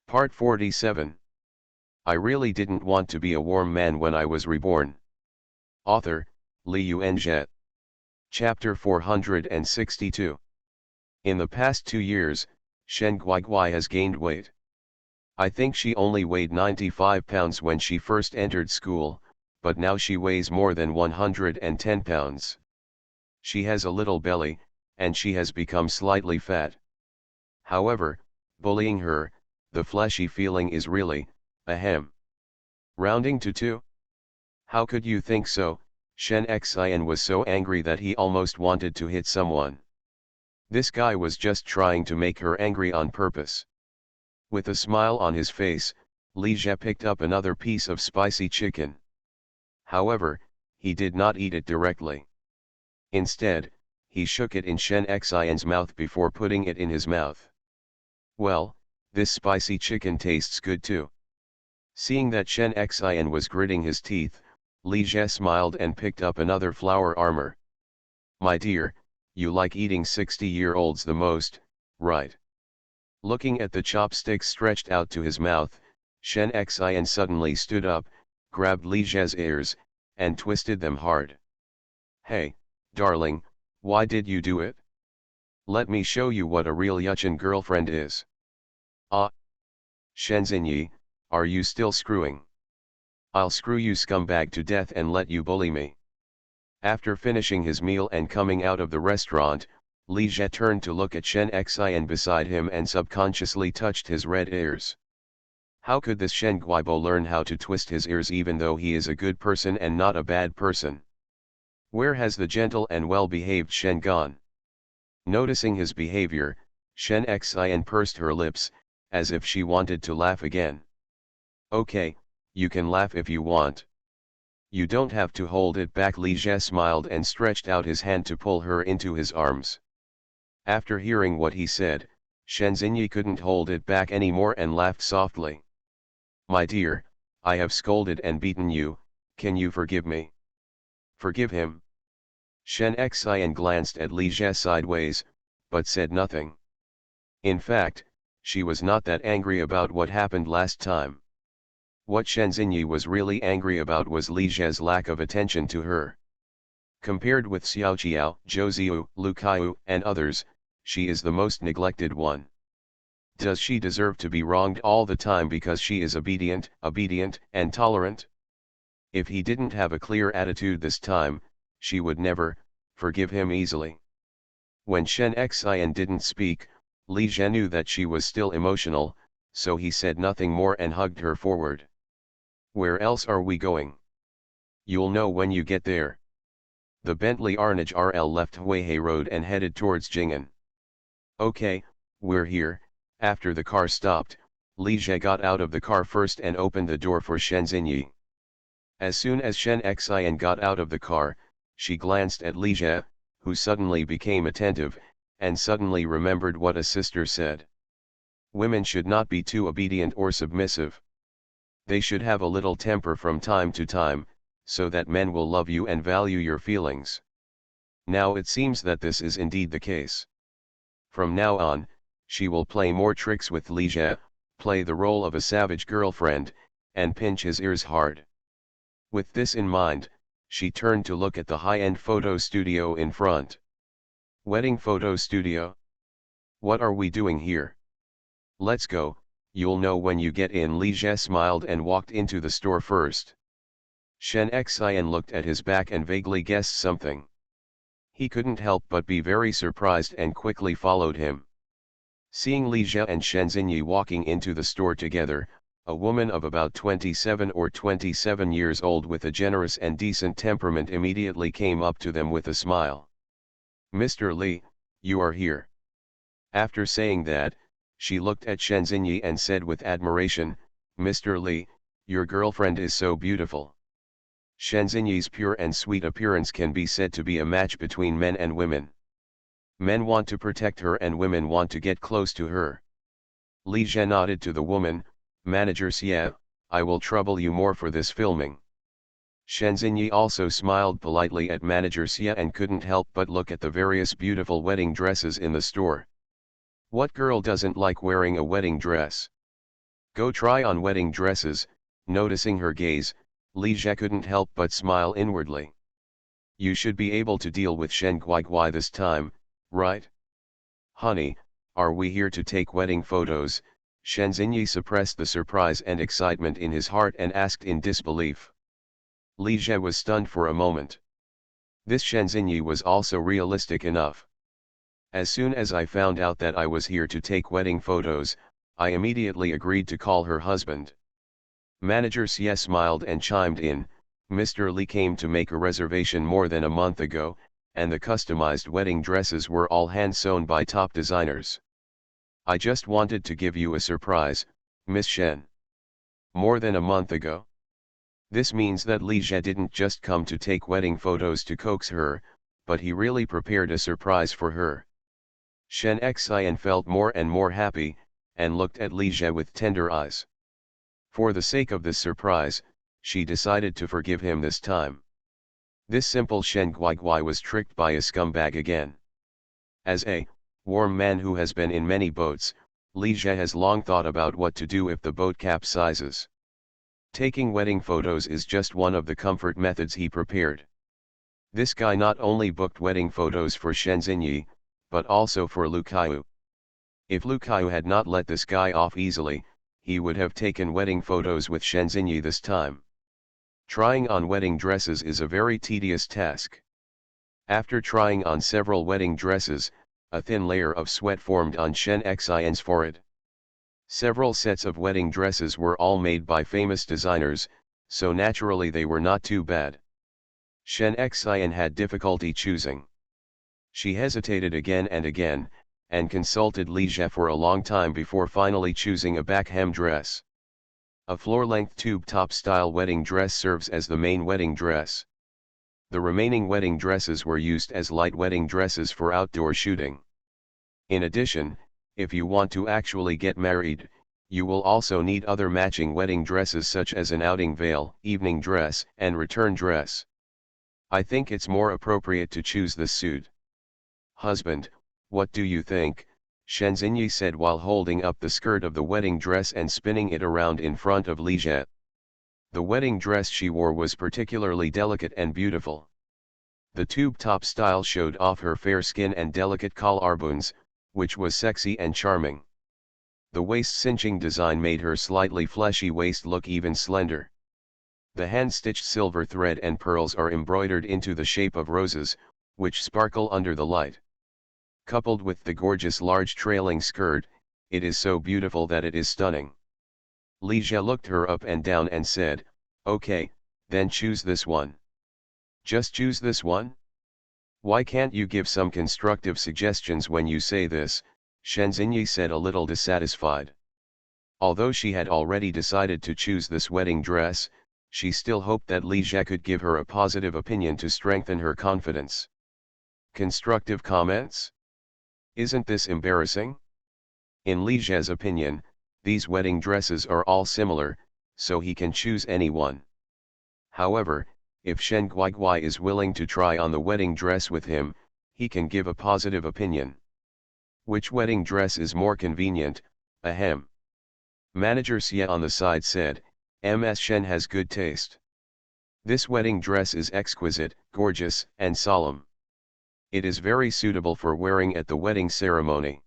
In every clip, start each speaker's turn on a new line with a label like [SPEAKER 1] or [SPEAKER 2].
[SPEAKER 1] Part 47. I really didn't want to be a warm man when I was reborn. Author, Li Yuanzhe. Chapter 462. In the past 2 years, Shen Guiguai has gained weight. I think she only weighed 95 pounds when she first entered school, but now she weighs more than 110 pounds. She has a little belly, and she has become slightly fat. However, bullying her, the fleshy feeling is really, ahem. Rounding to 2? How could you think so? Shen Xian was so angry that he almost wanted to hit someone. This guy was just trying to make her angry on purpose. With a smile on his face, Li Jie picked up another piece of spicy chicken. However, he did not eat it directly. Instead, he shook it in Shen Xian's mouth before putting it in his mouth. Well, this spicy chicken tastes good too. Seeing that Shen Xian was gritting his teeth, Li Jie smiled and picked up another flower armor. My dear, you like eating 60-year-olds the most, right? Looking at the chopsticks stretched out to his mouth, Shen Xian suddenly stood up, grabbed Li Jie's ears, and twisted them hard. Hey, darling, why did you do it? Let me show you what a real Yuchen girlfriend is. Ah! Shenzhenyi, are you still screwing? I'll screw you scumbag to death and let you bully me. After finishing his meal and coming out of the restaurant, Li Jie turned to look at Shen Xian beside him and subconsciously touched his red ears. How could this Shen Guibo learn how to twist his ears even though he is a good person and not a bad person? Where has the gentle and well-behaved Shen gone? Noticing his behavior, Shen Xian pursed her lips, as if she wanted to laugh again. Okay, you can laugh if you want. You don't have to hold it back. Li Jie smiled and stretched out his hand to pull her into his arms. After hearing what he said, Shenzhenyi couldn't hold it back anymore and laughed softly. My dear, I have scolded and beaten you, can you forgive me? Forgive him? Shen Xian glanced at Li Jie sideways, but said nothing. In fact, she was not that angry about what happened last time. What Shenzhenyi was really angry about was Li Jie's lack of attention to her. Compared with Xiaoqiao, Zhou Ziyu, Lu Kaiyu, and others, she is the most neglected one. Does she deserve to be wronged all the time because she is obedient, and tolerant? If he didn't have a clear attitude this time, she would never forgive him easily. When Shen Xian didn't speak, Li Jie knew that she was still emotional, so he said nothing more and hugged her forward. Where else are we going? You'll know when you get there. The Bentley Arnage RL left Huihei Road and headed towards Jing'an. Okay, we're here. After the car stopped, Li Jie got out of the car first and opened the door for Shenzhenyi. As soon as Shen Xian got out of the car, she glanced at Li Jie, who suddenly became attentive, and suddenly remembered what a sister said. Women should not be too obedient or submissive. They should have a little temper from time to time, so that men will love you and value your feelings. Now it seems that this is indeed the case. From now on, she will play more tricks with Li Jie, play the role of a savage girlfriend, and pinch his ears hard. With this in mind, she turned to look at the high-end photo studio in front. Wedding photo studio? What are we doing here? Let's go, you'll know when you get in. Li Jie smiled and walked into the store first. Shen Xian looked at his back and vaguely guessed something. He couldn't help but be very surprised and quickly followed him. Seeing Li Jie and Shenzhenyi walking into the store together, a woman of about 27 or 27 years old with a generous and decent temperament immediately came up to them with a smile. Mr. Li, you are here. After saying that, she looked at Shenzhenyi and said with admiration, Mr. Li, your girlfriend is so beautiful. Shenzhenyi's pure and sweet appearance can be said to be a match between men and women. Men want to protect her and women want to get close to her. Li Jie nodded to the woman, Manager Xie, I will trouble you more for this filming. Shenzhenyi also smiled politely at Manager Xie and couldn't help but look at the various beautiful wedding dresses in the store. What girl doesn't like wearing a wedding dress? Go try on wedding dresses. Noticing her gaze, Li Jie couldn't help but smile inwardly. You should be able to deal with Shen Guiguai this time, right? Honey, are we here to take wedding photos? Shen Xinyi suppressed the surprise and excitement in his heart and asked in disbelief. Li Jie was stunned for a moment. This Shen Xinyi was also realistic enough. As soon as I found out that I was here to take wedding photos, I immediately agreed to call her husband. Manager Xie smiled and chimed in, Mr. Li came to make a reservation more than a month ago, and the customized wedding dresses were all hand-sewn by top designers. I just wanted to give you a surprise, Miss Shen. More than a month ago? This means that Li Jie didn't just come to take wedding photos to coax her, but he really prepared a surprise for her. Shen Xian felt more and more happy, and looked at Li Jie with tender eyes. For the sake of this surprise, she decided to forgive him this time. This simple Shen Guiguai was tricked by a scumbag again. As a warm man who has been in many boats, Li Jie has long thought about what to do if the boat capsizes. Taking wedding photos is just one of the comfort methods he prepared. This guy not only booked wedding photos for Shen Xinyi, but also for Lu Kaiyu. If Lu Kaiyu had not let this guy off easily, he would have taken wedding photos with Shen Xinyi this time. Trying on wedding dresses is a very tedious task. After trying on several wedding dresses, a thin layer of sweat formed on Shen Xian's forehead. Several sets of wedding dresses were all made by famous designers, so naturally they were not too bad. Shen Xian had difficulty choosing. She hesitated again and consulted Li Jie for a long time before finally choosing a back hem dress. A floor-length tube-top style wedding dress serves as the main wedding dress. The remaining wedding dresses were used as light wedding dresses for outdoor shooting. In addition, if you want to actually get married, you will also need other matching wedding dresses such as an outing veil, evening dress, and return dress. I think it's more appropriate to choose this suit. Husband, what do you think? Shen Xinyi said while holding up the skirt of the wedding dress and spinning it around in front of Li Jie. The wedding dress she wore was particularly delicate and beautiful. The tube-top style showed off her fair skin and delicate collarbones, which was sexy and charming. The waist-cinching design made her slightly fleshy waist look even slender. The hand-stitched silver thread and pearls are embroidered into the shape of roses, which sparkle under the light. Coupled with the gorgeous large trailing skirt, it is so beautiful that it is stunning. Li Jie looked her up and down and said, okay, then choose this one. Just choose this one? Why can't you give some constructive suggestions when you say this? Shen Xinyi said a little dissatisfied. Although she had already decided to choose this wedding dress, she still hoped that Li Jie could give her a positive opinion to strengthen her confidence. Constructive comments? Isn't this embarrassing? In Li Jie's opinion, these wedding dresses are all similar, so he can choose any one. However, if Shen Guiguai is willing to try on the wedding dress with him, he can give a positive opinion. Which wedding dress is more convenient? Ahem. Manager Xie on the side said, Ms. Shen has good taste. This wedding dress is exquisite, gorgeous, and solemn. It is very suitable for wearing at the wedding ceremony.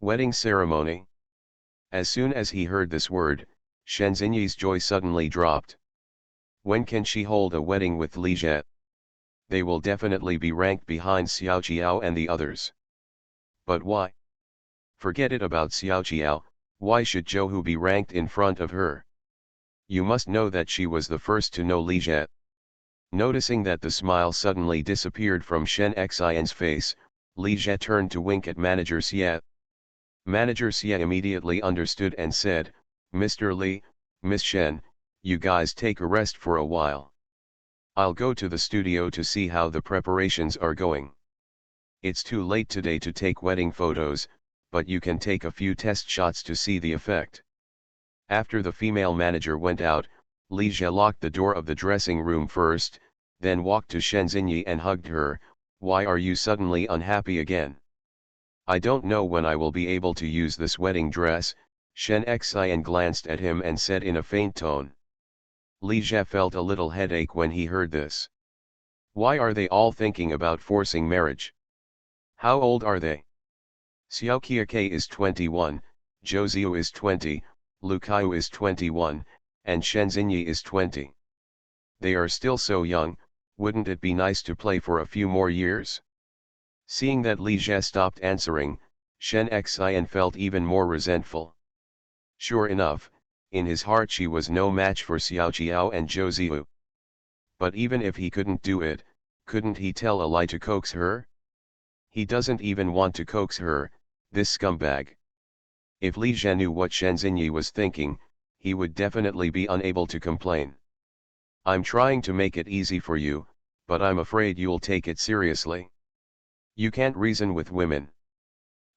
[SPEAKER 1] Wedding ceremony? As soon as he heard this word, Shen Xinyi's joy suddenly dropped. When can she hold a wedding with Li Jie? They will definitely be ranked behind Xiao Qiao and the others. But why? Forget it about Xiao Qiao, why should Zhou Hu be ranked in front of her? You must know that she was the first to know Li Jie. Noticing that the smile suddenly disappeared from Shen Xian's face, Li Jie turned to wink at Manager Xie. Manager Xie immediately understood and said, Mr. Li, Miss Shen, you guys take a rest for a while. I'll go to the studio to see how the preparations are going. It's too late today to take wedding photos, but you can take a few test shots to see the effect. After the female manager went out, Li Jie locked the door of the dressing room first, then walked to Shen Xinyi and hugged her. Why are you suddenly unhappy again? I don't know when I will be able to use this wedding dress, Shen Xian glanced at him and said in a faint tone. Li Jie felt a little headache when he heard this. Why are they all thinking about forcing marriage? How old are they? Xiao Qiake is 21, Zhou Ziyu is 20, Lu Kaiyu is 21, and Shen Xinyi is 20. They are still so young, wouldn't it be nice to play for a few more years? Seeing that Li Jie stopped answering, Shen Xian felt even more resentful. Sure enough, in his heart she was no match for Xiao Qiao and Zhou Ziyu. But even if he couldn't do it, couldn't he tell a lie to coax her? He doesn't even want to coax her, this scumbag. If Li Jie knew what Shen Xinyi was thinking, he would definitely be unable to complain. I'm trying to make it easy for you, but I'm afraid you'll take it seriously. You can't reason with women.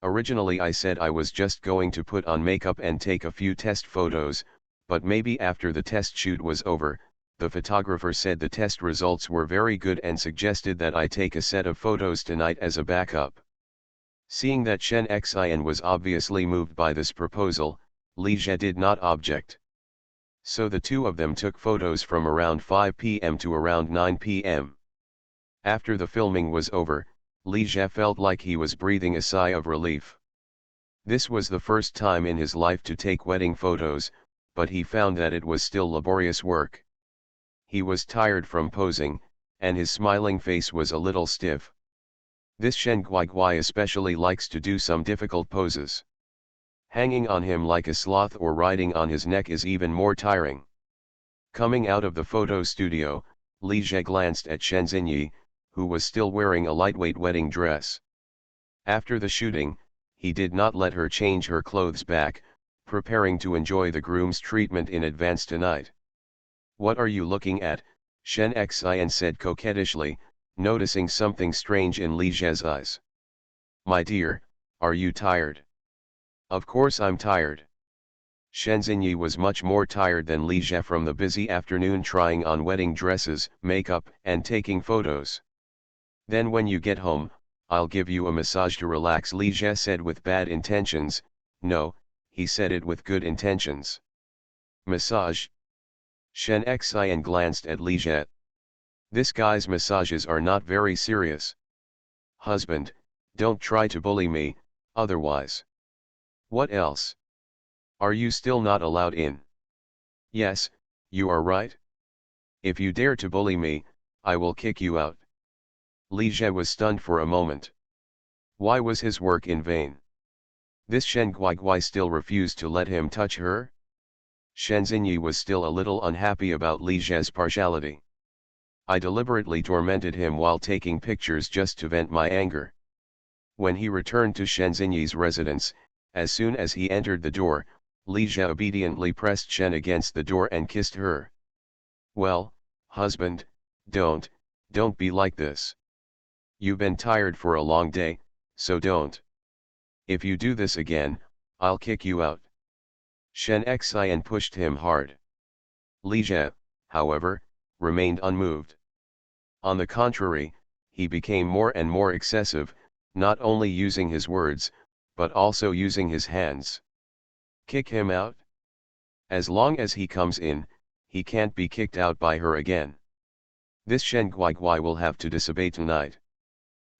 [SPEAKER 1] Originally I said I was just going to put on makeup and take a few test photos, but maybe after the test shoot was over, the photographer said the test results were very good and suggested that I take a set of photos tonight as a backup. Seeing that Shen Xian was obviously moved by this proposal, Li Jie did not object. So the two of them took photos from around 5 p.m. to around 9 p.m. After the filming was over, Li Jie felt like he was breathing a sigh of relief. This was the first time in his life to take wedding photos, but he found that it was still laborious work. He was tired from posing, and his smiling face was a little stiff. This Shen Guiguai especially likes to do some difficult poses. Hanging on him like a sloth or riding on his neck is even more tiring. Coming out of the photo studio, Li Jie glanced at Shen Xinyi, who was still wearing a lightweight wedding dress. After the shooting, he did not let her change her clothes back, preparing to enjoy the groom's treatment in advance tonight. What are you looking at? Shen Xian said coquettishly, noticing something strange in Li Jie's eyes. My dear, are you tired? Of course I'm tired. Shen Xinyi was much more tired than Li Jie from the busy afternoon trying on wedding dresses, makeup, and taking photos. Then when you get home, I'll give you a massage to relax, Li Jie said with bad intentions. No, he said it with good intentions. Massage? Shen Xian glanced at Li Jie. This guy's massages are not very serious. Husband, don't try to bully me, otherwise. What else? Are you still not allowed in? Yes, you are right. If you dare to bully me, I will kick you out. Li Jie was stunned for a moment. Why was his work in vain? This Shen Guiguai still refused to let him touch her? Shen Xinyi was still a little unhappy about Li Jie's partiality. I deliberately tormented him while taking pictures just to vent my anger. When he returned to Shen Xinyi's residence, as soon as he entered the door, Li Jie obediently pressed Shen against the door and kissed her. Well, husband, don't be like this. You've been tired for a long day, so don't. If you do this again, I'll kick you out. Shen Xian pushed him hard. Li Jie, however, remained unmoved. On the contrary, he became more and more excessive, not only using his words, but also using his hands. Kick him out? As long as he comes in, he can't be kicked out by her again. This Shen Guiguai will have to disobey tonight.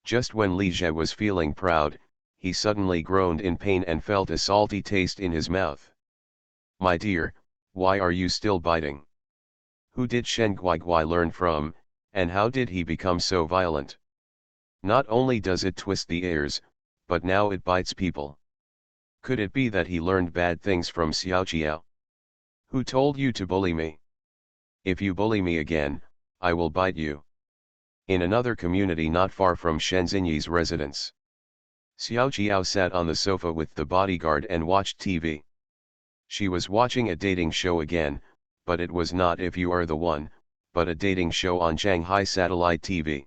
[SPEAKER 1] Just when Li Jie was feeling proud, he suddenly groaned in pain and felt a salty taste in his mouth. My dear, why are you still biting? Who did Shen Guiguai learn from, and how did he become so violent? Not only does it twist the ears, but now it bites people. Could it be that he learned bad things from Xiao Qiao? Who told you to bully me? If you bully me again, I will bite you. In another community not far from Shen Xinyi's residence, Xiao Qiao sat on the sofa with the bodyguard and watched TV. She was watching a dating show again, but it was not If You Are the One, but a dating show on Shanghai satellite TV.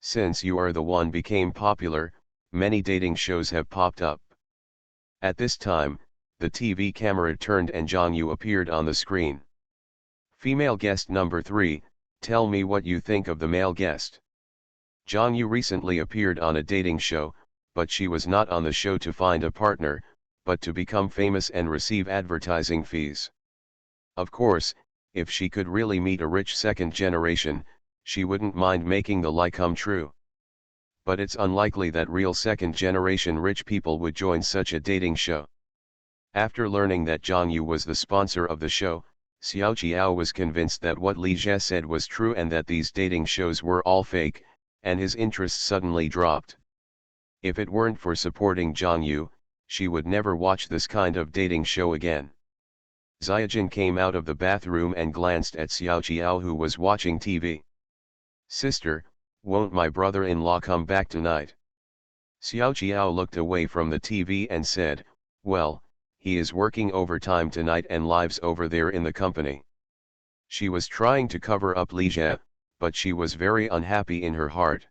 [SPEAKER 1] Since You Are the One became popular, many dating shows have popped up. At this time, the TV camera turned and Zhang Yu appeared on the screen. Female guest number 3, tell me what you think of the male guest. Zhang Yu recently appeared on a dating show, but she was not on the show to find a partner, but to become famous and receive advertising fees. Of course, if she could really meet a rich second generation, she wouldn't mind making the lie come true. But it's unlikely that real second generation rich people would join such a dating show. After learning that Zhang Yu was the sponsor of the show, Xiao Qiao was convinced that what Li Jie said was true and that these dating shows were all fake, and his interest suddenly dropped. If it weren't for supporting Zhang Yu, she would never watch this kind of dating show again. Xiaojin came out of the bathroom and glanced at Xiao Qiao, who was watching TV. "Sister, won't my brother-in-law come back tonight?" Xiao Qiao looked away from the TV and said, "Well, he is working overtime tonight and lives over there in the company." She was trying to cover up Li Jie, but she was very unhappy in her heart.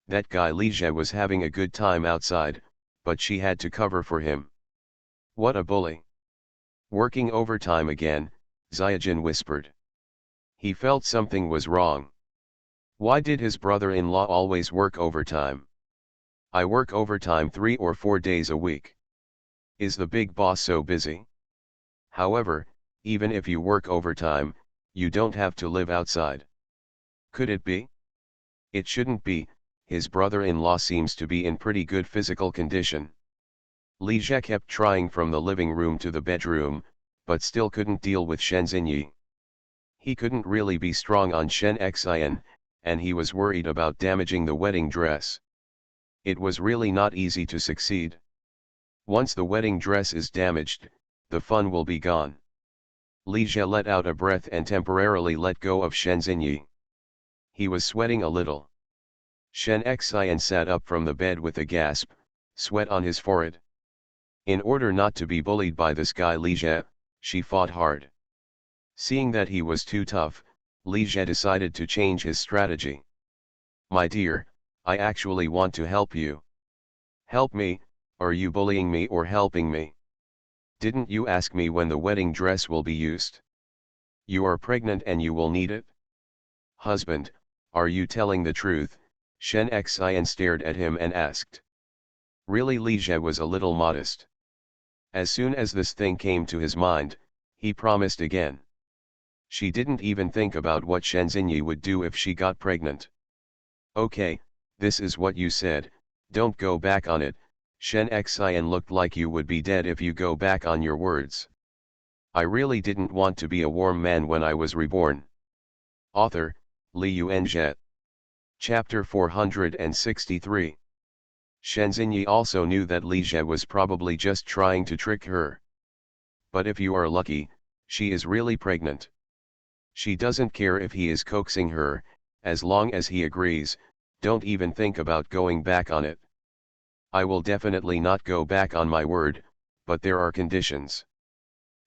[SPEAKER 1] That guy Li Jie was having a good time outside, but she had to cover for him. What a bully. "Working overtime again," Xiaojin whispered. He felt something was wrong. Why did his brother-in-law always work overtime? "I work overtime 3 or 4 days a week. Is the big boss so busy?" However, even if you work overtime, you don't have to live outside. Could it be? It shouldn't be. His brother-in-law seems to be in pretty good physical condition. Li Jie kept trying from the living room to the bedroom, but still couldn't deal with Shen Xinyi. He couldn't really be strong on Shen Xian, and he was worried about damaging the wedding dress. It was really not easy to succeed. Once the wedding dress is damaged, the fun will be gone. Li Jie let out a breath and temporarily let go of Shen Xinyi. He was sweating a little. Shen Xian sat up from the bed with a gasp, sweat on his forehead. In order not to be bullied by this guy Li Jie, she fought hard. Seeing that he was too tough, Li Jie decided to change his strategy. "My dear, I actually want to help you." "Help me? Are you bullying me or helping me? Didn't you ask me when the wedding dress will be used? You are pregnant and you will need it." "Husband, are you telling the truth?" Shen Xian stared at him and asked. Really, Li Jie was a little modest. As soon as this thing came to his mind, he promised again. She didn't even think about what Shen Xinyi would do if she got pregnant. "Okay, this is what you said, don't go back on it." Shen Xian looked like you would be dead if you go back on your words. "I really didn't want to be a warm man when I was reborn." Author, Li Yuanzhe. Chapter 463. Shen Xinyi also knew that Li Jie was probably just trying to trick her. But if you are lucky, she is really pregnant. She doesn't care if he is coaxing her, as long as he agrees. Don't even think about going back on it. "I will definitely not go back on my word, but there are conditions."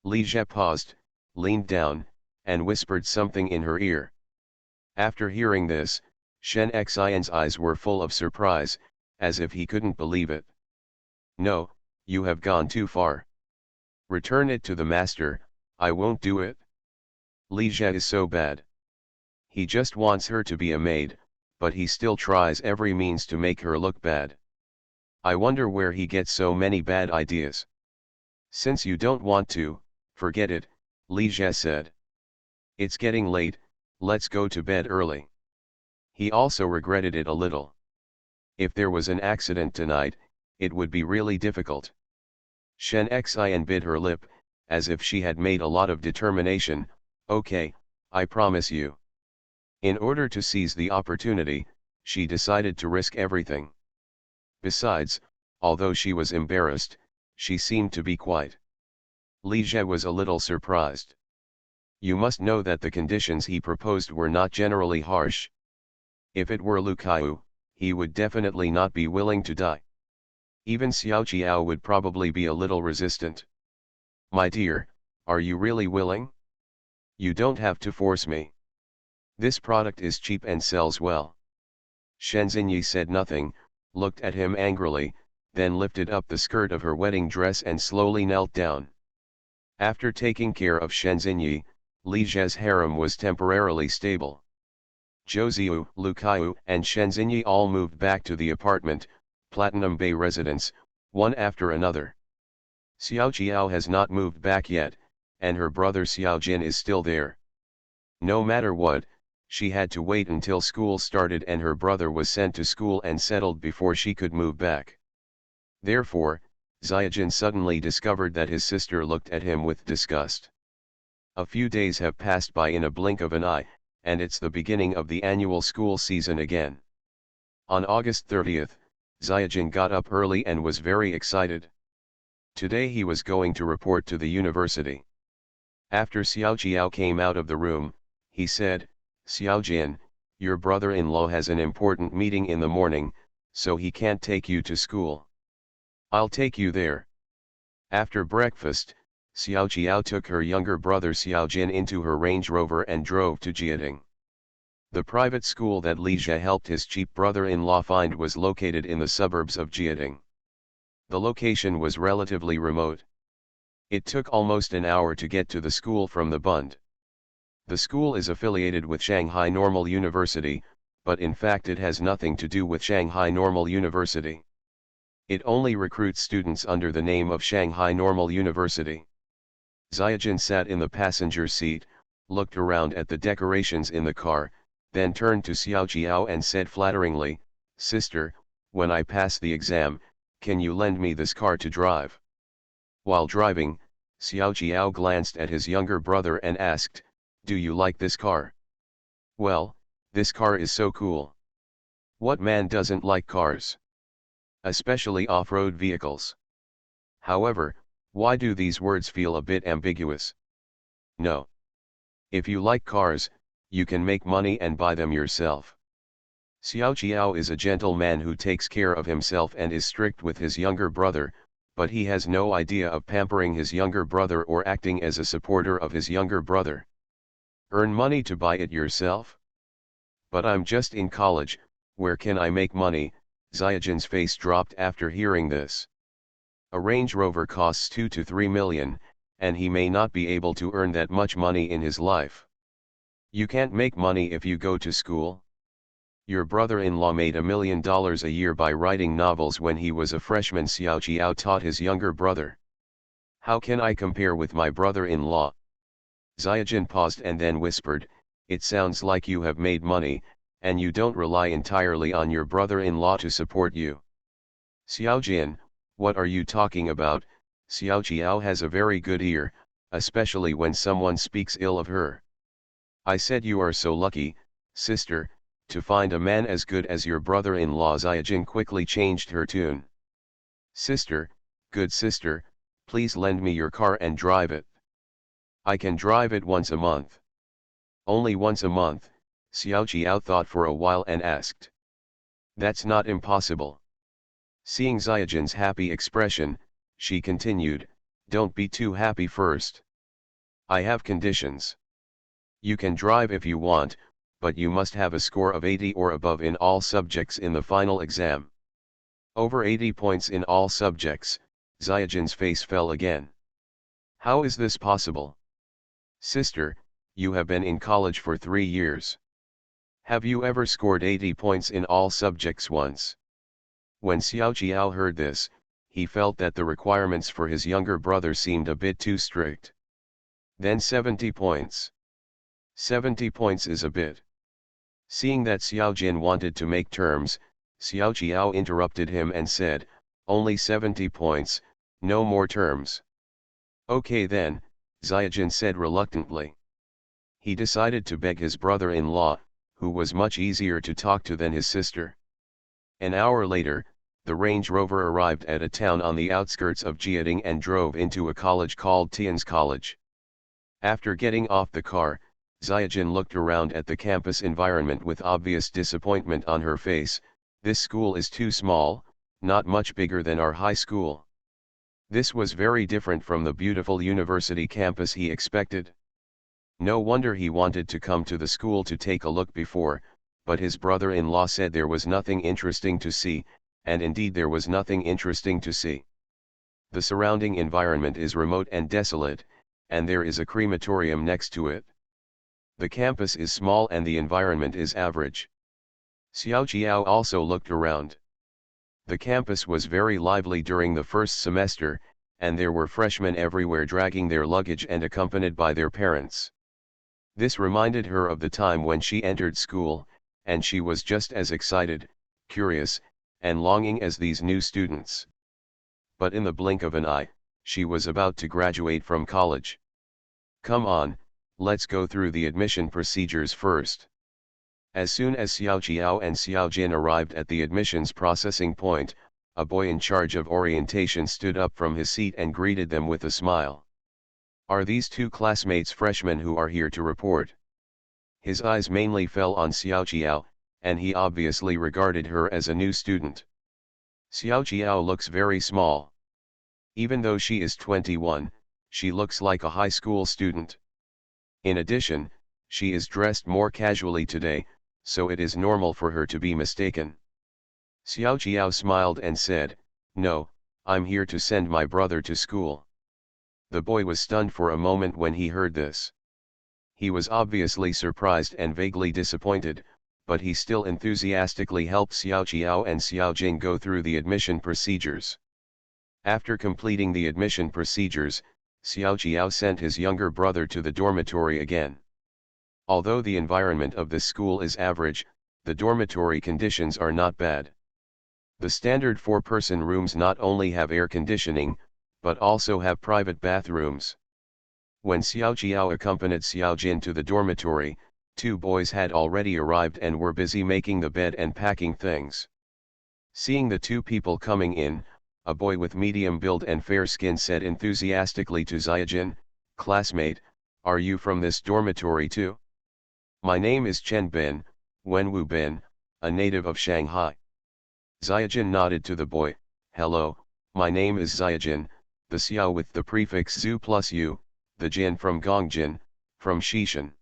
[SPEAKER 1] Li Jie paused, leaned down, and whispered something in her ear. After hearing this, Shen Xian's eyes were full of surprise, as if he couldn't believe it. "No, you have gone too far. Return it to the master." "I won't do it. Li Jie is so bad. He just wants her to be a maid, but he still tries every means to make her look bad. I wonder where he gets so many bad ideas." "Since you don't want to, forget it," Li Jie said. "It's getting late, let's go to bed early." He also regretted it a little. If there was an accident tonight, it would be really difficult. Shen Xian bit her lip, as if she had made a lot of determination. "Okay, I promise you." In order to seize the opportunity, she decided to risk everything. Besides, although she was embarrassed, she seemed to be quite. Li Jie was a little surprised. You must know that the conditions he proposed were not generally harsh. If it were Lu Kaiu, he would definitely not be willing to die. Even Xiao Qiao would probably be a little resistant. "My dear, are you really willing? You don't have to force me. This product is cheap and sells well." Shen Xinyi said nothing, looked at him angrily, then lifted up the skirt of her wedding dress and slowly knelt down. After taking care of Shen Xinyi, Li Jie's harem was temporarily stable. Zhou Ziyu, Lu Kaiu, and Shen Xinyi all moved back to the apartment, Platinum Bay residence, one after another. Xiao Jiao has not moved back yet, and her brother Xiao Jin is still there. No matter what, she had to wait until school started and her brother was sent to school and settled before she could move back. Therefore, Xiaojin suddenly discovered that his sister looked at him with disgust. A few days have passed by in a blink of an eye, and it's the beginning of the annual school season again. On August 30th, Xiaojin got up early and was very excited. Today he was going to report to the university. After Xiao Jiao came out of the room, he said, "Xiao Jin, your brother-in-law has an important meeting in the morning, so he can't take you to school. I'll take you there." After breakfast, Xiao Jiao took her younger brother Xiao Jin into her Range Rover and drove to Jiading. The private school that Li Jie helped his cheap brother-in-law find was located in the suburbs of Jiading. The location was relatively remote. It took almost an hour to get to the school from the Bund. The school is affiliated with Shanghai Normal University, but in fact it has nothing to do with Shanghai Normal University. It only recruits students under the name of Shanghai Normal University. Xiaojin sat in the passenger seat, looked around at the decorations in the car, then turned to Xiao Jiao and said flatteringly, "Sister, when I pass the exam, can you lend me this car to drive?" While driving, Xiao Jiao glanced at his younger brother and asked, "Do you like this car?" "Well, this car is so cool. What man doesn't like cars? Especially off-road vehicles." However, why do these words feel a bit ambiguous? No. If you like cars, you can make money and buy them yourself. Xiao Jiao is a gentleman who takes care of himself and is strict with his younger brother, but he has no idea of pampering his younger brother or acting as a supporter of his younger brother. Earn money to buy it yourself? But I'm just in college, where can I make money? Xiaojin's face dropped after hearing this. A Range Rover costs 2 to 3 million, and he may not be able to earn that much money in his life. You can't make money if you go to school. Your brother-in-law made $1 million a year by writing novels when he was a freshman, Xiao Jiao taught his younger brother. How can I compare with my brother-in-law? Xiaojin paused and then whispered, "It sounds like you have made money, and you don't rely entirely on your brother-in-law to support you." "Xiaojin, what are you talking about?" Xiao Jiao has a very good ear, especially when someone speaks ill of her. "I said you are so lucky, sister, to find a man as good as your brother-in-law." Xiaojin quickly changed her tune. "Sister, good sister, please lend me your car and drive it. I can drive it once a month." "Only once a month?" Xiao Jiao thought for a while and asked. "That's not impossible." Seeing Xiaojin's happy expression, she continued, "Don't be too happy first. I have conditions. You can drive if you want, but you must have a score of 80 or above in all subjects in the final exam." "Over 80 points in all subjects?" Xiaojin's face fell again. "How is this possible? Sister, you have been in college for 3 years. Have you ever scored 80 points in all subjects once?" When Xiao Jiao heard this, he felt that the requirements for his younger brother seemed a bit too strict. "Then 70 points. 70 points is a bit." Seeing that Xiao Jin wanted to make terms, Xiao Jiao interrupted him and said, "Only 70 points, no more terms." "Okay then," Xiaojin said reluctantly. He decided to beg his brother-in-law, who was much easier to talk to than his sister. An hour later, the Range Rover arrived at a town on the outskirts of Jiading and drove into a college called Tian's College. After getting off the car, Xiaojin looked around at the campus environment with obvious disappointment on her face. "This school is too small, not much bigger than our high school." This was very different from the beautiful university campus he expected. No wonder he wanted to come to the school to take a look before, but his brother-in-law said there was nothing interesting to see, and indeed there was nothing interesting to see. The surrounding environment is remote and desolate, and there is a crematorium next to it. The campus is small and the environment is average. Xiao Jiao also looked around. The campus was very lively during the first semester, and there were freshmen everywhere dragging their luggage and accompanied by their parents. This reminded her of the time when she entered school, and she was just as excited, curious, and longing as these new students. But in the blink of an eye, she was about to graduate from college. Come on, let's go through the admission procedures first. As soon as Xiao Jiao and Xiao Jin arrived at the admissions processing point, a boy in charge of orientation stood up from his seat and greeted them with a smile. Are these two classmates freshmen who are here to report? His eyes mainly fell on Xiao Jiao, and he obviously regarded her as a new student. Xiao Jiao looks very small. Even though she is 21, she looks like a high school student. In addition, she is dressed more casually today, so it is normal for her to be mistaken. Xiao Jiao smiled and said, "No, I'm here to send my brother to school." The boy was stunned for a moment when he heard this. He was obviously surprised and vaguely disappointed, but he still enthusiastically helped Xiao Jiao and Xiao Jin go through the admission procedures. After completing the admission procedures, Xiao Jiao sent his younger brother to the dormitory again. Although the environment of this school is average, the dormitory conditions are not bad. The standard 4-person rooms not only have air conditioning, but also have private bathrooms. When Xiao Jiao accompanied Xiao Jin to the dormitory, 2 boys had already arrived and were busy making the bed and packing things. Seeing the 2 people coming in, a boy with medium build and fair skin said enthusiastically to Xiaojin, "Classmate, are you from this dormitory too? My name is Chen Bin, Wenwu Bin, a native of Shanghai." Xiaojin nodded to the boy, "Hello, my name is Xiaojin, the Xiao with the prefix Zu plus U, the Jin from Gongjin, from Xishan."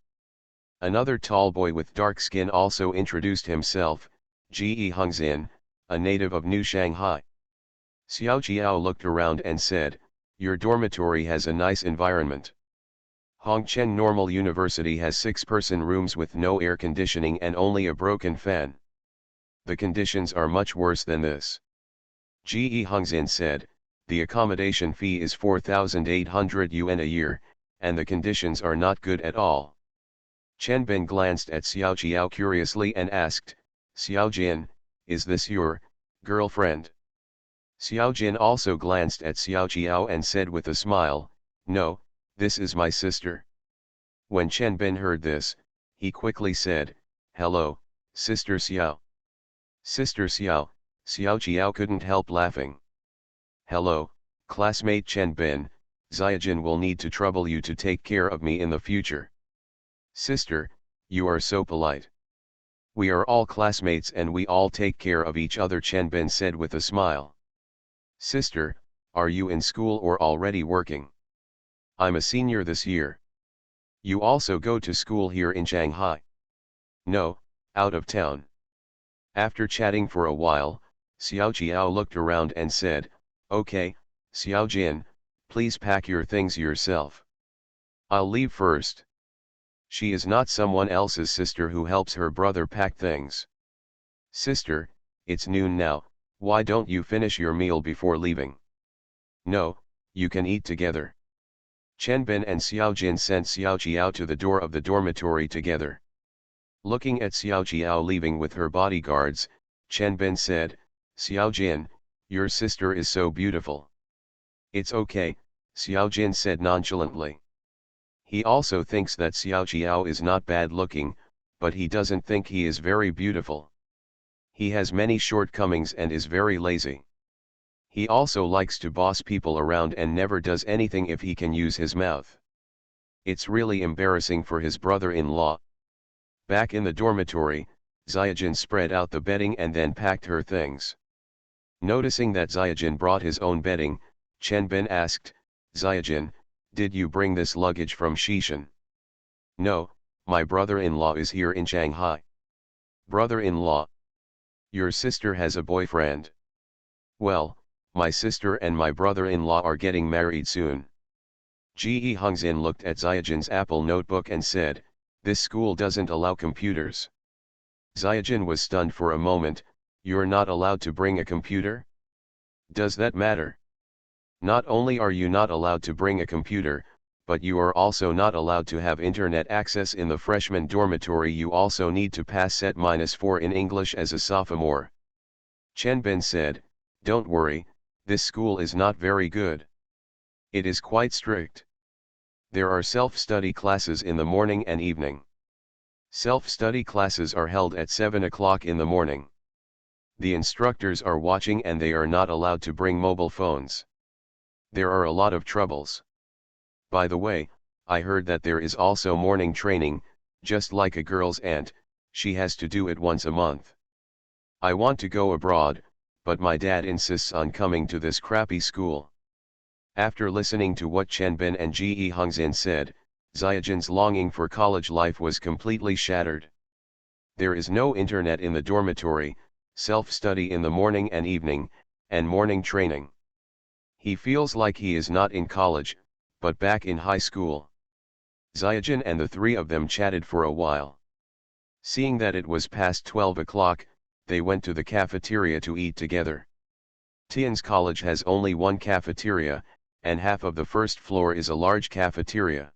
[SPEAKER 1] Another tall boy with dark skin also introduced himself, Ji Hongzin, a native of New Shanghai. Xiao Jiao looked around and said, "Your dormitory has a nice environment. Hongchen Normal University has 6-person rooms with no air conditioning and only a broken fan. The conditions are much worse than this." Ji Hongzin said, "The accommodation fee is 4,800 yuan a year, and the conditions are not good at all." Chen Bin glanced at Xiao Jiao curiously and asked, "Xiao Jin, is this your girlfriend?" Xiao Jin also glanced at Xiao Jiao and said with a smile, "No, this is my sister." When Chen Bin heard this, he quickly said, "Hello, Sister Xiao." "Sister Xiao," Xiao Jiao couldn't help laughing. "Hello, classmate Chen Bin, Xiaojin will need to trouble you to take care of me in the future." "Sister, you are so polite. We are all classmates and we all take care of each other," Chen Bin said with a smile. "Sister, are you in school or already working?" "I'm a senior this year." "You also go to school here in Shanghai?" "No, out of town." After chatting for a while, Xiao Jiao looked around and said, "Okay, Xiao Jin, please pack your things yourself. I'll leave first." She is not someone else's sister who helps her brother pack things. "Sister, it's noon now, why don't you finish your meal before leaving?" "No, you can eat together." Chen Bin and Xiao Jin sent Xiao Jiao to the door of the dormitory together. Looking at Xiao Jiao leaving with her bodyguards, Chen Bin said, "Xiao Jin, your sister is so beautiful." "It's okay," Xiao Jin said nonchalantly. He also thinks that Xiao Jiao is not bad looking, but he doesn't think he is very beautiful. He has many shortcomings and is very lazy. He also likes to boss people around and never does anything if he can use his mouth. It's really embarrassing for his brother-in-law. Back in the dormitory, Xiaojin spread out the bedding and then packed her things. Noticing that Xiaojin brought his own bedding, Chen Bin asked, "Xiaojin, did you bring this luggage from Xishan?" "No, my brother-in-law is here in Shanghai." "Brother-in-law? Your sister has a boyfriend?" "Well, my sister and my brother-in-law are getting married soon." Ji Hongzin looked at Xiaojin's Apple notebook and said, "This school doesn't allow computers." Xiaojin was stunned for a moment. "You're not allowed to bring a computer? Does that matter?" Not only are you not allowed to bring a computer, but you are also not allowed to have internet access in the freshman dormitory. You also need to pass set -4 in English as a sophomore. Chenbin said, "Don't worry, this school is not very good. It is quite strict. There are self-study classes in the morning and evening. Self-study classes are held at 7 o'clock in the morning. The instructors are watching and they are not allowed to bring mobile phones. There are a lot of troubles. By the way, I heard that there is also morning training, just like a girl's and she has to do it once a month. I want to go abroad, but my dad insists on coming to this crappy school." After listening to what Chenbin and Ge Hongzin said, Xiaojin's longing for college life was completely shattered. There is no internet in the dormitory, self-study in the morning and evening, and morning training. He feels like he is not in college, but back in high school. Xiaojin and the three of them chatted for a while. Seeing that it was past 12 o'clock, they went to the cafeteria to eat together. Tian's college has only one cafeteria, and half of the first floor is a large cafeteria.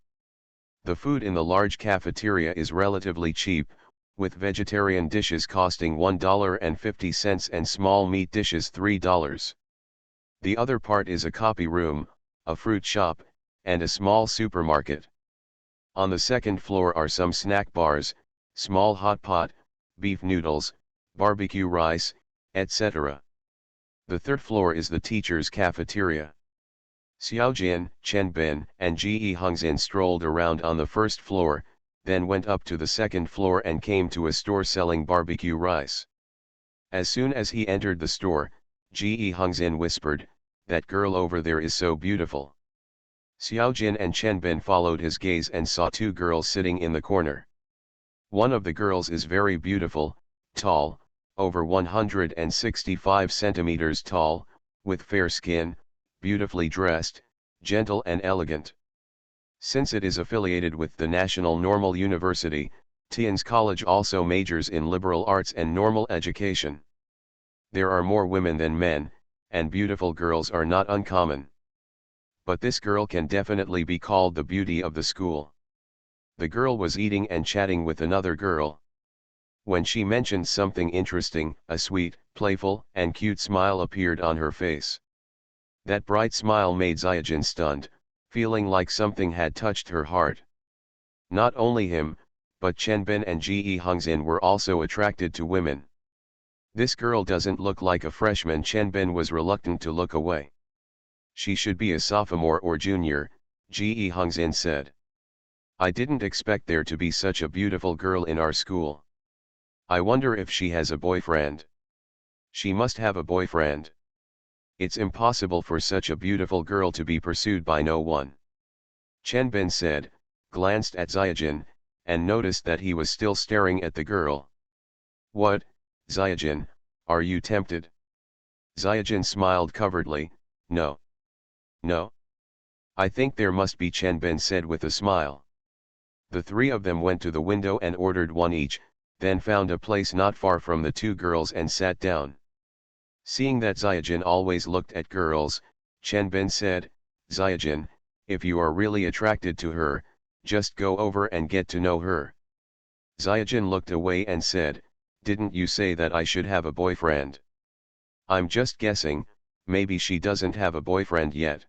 [SPEAKER 1] The food in the large cafeteria is relatively cheap, with vegetarian dishes costing $1.50 and small meat dishes $3. The other part is a copy room, a fruit shop, and a small supermarket. On the second floor are some snack bars, small hot pot, beef noodles, barbecue rice, etc. The third floor is the teacher's cafeteria. Xiaojin, Chenbin, and Ge Hongzin strolled around on the first floor, then went up to the second floor and came to a store selling barbecue rice. As soon as he entered the store, Ge Hongzin whispered, "That girl over there is so beautiful." Xiaojin and Chenbin followed his gaze and saw two girls sitting in the corner. One of the girls is very beautiful, tall, over 165 centimeters tall, with fair skin, beautifully dressed, gentle and elegant. Since it is affiliated with the National Normal University, Tian's college also majors in liberal arts and normal education. There are more women than men, and beautiful girls are not uncommon. But this girl can definitely be called the beauty of the school. The girl was eating and chatting with another girl. When she mentioned something interesting, a sweet, playful, and cute smile appeared on her face. That bright smile made Xiaojin stunned, feeling like something had touched her heart. Not only him, but Chenbin and Ge Hongzin were also attracted to women. "This girl doesn't look like a freshman." Chenbin was reluctant to look away. "She should be a sophomore or junior," Ge Hongzin said. "I didn't expect there to be such a beautiful girl in our school. I wonder if she has a boyfriend. She must have a boyfriend. It's impossible for such a beautiful girl to be pursued by no one." Chenbin said, glanced at Xiaojin, and noticed that he was still staring at the girl. "What, Xiaojin, are you tempted?" Xiaojin smiled covertly, "No. No. I think there must be," Chenbin said with a smile. The three of them went to the window and ordered one each, then found a place not far from the two girls and sat down. Seeing that Xiaojin always looked at girls, Chenbin said, "Xiaojin, if you are really attracted to her, just go over and get to know her." Xiaojin looked away and said, "Didn't you say that I should have a boyfriend?" "I'm just guessing, maybe she doesn't have a boyfriend yet."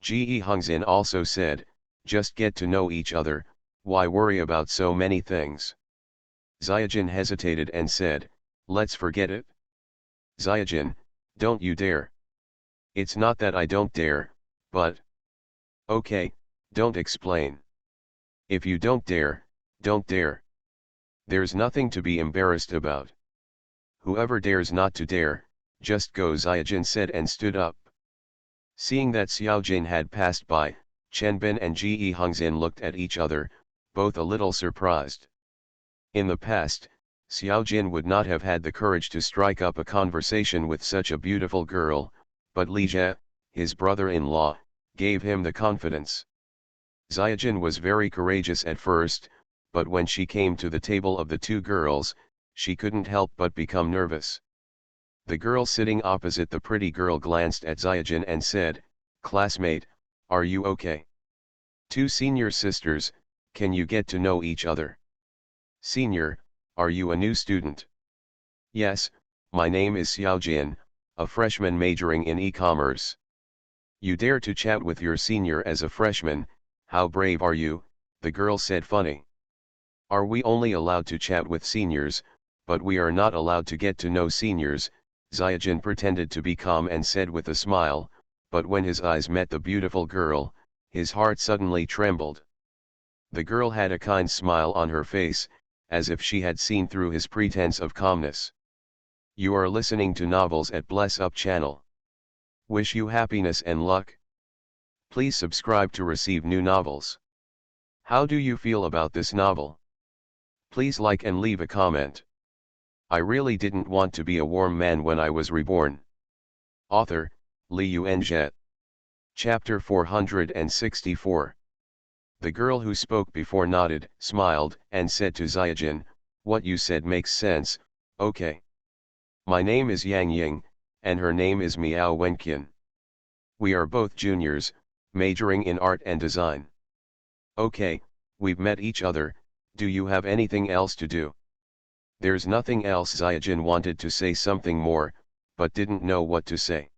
[SPEAKER 1] Ge Hongzin also said, "Just get to know each other, why worry about so many things?" Xiaojin hesitated and said, "Let's forget it." "Xiaojin, don't you dare." "It's not that I don't dare, but..." "Okay, don't explain. If you don't dare, don't dare. There's nothing to be embarrassed about. Whoever dares not to dare, just go," Xiaojin said and stood up. Seeing that Xiaojin had passed by, Chenbin and Ge Hongzin looked at each other, both a little surprised. In the past, Xiaojin would not have had the courage to strike up a conversation with such a beautiful girl, but Li Jie, his brother-in-law, gave him the confidence. Xiaojin was very courageous at first, but when she came to the table of the two girls, she couldn't help but become nervous. The girl sitting opposite the pretty girl glanced at Xiaojin and said, Classmate, are you okay? Two senior sisters, can you get to know each other? Senior, are you a new student? Yes, my name is Xiaojin, a freshman majoring in e-commerce. You dare to chat with your senior as a freshman, how brave are you, the girl said funny. Are we only allowed to chat with seniors, but we are not allowed to get to know seniors? Xiaojin pretended to be calm and said with a smile, but when his eyes met the beautiful girl, his heart suddenly trembled. The girl had a kind smile on her face, as if she had seen through his pretense of calmness. You are listening to Novels at Bless Up channel. Wish you happiness and luck. Please subscribe to receive new novels. How do you feel about this novel? Please like and leave a comment. I really didn't want to be a warm man when I was reborn. Author, Li Yuanzhe. Chapter 464. The girl who spoke before nodded, smiled, and said to Xiaojin, what you said makes sense, okay. My name is Yang Ying, and her name is Miao Wenqian. We are both juniors, majoring in art and design. Okay, we've met each other, do you have anything else to do? There's nothing else. Xiaojin wanted to say something more, but didn't know what to say.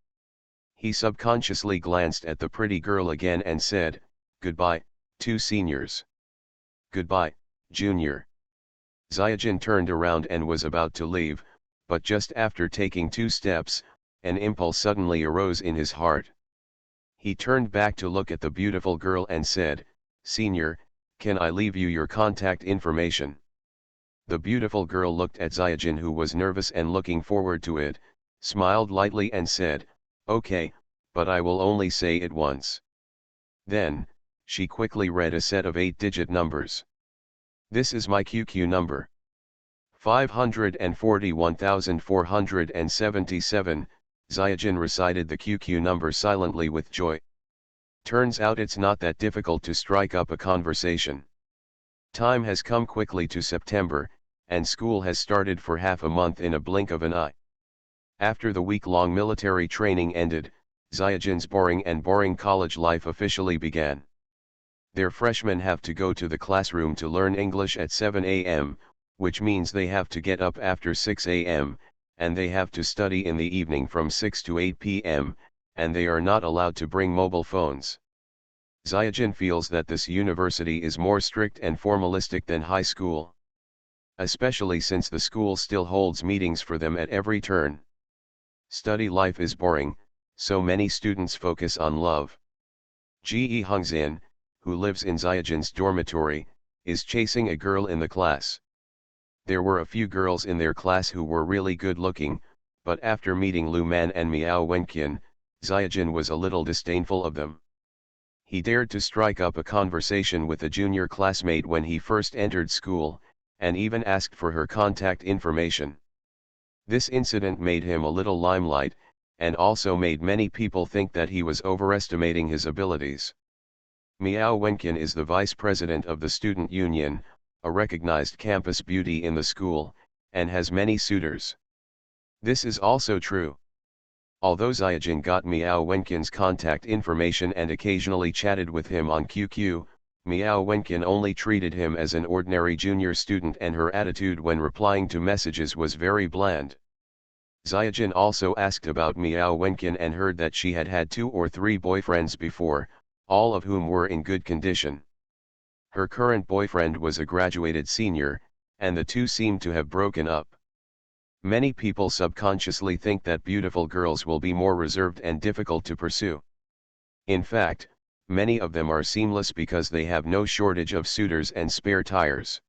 [SPEAKER 1] He subconsciously glanced at the pretty girl again and said, goodbye, two seniors. Goodbye, junior. Xiaojin turned around and was about to leave, but just after taking 2 steps, an impulse suddenly arose in his heart. He turned back to look at the beautiful girl and said, Senior, can I leave you your contact information? The beautiful girl looked at Xiaojin, who was nervous and looking forward to it, smiled lightly and said, okay, but I will only say it once. Then, she quickly read a set of 8-digit numbers. This is my QQ number. 541,477, Xiaojin recited the QQ number silently with joy. Turns out it's not that difficult to strike up a conversation. Time has come quickly to September, and school has started for half a month in a blink of an eye. After the week-long military training ended, Xiaojin's boring college life officially began. Their freshmen have to go to the classroom to learn English at 7 a.m., which means they have to get up after 6 a.m., and they have to study in the evening from 6 to 8 p.m., and they are not allowed to bring mobile phones. Xiaojin feels that this university is more strict and formalistic than high school. Especially since the school still holds meetings for them at every turn. Study life is boring, so many students focus on love. Ge Hongzin, who lives in Xiaojin's dormitory, is chasing a girl in the class. There were a few girls in their class who were really good looking, but after meeting Lu Man and Miao Wenqian, Xiaojin was a little disdainful of them. He dared to strike up a conversation with a junior classmate when he first entered school, and even asked for her contact information. This incident made him a little limelight, and also made many people think that he was overestimating his abilities. Miao Wenqian is the vice president of the student union, a recognized campus beauty in the school, and has many suitors. This is also true. Although Xiaojin got Miao Wenqian's contact information and occasionally chatted with him on QQ, Miao Wenqian only treated him as an ordinary junior student, and her attitude when replying to messages was very bland. Xiaojin also asked about Miao Wenqian and heard that she had had 2 or 3 boyfriends before, all of whom were in good condition. Her current boyfriend was a graduated senior, and the two seemed to have broken up. Many people subconsciously think that beautiful girls will be more reserved and difficult to pursue. In fact, many of them are seamless because they have no shortage of suitors and spare tires.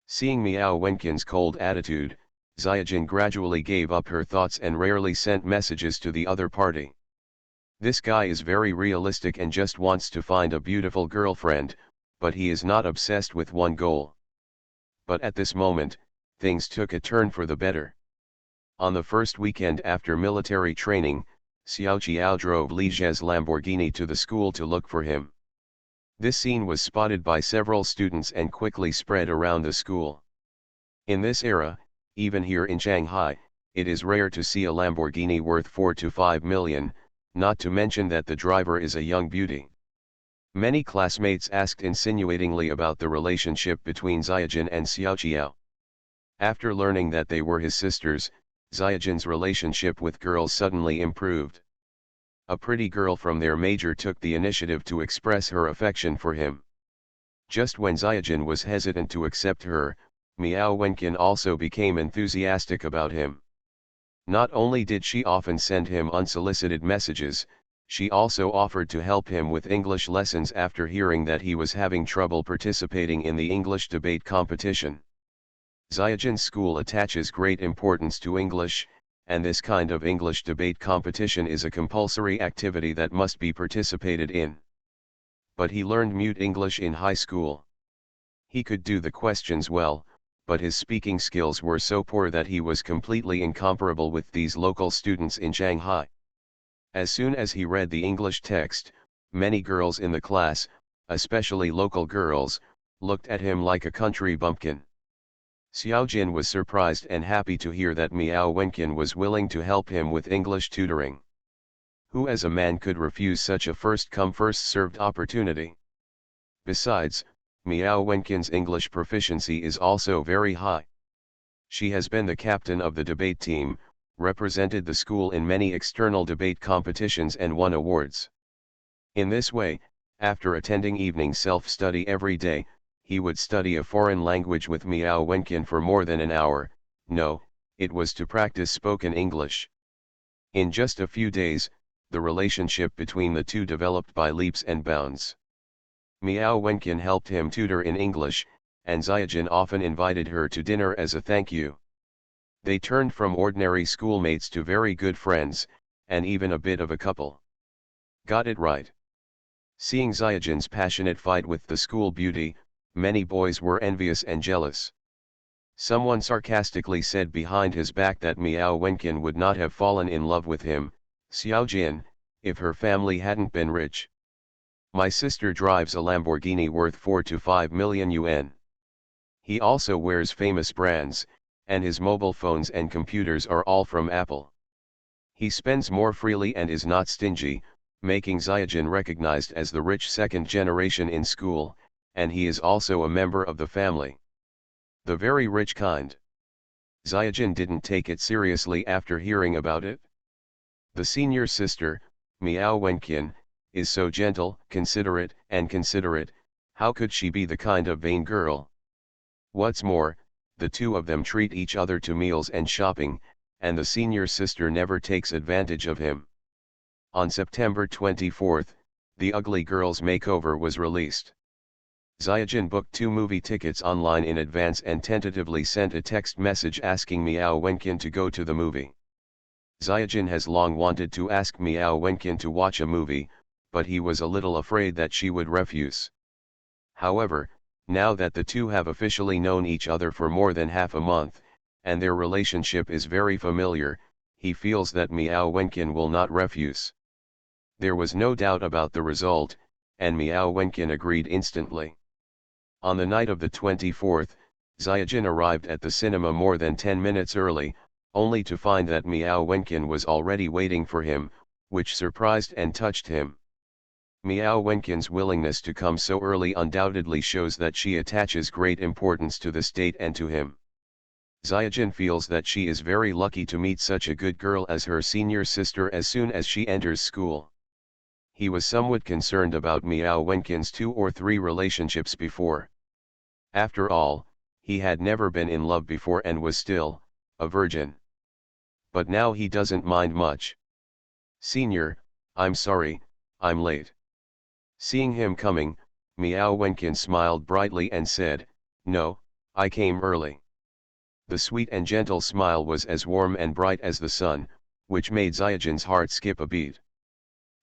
[SPEAKER 1] Seeing Miao Wenqian's cold attitude, Xiaojin gradually gave up her thoughts and rarely sent messages to the other party. This guy is very realistic and just wants to find a beautiful girlfriend, but he is not obsessed with one goal. But at this moment, things took a turn for the better. On the first weekend after military training, Xiao Qiao drove Li Zhe's Lamborghini to the school to look for him. This scene was spotted by several students and quickly spread around the school. In this era, even here in Shanghai, it is rare to see a Lamborghini worth 4 to 5 million, not to mention that the driver is a young beauty. Many classmates asked insinuatingly about the relationship between Xiaojin and Xiaoqiao. After learning that they were his sisters, Xiaojin's relationship with girls suddenly improved. A pretty girl from their major took the initiative to express her affection for him. Just when Xiaojin was hesitant to accept her, Miao Wenqian also became enthusiastic about him. Not only did she often send him unsolicited messages, she also offered to help him with English lessons after hearing that he was having trouble participating in the English debate competition. Xiaojin's school attaches great importance to English, and this kind of English debate competition is a compulsory activity that must be participated in. But he learned mute English in high school. He could do the questions well, but his speaking skills were so poor that he was completely incomparable with these local students in Shanghai. As soon as he read the English text, many girls in the class, especially local girls, looked at him like a country bumpkin. Xiaojin was surprised and happy to hear that Miao Wenqian was willing to help him with English tutoring. Who as a man could refuse such a first-come first-served opportunity? Besides, Miao Wenqian's English proficiency is also very high. She has been the captain of the debate team, represented the school in many external debate competitions and won awards. In this way, after attending evening self-study every day, he would study a foreign language with Miao Wenqian for more than an hour. No, it was to practice spoken English. In just a few days, the relationship between the two developed by leaps and bounds. Miao Wenqian helped him tutor in English, and Xiaojin often invited her to dinner as a thank you. They turned from ordinary schoolmates to very good friends, and even a bit of a couple. Got it right. Seeing Xiaojin's passionate fight with the school beauty, many boys were envious and jealous. Someone sarcastically said behind his back that Miao Wenqian would not have fallen in love with him, Xiaojin, if her family hadn't been rich. My sister drives a Lamborghini worth 4 to 5 million yuan. He also wears famous brands, and his mobile phones and computers are all from Apple. He spends more freely and is not stingy, making Xiaojin recognized as the rich second generation in school, and he is also a member of the family. The very rich kind. Xiaojin didn't take it seriously after hearing about it. The senior sister, Miao Wenqian, is so gentle, considerate, how could she be the kind of vain girl? What's more, the two of them treat each other to meals and shopping, and the senior sister never takes advantage of him. On September 24, The Ugly Girl's Makeover was released. Xiaojin booked 2 movie tickets online in advance and tentatively sent a text message asking Miao Wenqian to go to the movie. Xiaojin has long wanted to ask Miao Wenqian to watch a movie, but he was a little afraid that she would refuse. However, now that the two have officially known each other for more than half a month, and their relationship is very familiar, he feels that Miao Wenqian will not refuse. There was no doubt about the result, and Miao Wenqian agreed instantly. On the night of the 24th, Xiaojin arrived at the cinema more than 10 minutes early, only to find that Miao Wenqian was already waiting for him, which surprised and touched him. Miao Wenqian's willingness to come so early undoubtedly shows that she attaches great importance to the state and to him. Xiaojin feels that she is very lucky to meet such a good girl as her senior sister as soon as she enters school. He was somewhat concerned about Miao Wenqian's 2 or 3 relationships before. After all, he had never been in love before and was still a virgin. But now he doesn't mind much. Senior, I'm sorry, I'm late. Seeing him coming, Miao Wenqian smiled brightly and said, "No, I came early." The sweet and gentle smile was as warm and bright as the sun, which made Xiaojin's heart skip a beat.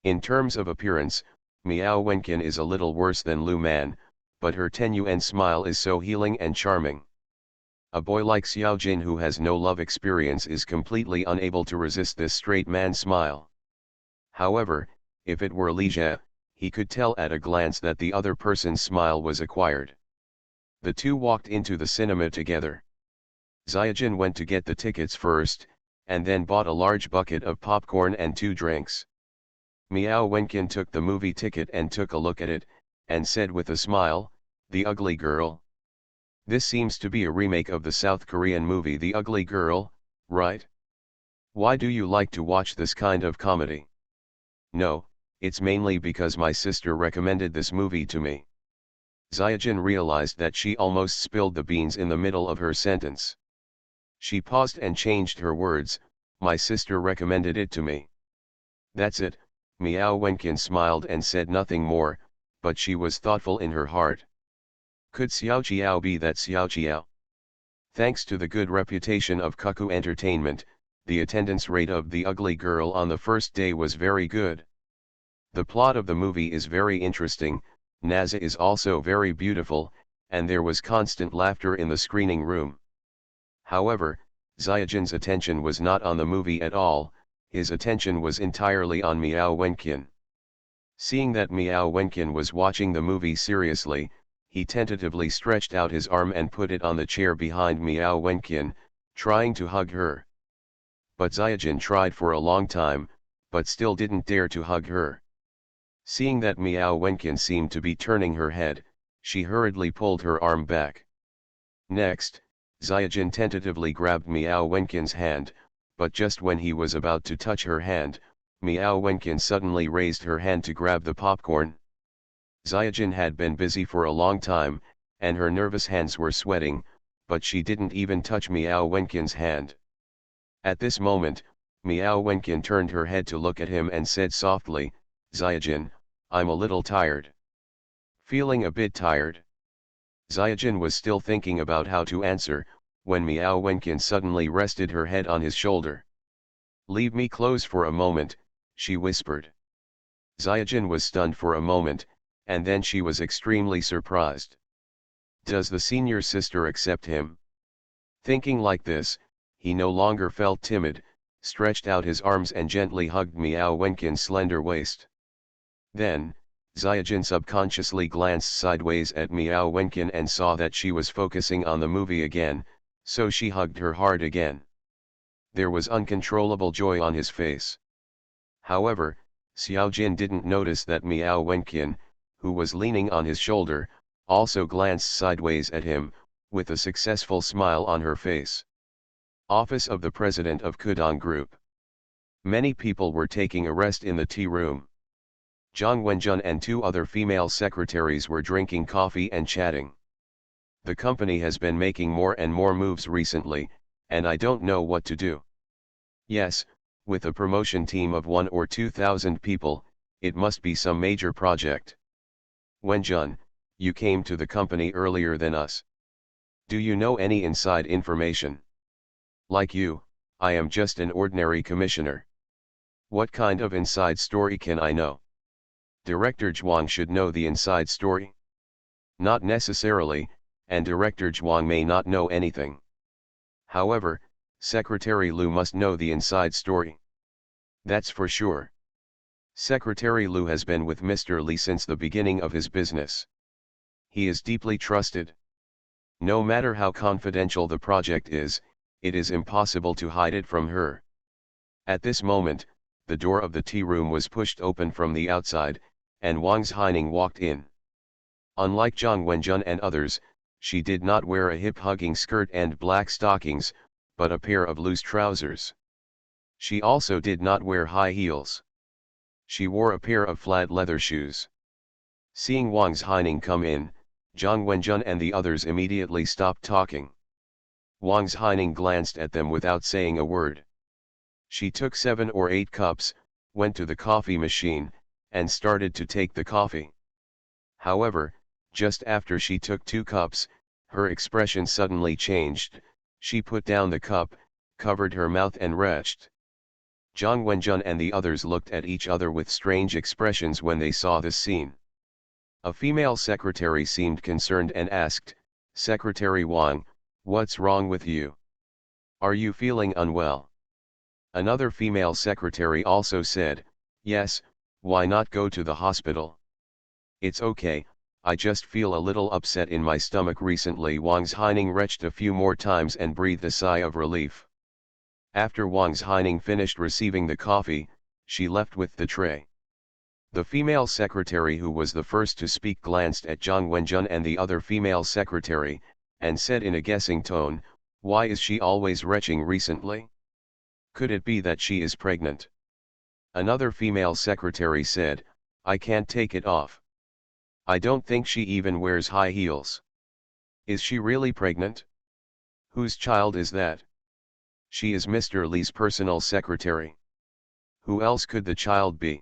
[SPEAKER 1] In terms of appearance, Miao Wenqian is a little worse than Lu Man, but her 10 yuan smile is so healing and charming. A boy like Xiaojin who has no love experience is completely unable to resist this straight man smile. However, if it were Li Jie, he could tell at a glance that the other person's smile was acquired. The two walked into the cinema together. Xiaojin went to get the tickets first, and then bought a large bucket of popcorn and 2 drinks. Miao Wenkin took the movie ticket and took a look at it, and said with a smile, "The Ugly Girl? This seems to be a remake of the South Korean movie The Ugly Girl, right? Why do you like to watch this kind of comedy?" "No, it's mainly because my sister recommended this movie to me." Zyajin realized that she almost spilled the beans in the middle of her sentence. She paused and changed her words, "My sister recommended it to me." "That's it." Miao Wenkin smiled and said nothing more, but she was thoughtful in her heart. Could Xiao Jiao be that Xiao Jiao? Thanks to the good reputation of Cuckoo Entertainment, the attendance rate of The Ugly Girl on the first day was very good. The plot of the movie is very interesting, Naza is also very beautiful, and there was constant laughter in the screening room. However, Zyajin's attention was not on the movie at all, his attention was entirely on Miao Wenkin. Seeing that Miao Wenkin was watching the movie seriously, he tentatively stretched out his arm and put it on the chair behind Miao Wenkin, trying to hug her. But Zyajin tried for a long time, but still didn't dare to hug her. Seeing that Miao Wenkin seemed to be turning her head, she hurriedly pulled her arm back. Next, Zyajin tentatively grabbed Miao Wenkin's hand, but just when he was about to touch her hand, Miao Wenkin suddenly raised her hand to grab the popcorn. Zyajin had been busy for a long time, and her nervous hands were sweating, but she didn't even touch Miao Wenkin's hand. At this moment, Miao Wenkin turned her head to look at him and said softly, "Zyajin, I'm a little tired." "Feeling a bit tired?" Zyajin was still thinking about how to answer, when Miao Wenkin suddenly rested her head on his shoulder. "Leave me close for a moment," she whispered. Zyajin was stunned for a moment, and then she was extremely surprised. Does the senior sister accept him? Thinking like this, he no longer felt timid, stretched out his arms and gently hugged Miao Wenkin's slender waist. Then, Zyajin subconsciously glanced sideways at Miao Wenkin and saw that she was focusing on the movie again, so she hugged her hard again. There was uncontrollable joy on his face. However, Xiaojin didn't notice that Miao Wenkin, who was leaning on his shoulder, also glanced sideways at him, with a successful smile on her face. Office of the President of Kudong Group. Many people were taking a rest in the tea room. Zhang Wenjun and two other female secretaries were drinking coffee and chatting. "The company has been making more and more moves recently, and I don't know what to do. Yes, with a promotion team of 1 or 2,000 people, it must be some major project. Wenjun, you came to the company earlier than us. Do you know any inside information? Like you, I am just an ordinary commissioner. What kind of inside story can I know? Director Zhuang should know the inside story." "Not necessarily, and Director Zhuang may not know anything. However, Secretary Liu must know the inside story." "That's for sure. Secretary Liu has been with Mr. Li since the beginning of his business. He is deeply trusted. No matter how confidential the project is, it is impossible to hide it from her." At this moment, the door of the tea room was pushed open from the outside, and Wang Zhaining walked in. Unlike Zhang Wenjun and others, she did not wear a hip-hugging skirt and black stockings, but a pair of loose trousers. She also did not wear high heels. She wore a pair of flat leather shoes. Seeing Wang Zhaining come in, Zhang Wenjun and the others immediately stopped talking. Wang Zhaining glanced at them without saying a word. She took 7 or 8 cups, went to the coffee machine, and started to take the coffee. However, just after she took 2 cups, her expression suddenly changed. She put down the cup, covered her mouth and retched. Zhang Wenjun and the others looked at each other with strange expressions when they saw this scene. A female secretary seemed concerned and asked, "Secretary Wang, what's wrong with you? Are you feeling unwell?" Another female secretary also said, "Yes, why not go to the hospital?" "It's okay, I just feel a little upset in my stomach recently." Wang Zhaining retched a few more times and breathed a sigh of relief. After Wang Zhaining finished receiving the coffee, she left with the tray. The female secretary who was the first to speak glanced at Zhang Wenjun and the other female secretary, and said in a guessing tone, "Why is she always retching recently? Could it be that she is pregnant?" Another female secretary said, "I can't take it off. I don't think she even wears high heels. Is she really pregnant? Whose child is that? She is Mr. Li's personal secretary. Who else could the child be?"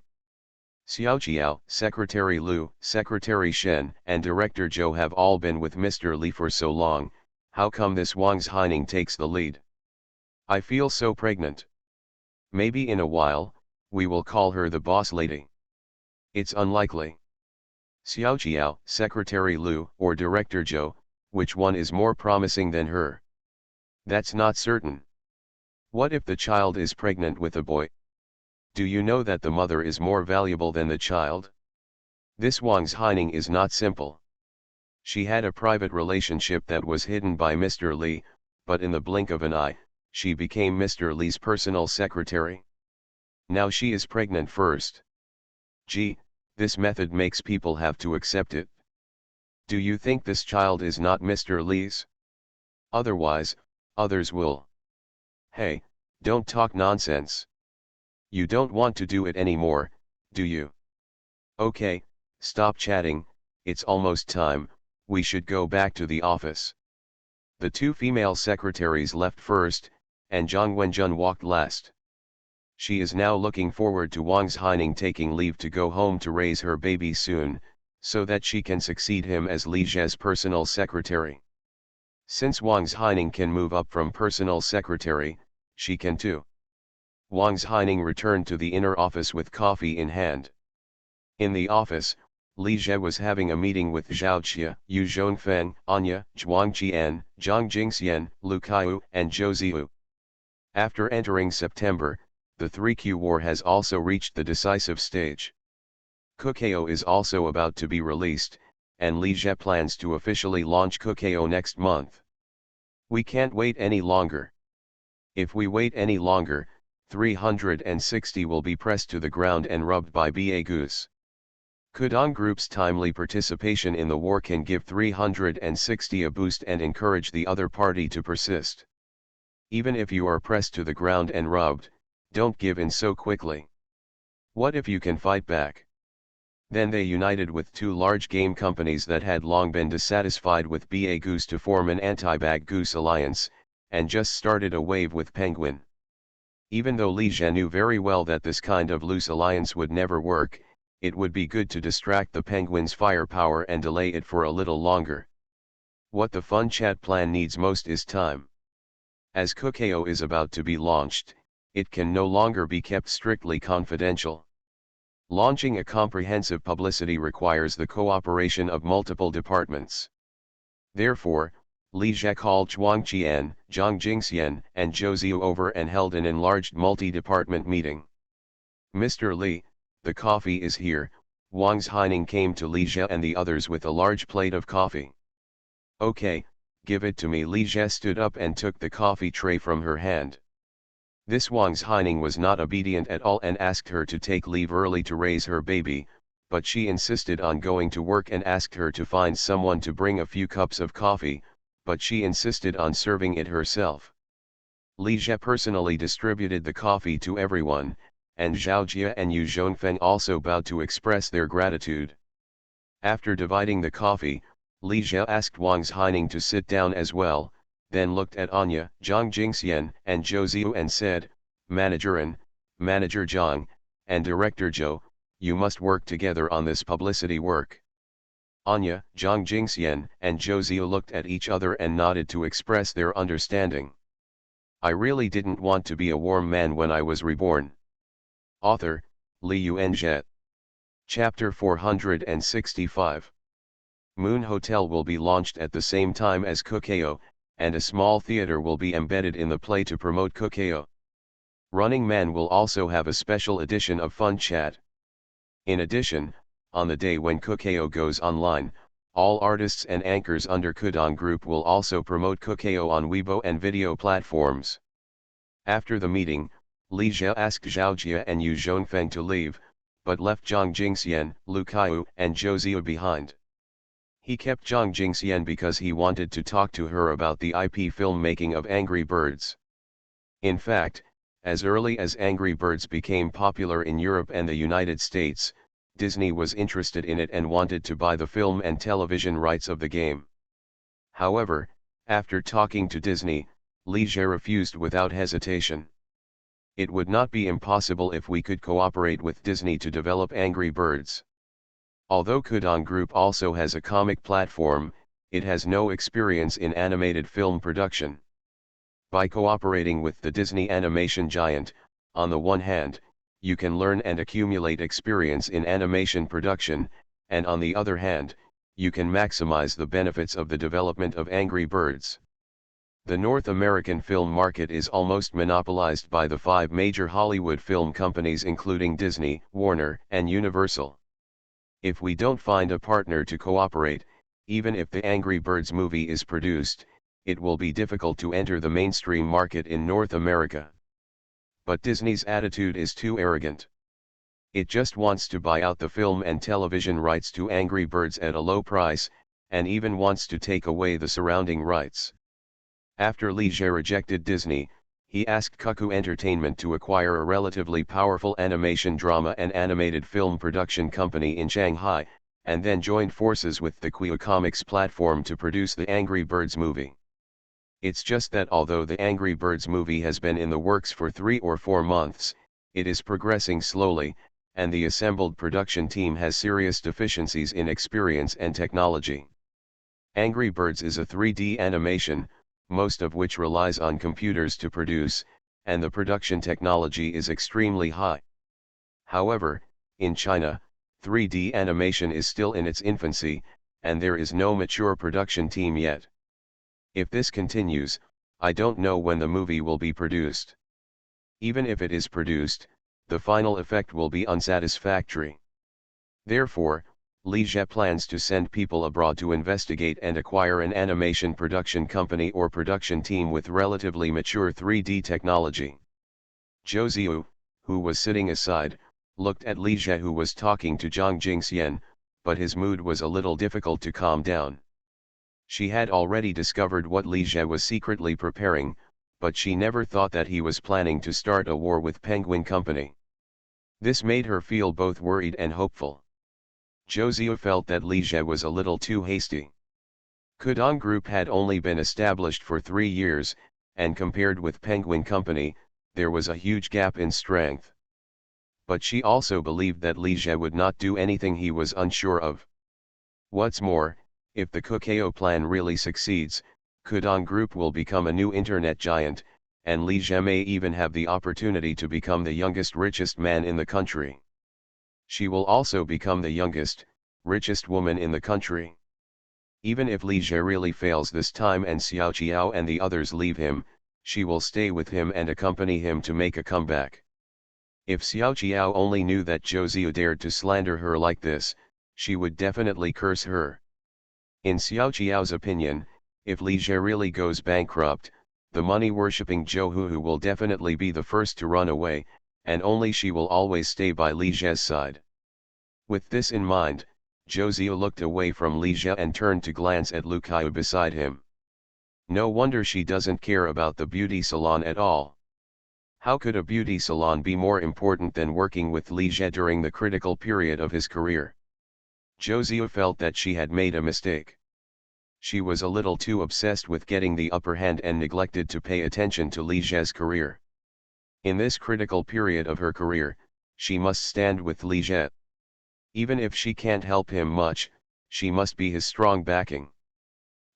[SPEAKER 1] Xiaoqiao, Secretary Lu, Secretary Shen, and Director Zhou have all been with Mr. Li for so long, how come this Wang Haining takes the lead? I feel so pregnant. Maybe in a while, we will call her the boss lady. It's unlikely. Xiaoqiao, Secretary Lu, or Director Zhou, which one is more promising than her? That's not certain. What if the child is pregnant with a boy? Do you know that the mother is more valuable than the child? This Wang Haining is not simple. She had a private relationship that was hidden by Mr. Li, but in the blink of an eye, she became Mr. Li's personal secretary. Now she is pregnant first. Gee, this method makes people have to accept it. Do you think this child is not Mr. Li's? Otherwise, others will. Hey, don't talk nonsense. You don't want to do it anymore, do you? Okay, stop chatting, it's almost time, we should go back to the office. The two female secretaries left first, and Zhang Wenjun walked last. She is now looking forward to Wang Haining taking leave to go home to raise her baby soon, so that she can succeed him as Li Zhe's personal secretary. Since Wang Haining can move up from personal secretary, she can too. Wang Haining returned to the inner office with coffee in hand. In the office, Li Zhe was having a meeting with Zhao Qia, Yu Zhongfeng, Anya, Zhuang Qian, Zhang Jingxian, Lu Kaiyu, and Zhou Ziyu. After entering September, the 3Q war has also reached the decisive stage. Cooking is also about to be released, and Li Zhe plans to officially launch Cooking next month. We can't wait any longer. If we wait any longer, 360 will be pressed to the ground and rubbed by BA Goose. Kudong Group's timely participation in the war can give 360 a boost and encourage the other party to persist. Even if you are pressed to the ground and rubbed, don't give in so quickly. What if you can fight back? Then they united with two large game companies that had long been dissatisfied with BA Goose to form an anti-Bag Goose alliance, and just started a wave with Penguin. Even though Li Zhe knew very well that this kind of loose alliance would never work, it would be good to distract the Penguin's firepower and delay it for a little longer. What the Fun Chat plan needs most is time. As Cooking is about to be launched, it can no longer be kept strictly confidential. Launching a comprehensive publicity requires the cooperation of multiple departments. Therefore, Li Zhe called Zhuang Qian, Zhang Jingxian, and Zhou Ziyu over and held an enlarged multi-department meeting. "Mr. Li, the coffee is here," Wang Haining came to Li Zhe and the others with a large plate of coffee. "Okay, give it to me." Li Zhe stood up and took the coffee tray from her hand. This Wang Haining was not obedient at all and asked her to take leave early to raise her baby, but she insisted on going to work and asked her to find someone to bring a few cups of coffee, but she insisted on serving it herself. Li Zhe personally distributed the coffee to everyone, and Zhao Jia and Yu Zhongfeng also bowed to express their gratitude. After dividing the coffee, Li Zhe asked Wang Haining to sit down as well, then looked at Anya, Zhang Jingxian, and Zhou Ziyu and said, "Manager An, Manager Zhang, and Director Zhou, you must work together on this publicity work." Anya, Zhang Jingxian, and Zhou Ziyu looked at each other and nodded to express their understanding. I really didn't want to be a warm man when I was reborn. Author, Li Yuanzhe. Chapter 465. Moon Hotel will be launched at the same time as Cooking, and a small theater will be embedded in the play to promote Cooking. Running Man will also have a special edition of Fun Chat. In addition, on the day when Cooking goes online, all artists and anchors under Kudong Group will also promote Cooking on Weibo and video platforms. After the meeting, Li Zhe asked Zhao Jia and Yu Zhongfeng to leave, but left Zhang Jingxian, Lu Kaiyu, and Zhou Ziyu behind. He kept Zhang Jingxian because he wanted to talk to her about the IP filmmaking of Angry Birds. In fact, as early as Angry Birds became popular in Europe and the United States, Disney was interested in it and wanted to buy the film and television rights of the game. However, after talking to Disney, Li Jie refused without hesitation. It would not be impossible if we could cooperate with Disney to develop Angry Birds. Although Kudong Group also has a comic platform, it has no experience in animated film production. By cooperating with the Disney animation giant, on the one hand, you can learn and accumulate experience in animation production, and on the other hand, you can maximize the benefits of the development of Angry Birds. The North American film market is almost monopolized by the 5 major Hollywood film companies including Disney, Warner, and Universal. If we don't find a partner to cooperate, even if the Angry Birds movie is produced, it will be difficult to enter the mainstream market in North America. But Disney's attitude is too arrogant. It just wants to buy out the film and television rights to Angry Birds at a low price, and even wants to take away the surrounding rights. After Li Jie rejected Disney, he asked Cuckoo Entertainment to acquire a relatively powerful animation drama and animated film production company in Shanghai, and then joined forces with the Qiu Comics platform to produce the Angry Birds movie. It's just that although the Angry Birds movie has been in the works for 3 or 4 months, it is progressing slowly, and the assembled production team has serious deficiencies in experience and technology. Angry Birds is a 3D animation, most of which relies on computers to produce, and the production technology is extremely high. However, in China, 3D animation is still in its infancy, and there is no mature production team yet. If this continues, I don't know when the movie will be produced. Even if it is produced, the final effect will be unsatisfactory. Therefore, Li Jie plans to send people abroad to investigate and acquire an animation production company or production team with relatively mature 3D technology. Zhou Ziyu, who was sitting aside, looked at Li Jie who was talking to Zhang Jingxian, but his mood was a little difficult to calm down. She had already discovered what Li Jie was secretly preparing, but she never thought that he was planning to start a war with Penguin Company. This made her feel both worried and hopeful. Zhou Ziyu felt that Li Jie was a little too hasty. Kudong Group had only been established for 3 years, and compared with Penguin Company, there was a huge gap in strength. But she also believed that Li Jie would not do anything he was unsure of. What's more, if the Kukeo plan really succeeds, Kudong Group will become a new internet giant, and Li Jie may even have the opportunity to become the youngest richest man in the country. She will also become the youngest, richest woman in the country. Even if Li Jie really fails this time and Xiao Qiao and the others leave him, she will stay with him and accompany him to make a comeback. If Xiao Qiao only knew that Zhou Ziyu dared to slander her like this, she would definitely curse her. In Xiao Qiao's opinion, if Li Jie really goes bankrupt, the money-worshipping Zhou Huhu will definitely be the first to run away, and only she will always stay by Li Jie's side. With this in mind, Zhou Ziyu looked away from Li Jie and turned to glance at Lu Kaiyu beside him. No wonder she doesn't care about the beauty salon at all. How could a beauty salon be more important than working with Li Jie during the critical period of his career? Zhou Ziyu felt that she had made a mistake. She was a little too obsessed with getting the upper hand and neglected to pay attention to Li Jie's career. In this critical period of her career, she must stand with Li Jie. Even if she can't help him much, she must be his strong backing.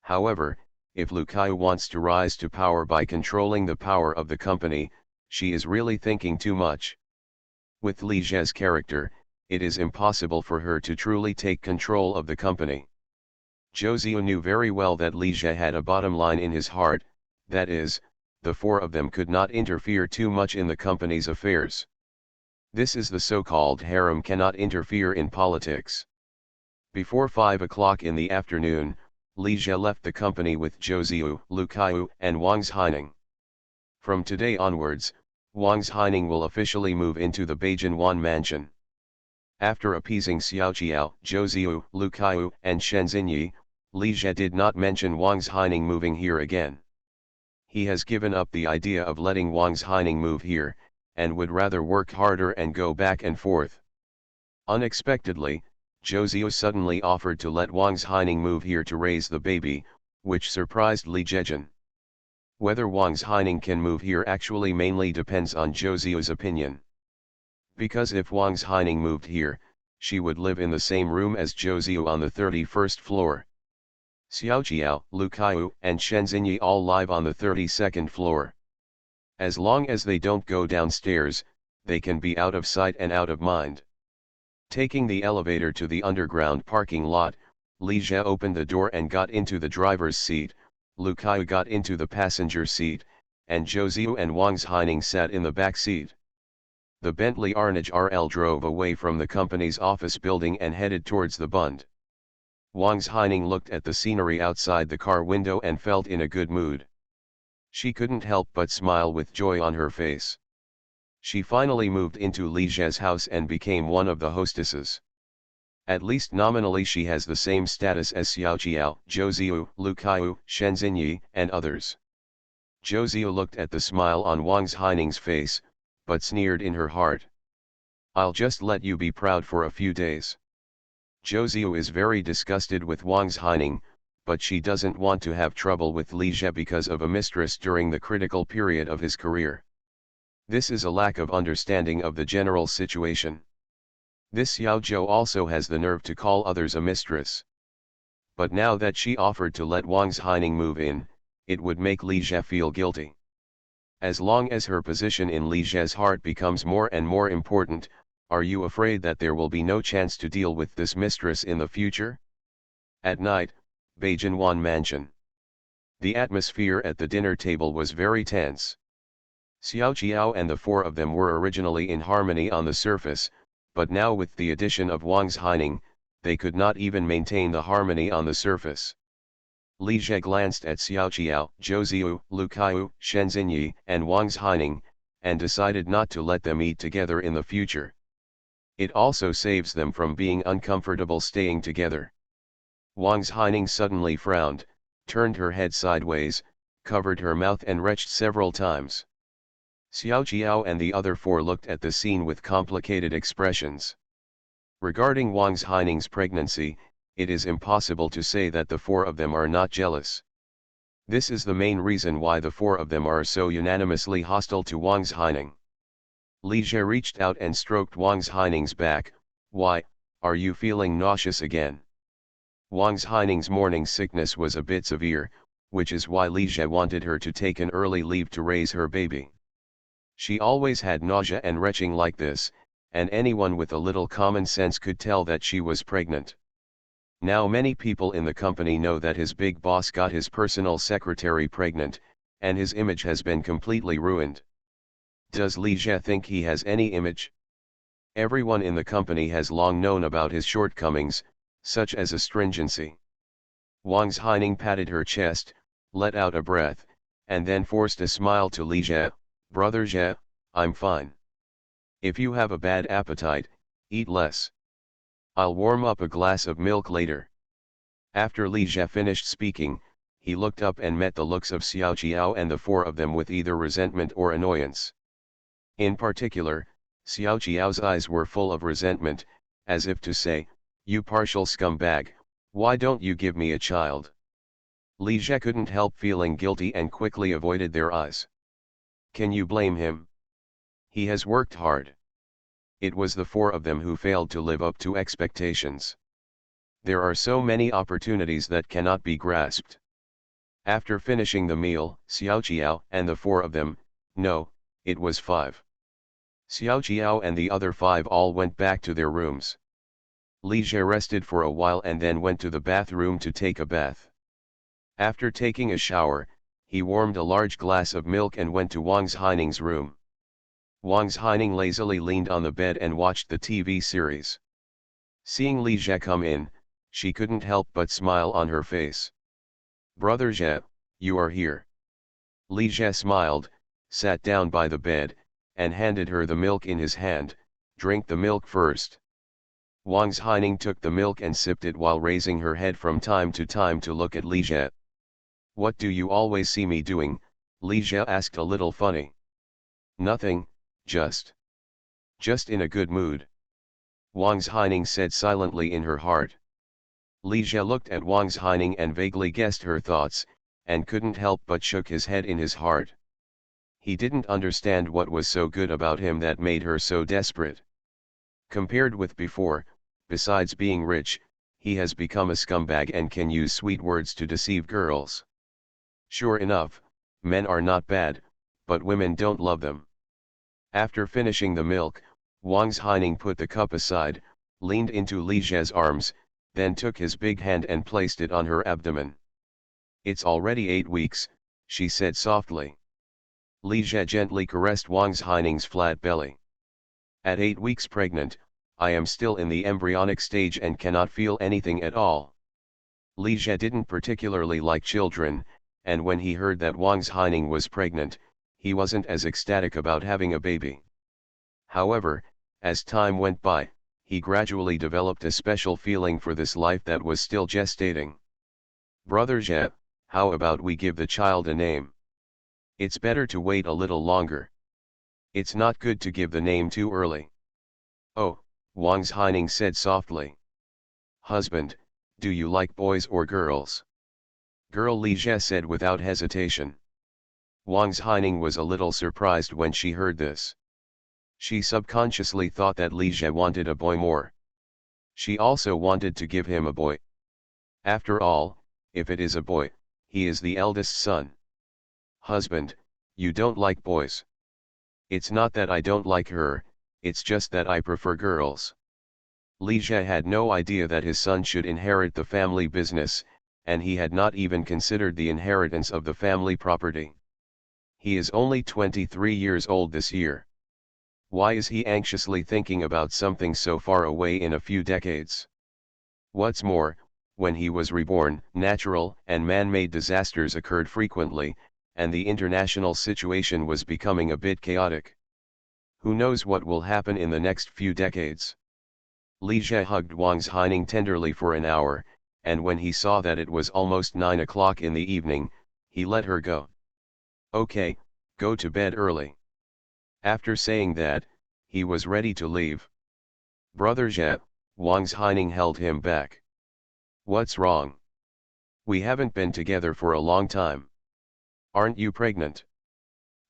[SPEAKER 1] However, if Lu Kaiyu wants to rise to power by controlling the power of the company, she is really thinking too much. With Li Jie's character, it is impossible for her to truly take control of the company. Zhou Ziyu knew very well that Li Jie had a bottom line in his heart, that is, the 4 of them could not interfere too much in the company's affairs. This is the so-called harem cannot interfere in politics. Before 5 o'clock in the afternoon, Li Jie left the company with Zhou Ziyu, Lu Kaiyu, and Wang Zhaining. From today onwards, Wang Zhaining will officially move into the Beijing Wan mansion. After appeasing Xiaojiao, Zhouziu, Lu Kaiyu, and Shen Xinyi, Li Jie did not mention Wang's Haining moving here again. He has given up the idea of letting Wang's Haining move here, and would rather work harder and go back and forth. Unexpectedly, Zhouziu suddenly offered to let Wang's Haining move here to raise the baby, which surprised Li Jiejun. Whether Wang's Haining can move here actually mainly depends on Zhouziu's opinion. Because if Wang's Haining moved here, she would live in the same room as Zhouziu on the 31st floor. Xiaojiao, Lu Kaiyu, and Shen Xinyi all live on the 32nd floor. As long as they don't go downstairs, they can be out of sight and out of mind. Taking the elevator to the underground parking lot, Li Jie opened the door and got into the driver's seat, Lu Kaiyu got into the passenger seat, and Zhouziu and Wang's Haining sat in the back seat. The Bentley Arnage RL drove away from the company's office building and headed towards the Bund. Wang's Haining looked at the scenery outside the car window and felt in a good mood. She couldn't help but smile with joy on her face. She finally moved into Li Jie's house and became one of the hostesses. At least nominally she has the same status as Xiaojiao, Zhouziu, Lu Kaiyu, Shen Xinyi, and others. Zhouziu looked at the smile on Wang's Haining's face, but sneered in her heart. "I'll just let you be proud for a few days." Zhouziu is very disgusted with Wang's Haining, but she doesn't want to have trouble with Li Jie because of a mistress during the critical period of his career. This is a lack of understanding of the general situation. This Xiaozhou also has the nerve to call others a mistress. But now that she offered to let Wang's Haining move in, it would make Li Jie feel guilty. As long as her position in Li Jie's heart becomes more and more important, are you afraid that there will be no chance to deal with this mistress in the future? At night, Beijinwan Mansion. The atmosphere at the dinner table was very tense. Xiaojiao and the four of them were originally in harmony on the surface, but now with the addition of Wang's Haining, they could not even maintain the harmony on the surface. Li Jie glanced at Xiaojiao, Zhouziu, Lu Kaiyu, Shen Xinyi, and Wang's Haining, and decided not to let them eat together in the future. It also saves them from being uncomfortable staying together. Wang's Haining suddenly frowned, turned her head sideways, covered her mouth and retched several times. Xiaojiao and the other four looked at the scene with complicated expressions. Regarding Wang's Haining's pregnancy, it is impossible to say that the four of them are not jealous. This is the main reason why the four of them are so unanimously hostile to Wang's Haining. Li Jie reached out and stroked Wang's Haining's back. "Why, are you feeling nauseous again?" Wang's Haining's morning sickness was a bit severe, which is why Li Jie wanted her to take an early leave to raise her baby. She always had nausea and retching like this, and anyone with a little common sense could tell that she was pregnant. Now many people in the company know that his big boss got his personal secretary pregnant, and his image has been completely ruined. Does Li Jie think he has any image? Everyone in the company has long known about his shortcomings, such as astringency. Wang's Haining patted her chest, let out a breath, and then forced a smile to Li Jie. "Brother Jie, I'm fine. If you have a bad appetite, eat less. I'll warm up a glass of milk later." After Li Jie finished speaking, he looked up and met the looks of Xiaojiao and the four of them with either resentment or annoyance. In particular, Xiaojiao's eyes were full of resentment, as if to say, "You partial scumbag, why don't you give me a child?" Li Jie couldn't help feeling guilty and quickly avoided their eyes. Can you blame him? He has worked hard. It was the four of them who failed to live up to expectations. There are so many opportunities that cannot be grasped. After finishing the meal, Xiaojiao and the four of them, no, it was five. Xiaojiao and the other five all went back to their rooms. Li Jie rested for a while and then went to the bathroom to take a bath. After taking a shower, he warmed a large glass of milk and went to Wang's Haining's room. Wang's Haining lazily leaned on the bed and watched the TV series. Seeing Li Jie come in, she couldn't help but smile on her face. "Brother Jie, you are here." Li Jie smiled, sat down by the bed, and handed her the milk in his hand. "Drink the milk first." Wang Haining took the milk and sipped it while raising her head from time to time to look at Li Jie. "What do you always see me doing?" Li Jie asked, a little funny. "Nothing, just in a good mood," Wang Haining said silently in her heart. Li Jie looked at Wang Haining and vaguely guessed her thoughts, and couldn't help but shook his head in his heart. He didn't understand what was so good about him that made her so desperate. Compared with before, besides being rich, he has become a scumbag and can use sweet words to deceive girls. Sure enough, men are not bad, but women don't love them. After finishing the milk, Wang Haining put the cup aside, leaned into Li Jie's arms, then took his big hand and placed it on her abdomen. "It's already 8 weeks, she said softly. Li Jie gently caressed Wang Haining's flat belly. "At 8 weeks pregnant, I am still in the embryonic stage and cannot feel anything at all." Li Jie didn't particularly like children, and when he heard that Wang Haining was pregnant, he wasn't as ecstatic about having a baby. However, as time went by, he gradually developed a special feeling for this life that was still gestating. "Brother Jie, how about we give the child a name? It's better to wait a little longer. It's not good to give the name too early." "Oh," Wang Haining said softly. "Husband, do you like boys or girls?" "Girl," Li Jie said without hesitation. Wang Haining was a little surprised when she heard this. She subconsciously thought that Li Jie wanted a boy more. She also wanted to give him a boy. After all, if it is a boy, he is the eldest son. "Husband, you don't like boys." "It's not that I don't like her, it's just that I prefer girls." Li Jie had no idea that his son should inherit the family business, and he had not even considered the inheritance of the family property. He is only 23 years old this year. Why is he anxiously thinking about something so far away in a few decades? What's more, when he was reborn, natural and man-made disasters occurred frequently, and the international situation was becoming a bit chaotic. Who knows what will happen in the next few decades? Li Jie hugged Wang Haining tenderly for an hour, and when he saw that it was almost 9 o'clock in the evening, he let her go. "Okay, go to bed early." After saying that, he was ready to leave. "Brother Jie," Wang Haining held him back. "What's wrong? We haven't been together for a long time. Aren't you pregnant?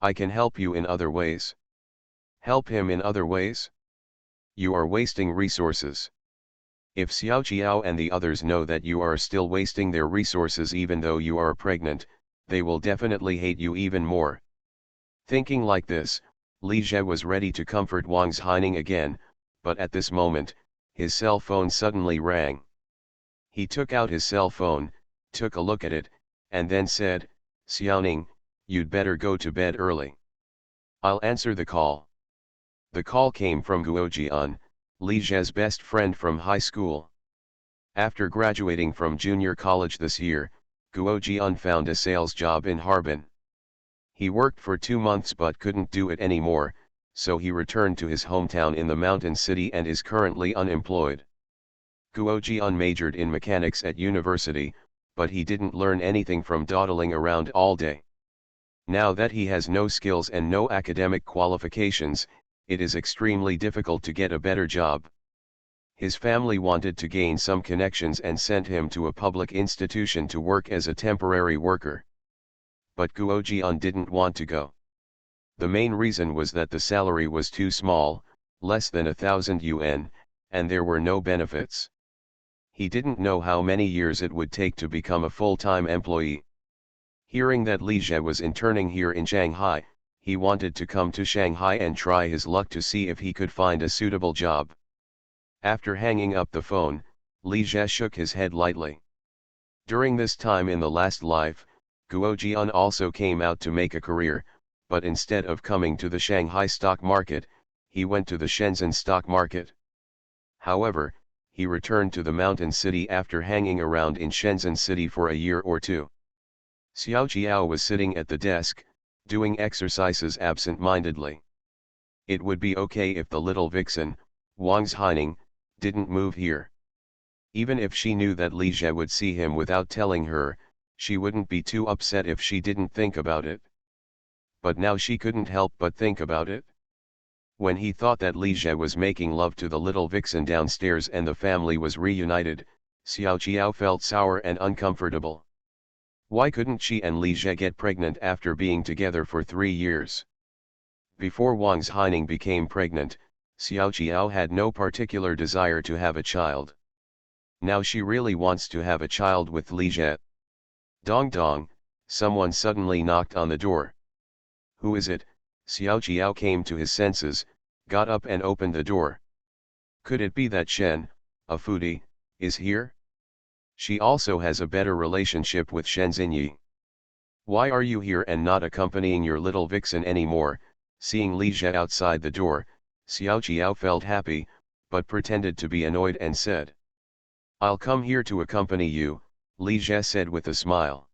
[SPEAKER 1] I can help you in other ways." "Help him in other ways? You are wasting resources. If Xiao Qiao and the others know that you are still wasting their resources even though you are pregnant, they will definitely hate you even more." Thinking like this, Li Jie was ready to comfort Wang Haining again, but at this moment, his cell phone suddenly rang. He took out his cell phone, took a look at it, and then said, "Xiaoning, you'd better go to bed early. I'll answer the call." The call came from Guo Jian, Li Jie's best friend from high school. After graduating from junior college this year, Guo Jian found a sales job in Harbin. He worked for 2 months but couldn't do it anymore, so he returned to his hometown in the mountain city and is currently unemployed. Guo Jian majored in mechanics at university, but he didn't learn anything from dawdling around all day. Now that he has no skills and no academic qualifications, it is extremely difficult to get a better job. His family wanted to gain some connections and sent him to a public institution to work as a temporary worker. But Guo Jian didn't want to go. The main reason was that the salary was too small, less than 1,000 yuan, and there were no benefits. He didn't know how many years it would take to become a full-time employee. Hearing that Li Jie was interning here in Shanghai, he wanted to come to Shanghai and try his luck to see if he could find a suitable job. After hanging up the phone, Li Jie shook his head lightly. During this time in the last life, Guo Jian also came out to make a career, but instead of coming to the Shanghai stock market, he went to the Shenzhen stock market. However, he returned to the mountain city after hanging around in Shenzhen city for a year or two. Xiao Qiao was sitting at the desk, doing exercises absent-mindedly. It would be okay if the little vixen, Wang Haining, didn't move here. Even if she knew that Li Jie would see him without telling her, she wouldn't be too upset if she didn't think about it. But now she couldn't help but think about it. When he thought that Li Jie was making love to the little vixen downstairs and the family was reunited, Xiao Qiao felt sour and uncomfortable. Why couldn't she and Li Jie get pregnant after being together for 3 years? Before Wang Haining became pregnant, Xiao Qiao had no particular desire to have a child. Now she really wants to have a child with Li Jie. Dong dong, someone suddenly knocked on the door. Who is it? Xiao Qiao came to his senses, got up and opened the door. Could it be that Shen, a foodie, is here? She also has a better relationship with Shen Xinyi. Why are you here and not accompanying your little vixen anymore? Seeing Li Jie outside the door, Xiao Qiao felt happy, but pretended to be annoyed and said, I'll come here to accompany you, Li Jie said with a smile.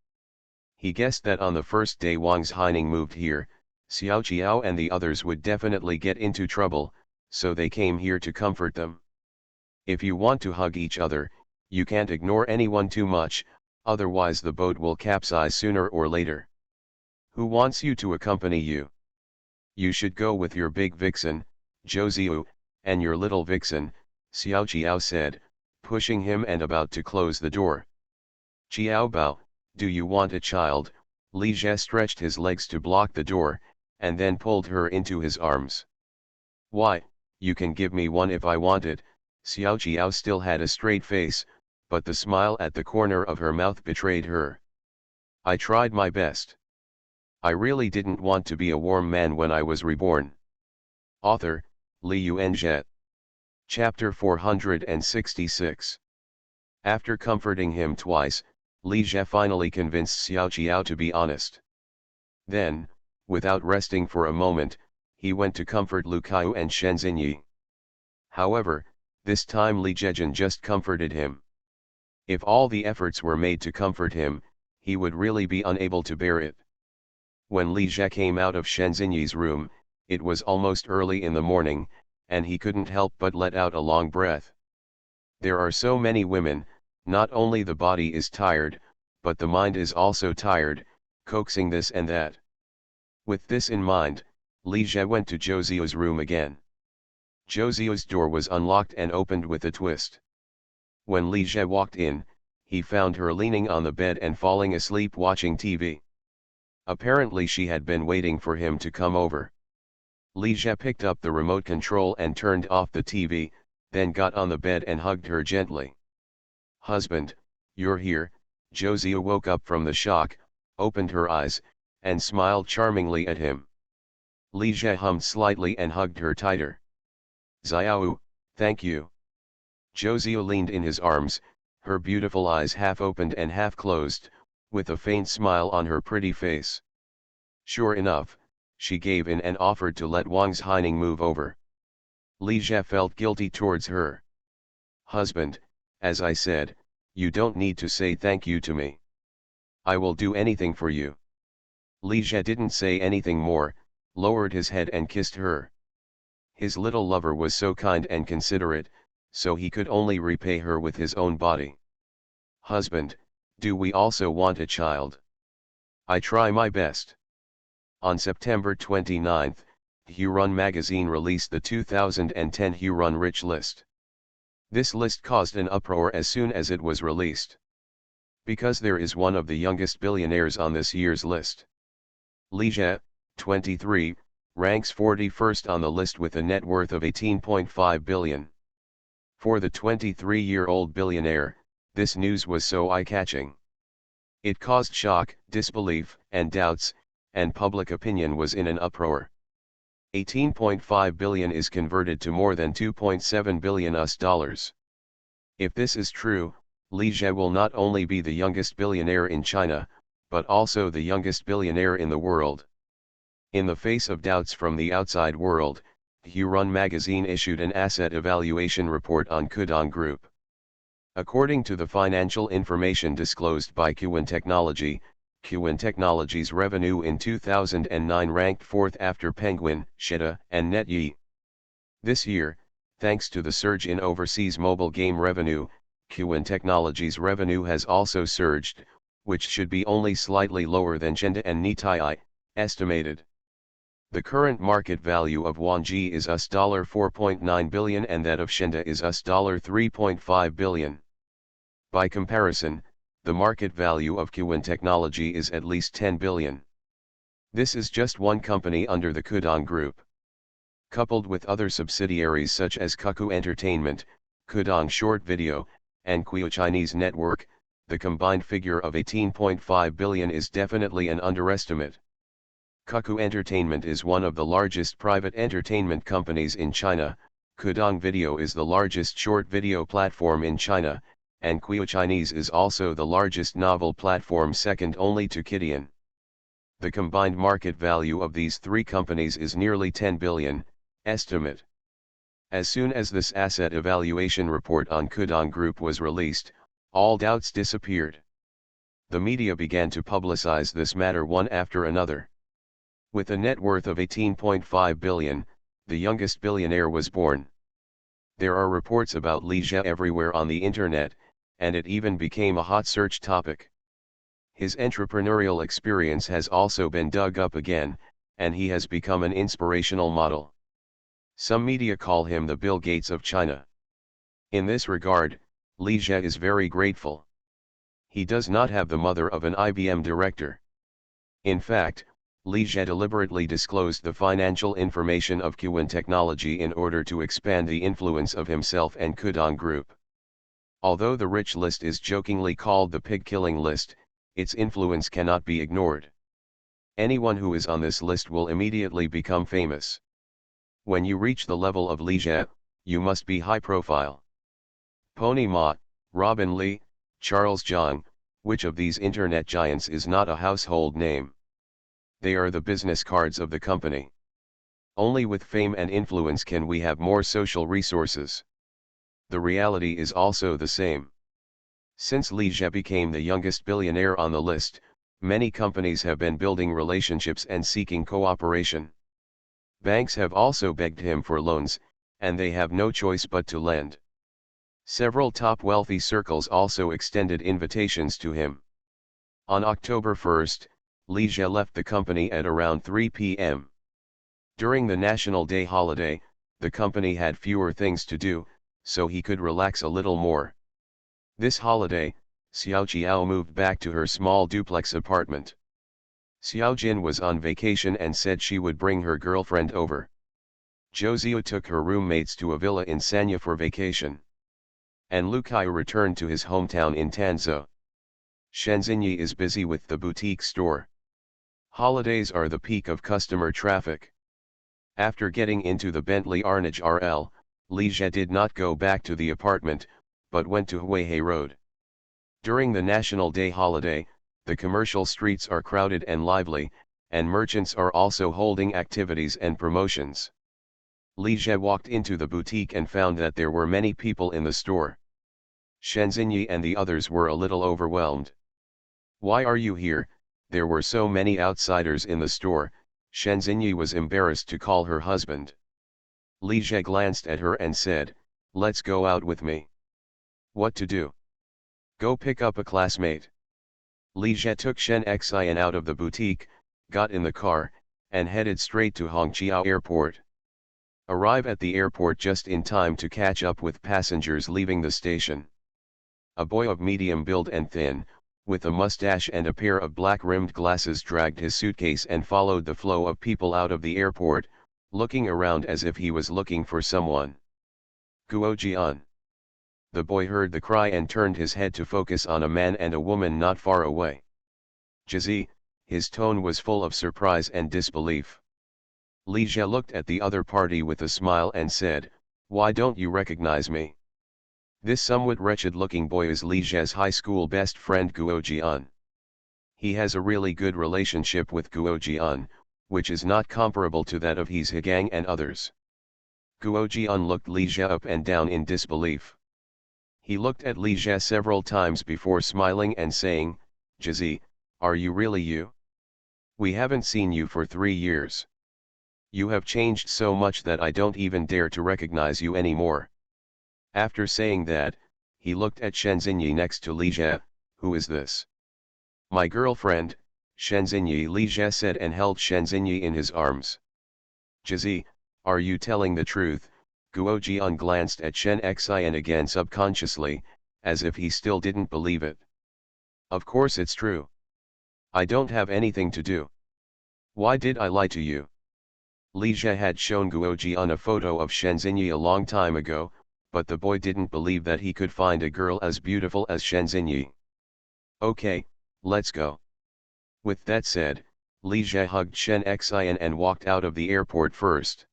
[SPEAKER 1] He guessed that on the first day Wang Haining moved here, Xiao Qiao and the others would definitely get into trouble, so they came here to comfort them. If you want to hug each other, you can't ignore anyone too much, otherwise the boat will capsize sooner or later. Who wants you to accompany you? You should go with your big vixen, Zhou, and your little vixen, Xiao Qiao said, pushing him and about to close the door. Qiao Bao, do you want a child? Li Jie stretched his legs to block the door, and then pulled her into his arms. Why, you can give me one if I want it. Xiao Qiao still had a straight face, but the smile at the corner of her mouth betrayed her. I tried my best. I really didn't want to be a warm man when I was reborn. Author, Li Yuanzhe. Chapter 466. After comforting him twice, Li Jie finally convinced Xiao Qiao to be honest. Then, without resting for a moment, he went to comfort Lu Kaiyu and Shen Xinyi. However, this time Li Zhejin just comforted him. If all the efforts were made to comfort him, he would really be unable to bear it. When Li Jie came out of Shen Xinyi's room, it was almost early in the morning, and he couldn't help but let out a long breath. There are so many women, not only the body is tired, but the mind is also tired, coaxing this and that. With this in mind, Li Jie went to Zhou's room again. Zhou's door was unlocked and opened with a twist. When Li Jie walked in, he found her leaning on the bed and falling asleep watching TV. Apparently she had been waiting for him to come over. Li Jie picked up the remote control and turned off the TV, then got on the bed and hugged her gently. Husband, you're here. Zhou woke up from the shock, opened her eyes, and smiled charmingly at him. Li Jie hummed slightly and hugged her tighter. Xiao, thank you. Zhou leaned in his arms, her beautiful eyes half opened and half closed, with a faint smile on her pretty face. Sure enough, she gave in and offered to let Wang Haining move over. Li Jie felt guilty towards her. Husband, as I said, you don't need to say thank you to me. I will do anything for you. Li Jie didn't say anything more, lowered his head and kissed her. His little lover was so kind and considerate, so he could only repay her with his own body. Husband, do we also want a child? I try my best. On September 29, Huron magazine released the 2010 Huron Rich List. This list caused an uproar as soon as it was released. Because there is one of the youngest billionaires on this year's list. Li Jie, 23, ranks 41st on the list with a net worth of 18.5 billion. For the 23-year-old billionaire, this news was so eye-catching. It caused shock, disbelief, and doubts, and public opinion was in an uproar. 18.5 billion is converted to more than 2.7 billion US dollars. If this is true, Li Jie will not only be the youngest billionaire in China, but also the youngest billionaire in the world. In the face of doubts from the outside world, Huron magazine issued an asset evaluation report on Kudong Group. According to the financial information disclosed by Qwen Technology, Qwen Technology's revenue in 2009 ranked 4th after Penguin, Shida, and NetEase. This year, Thanks to the surge in overseas mobile game revenue, Qwen Technology's revenue has also surged, which should be only slightly lower than Shenda and Nitai estimated. The current market value of Wanji is $4.9 billion and that of Shenda is $3.5 billion. By comparison, the market value of Qwen Technology is at least 10 billion. This is just one company under the Kudong Group. Coupled with other subsidiaries such as Kuku Entertainment, Kudong Short Video, and Kuo Chinese Network, the combined figure of 18.5 billion is definitely an underestimate. Kuku Entertainment is one of the largest private entertainment companies in China, Kudong Video is the largest short video platform in China, and Kuo Chinese is also the largest novel platform second only to Kidian. The combined market value of these three companies is nearly 10 billion, estimate. As soon as this asset evaluation report on Kudong Group was released, all doubts disappeared. The media began to publicize this matter one after another. With a net worth of 18.5 billion, the youngest billionaire was born. There are reports about Li Jie everywhere on the internet, and it even became a hot search topic. His entrepreneurial experience has also been dug up again, and he has become an inspirational model. Some media call him the Bill Gates of China. In this regard, Li Jie is very grateful. He does not have the mother of an IBM director. In fact, Li Jie deliberately disclosed the financial information of Qwen Technology in order to expand the influence of himself and Kudong Group. Although the rich list is jokingly called the pig-killing list, its influence cannot be ignored. Anyone who is on this list will immediately become famous. When you reach the level of Li Jie, you must be high profile. Pony Ma, Robin Li, Charles Zhang, which of these internet giants is not a household name? They are the business cards of the company. Only with fame and influence can we have more social resources. The reality is also the same. Since Li Jie became the youngest billionaire on the list, many companies have been building relationships and seeking cooperation. Banks have also begged him for loans, and they have no choice but to lend. Several top wealthy circles also extended invitations to him. On October 1st, Li Jie left the company at around 3 p.m. During the National Day holiday, the company had fewer things to do, so he could relax a little more. This holiday, Xiao Qiao moved back to her small duplex apartment. Xiao Jin was on vacation and said she would bring her girlfriend over. Zhou Ziyu took her roommates to a villa in Sanya for vacation. And Lu Kai returned to his hometown in Tanzhou. Shenzhenyi is busy with the boutique store. Holidays are the peak of customer traffic. After getting into the Bentley Arnage RL, Li Jie did not go back to the apartment, but went to Huihei Road. During the National Day holiday, the commercial streets are crowded and lively, and merchants are also holding activities and promotions. Li Jie walked into the boutique and found that there were many people in the store. Shenzhenyi and the others were a little overwhelmed. "Why are you here? There were so many outsiders in the store." Shenzhenyi was embarrassed to call her husband. Li Jie glanced at her and said, "Let's go out with me." "What to do?" "Go pick up a classmate." Li Jie took Shen Xian out of the boutique, got in the car, and headed straight to Hongqiao Airport. Arrive at the airport just in time to catch up with passengers leaving the station. A boy of medium build and thin, with a mustache and a pair of black-rimmed glasses dragged his suitcase and followed the flow of people out of the airport, looking around as if he was looking for someone. "Guo Jian." The boy heard the cry and turned his head to focus on a man and a woman not far away. "Jizi," his tone was full of surprise and disbelief. Li Jie looked at the other party with a smile and said, "Why don't you recognize me?" This somewhat wretched-looking boy is Li Jie's high school best friend Guo Jian. He has a really good relationship with Guo Jian, which is not comparable to that of his Higang and others. Guo Jian looked Li Jie up and down in disbelief. He looked at Li Jie several times before smiling and saying, "Jizi, are you really you? We haven't seen you for 3 years." You have changed so much that I don't even dare to recognize you anymore. After saying that, he looked at Shenzhenyi next to Li Jie. Who is this? My girlfriend, Shenzhenyi, Li Jie said, and held Shenzhenyi in his arms. Jizi, are you telling the truth? Guo Jian glanced at Shen Xian again subconsciously, as if he still didn't believe it. Of course it's true. I don't have anything to do. Why did I lie to you? Li Jie had shown Guo Jian a photo of Shenzhenyi a long time ago, but the boy didn't believe that he could find a girl as beautiful as Shenzhenyi. Okay, let's go. With that said, Li Jie hugged Shen Xian and walked out of the airport first.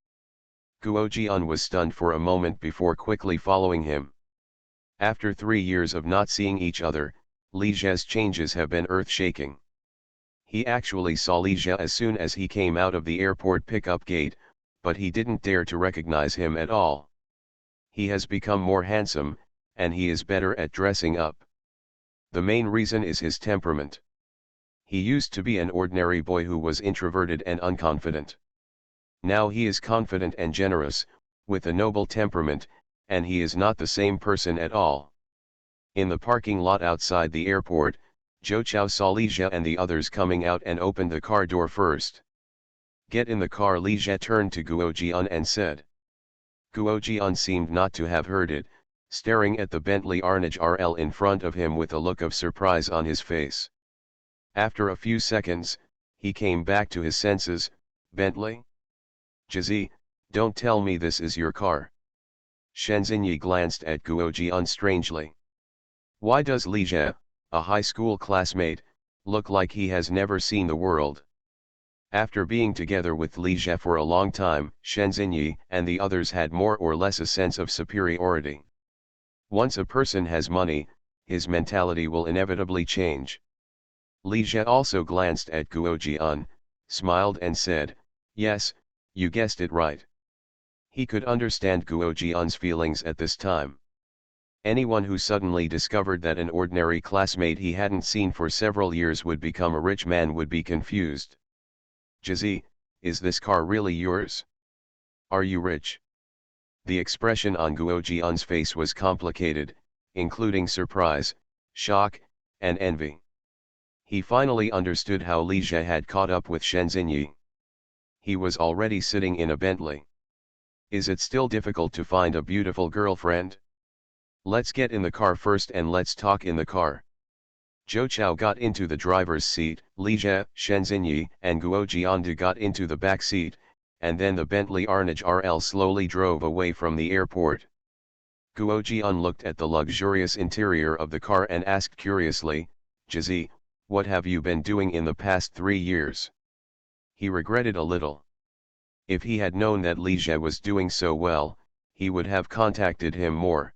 [SPEAKER 1] Guo Jian was stunned for a moment before quickly following him. After 3 years of not seeing each other, Li Jie's changes have been earth-shaking. He actually saw Li Jie as soon as he came out of the airport pickup gate, but he didn't dare to recognize him at all. He has become more handsome, and he is better at dressing up. The main reason is his temperament. He used to be an ordinary boy who was introverted and unconfident. Now he is confident and generous, with a noble temperament, and he is not the same person at all. In the parking lot outside the airport, Zhou Chao saw Li Jie and the others coming out and opened the car door first. Get in the car, Li Jie turned to Guo Jian and said. Guo Jian seemed not to have heard it, staring at the Bentley Arnage RL in front of him with a look of surprise on his face. After a few seconds, he came back to his senses. Bentley? Jizi, don't tell me this is your car. Shenzhenyi glanced at Guo Jian strangely. Why does Li Jie, a high school classmate, look like he has never seen the world? After being together with Li Jie for a long time, Shenzhenyi and the others had more or less a sense of superiority. Once a person has money, his mentality will inevitably change. Li Jie also glanced at Guo Jian, smiled and said, yes, you guessed it right. He could understand Guo Jian's feelings at this time. Anyone who suddenly discovered that an ordinary classmate he hadn't seen for several years would become a rich man would be confused. Jizi, is this car really yours? Are you rich? The expression on Guo Jian's face was complicated, including surprise, shock, and envy. He finally understood how Li Jie had caught up with Shenzhenyi. He was already sitting in a Bentley. Is it still difficult to find a beautiful girlfriend? Let's get in the car first and let's talk in the car. Zhou Chao got into the driver's seat, Li Jie, Shenzhenyi, and Guo Jian got into the back seat, and then the Bentley Arnage RL slowly drove away from the airport. Guo Jian looked at the luxurious interior of the car and asked curiously, Jizi, what have you been doing in the past 3 years? He regretted a little. If he had known that Li Jie was doing so well, he would have contacted him more.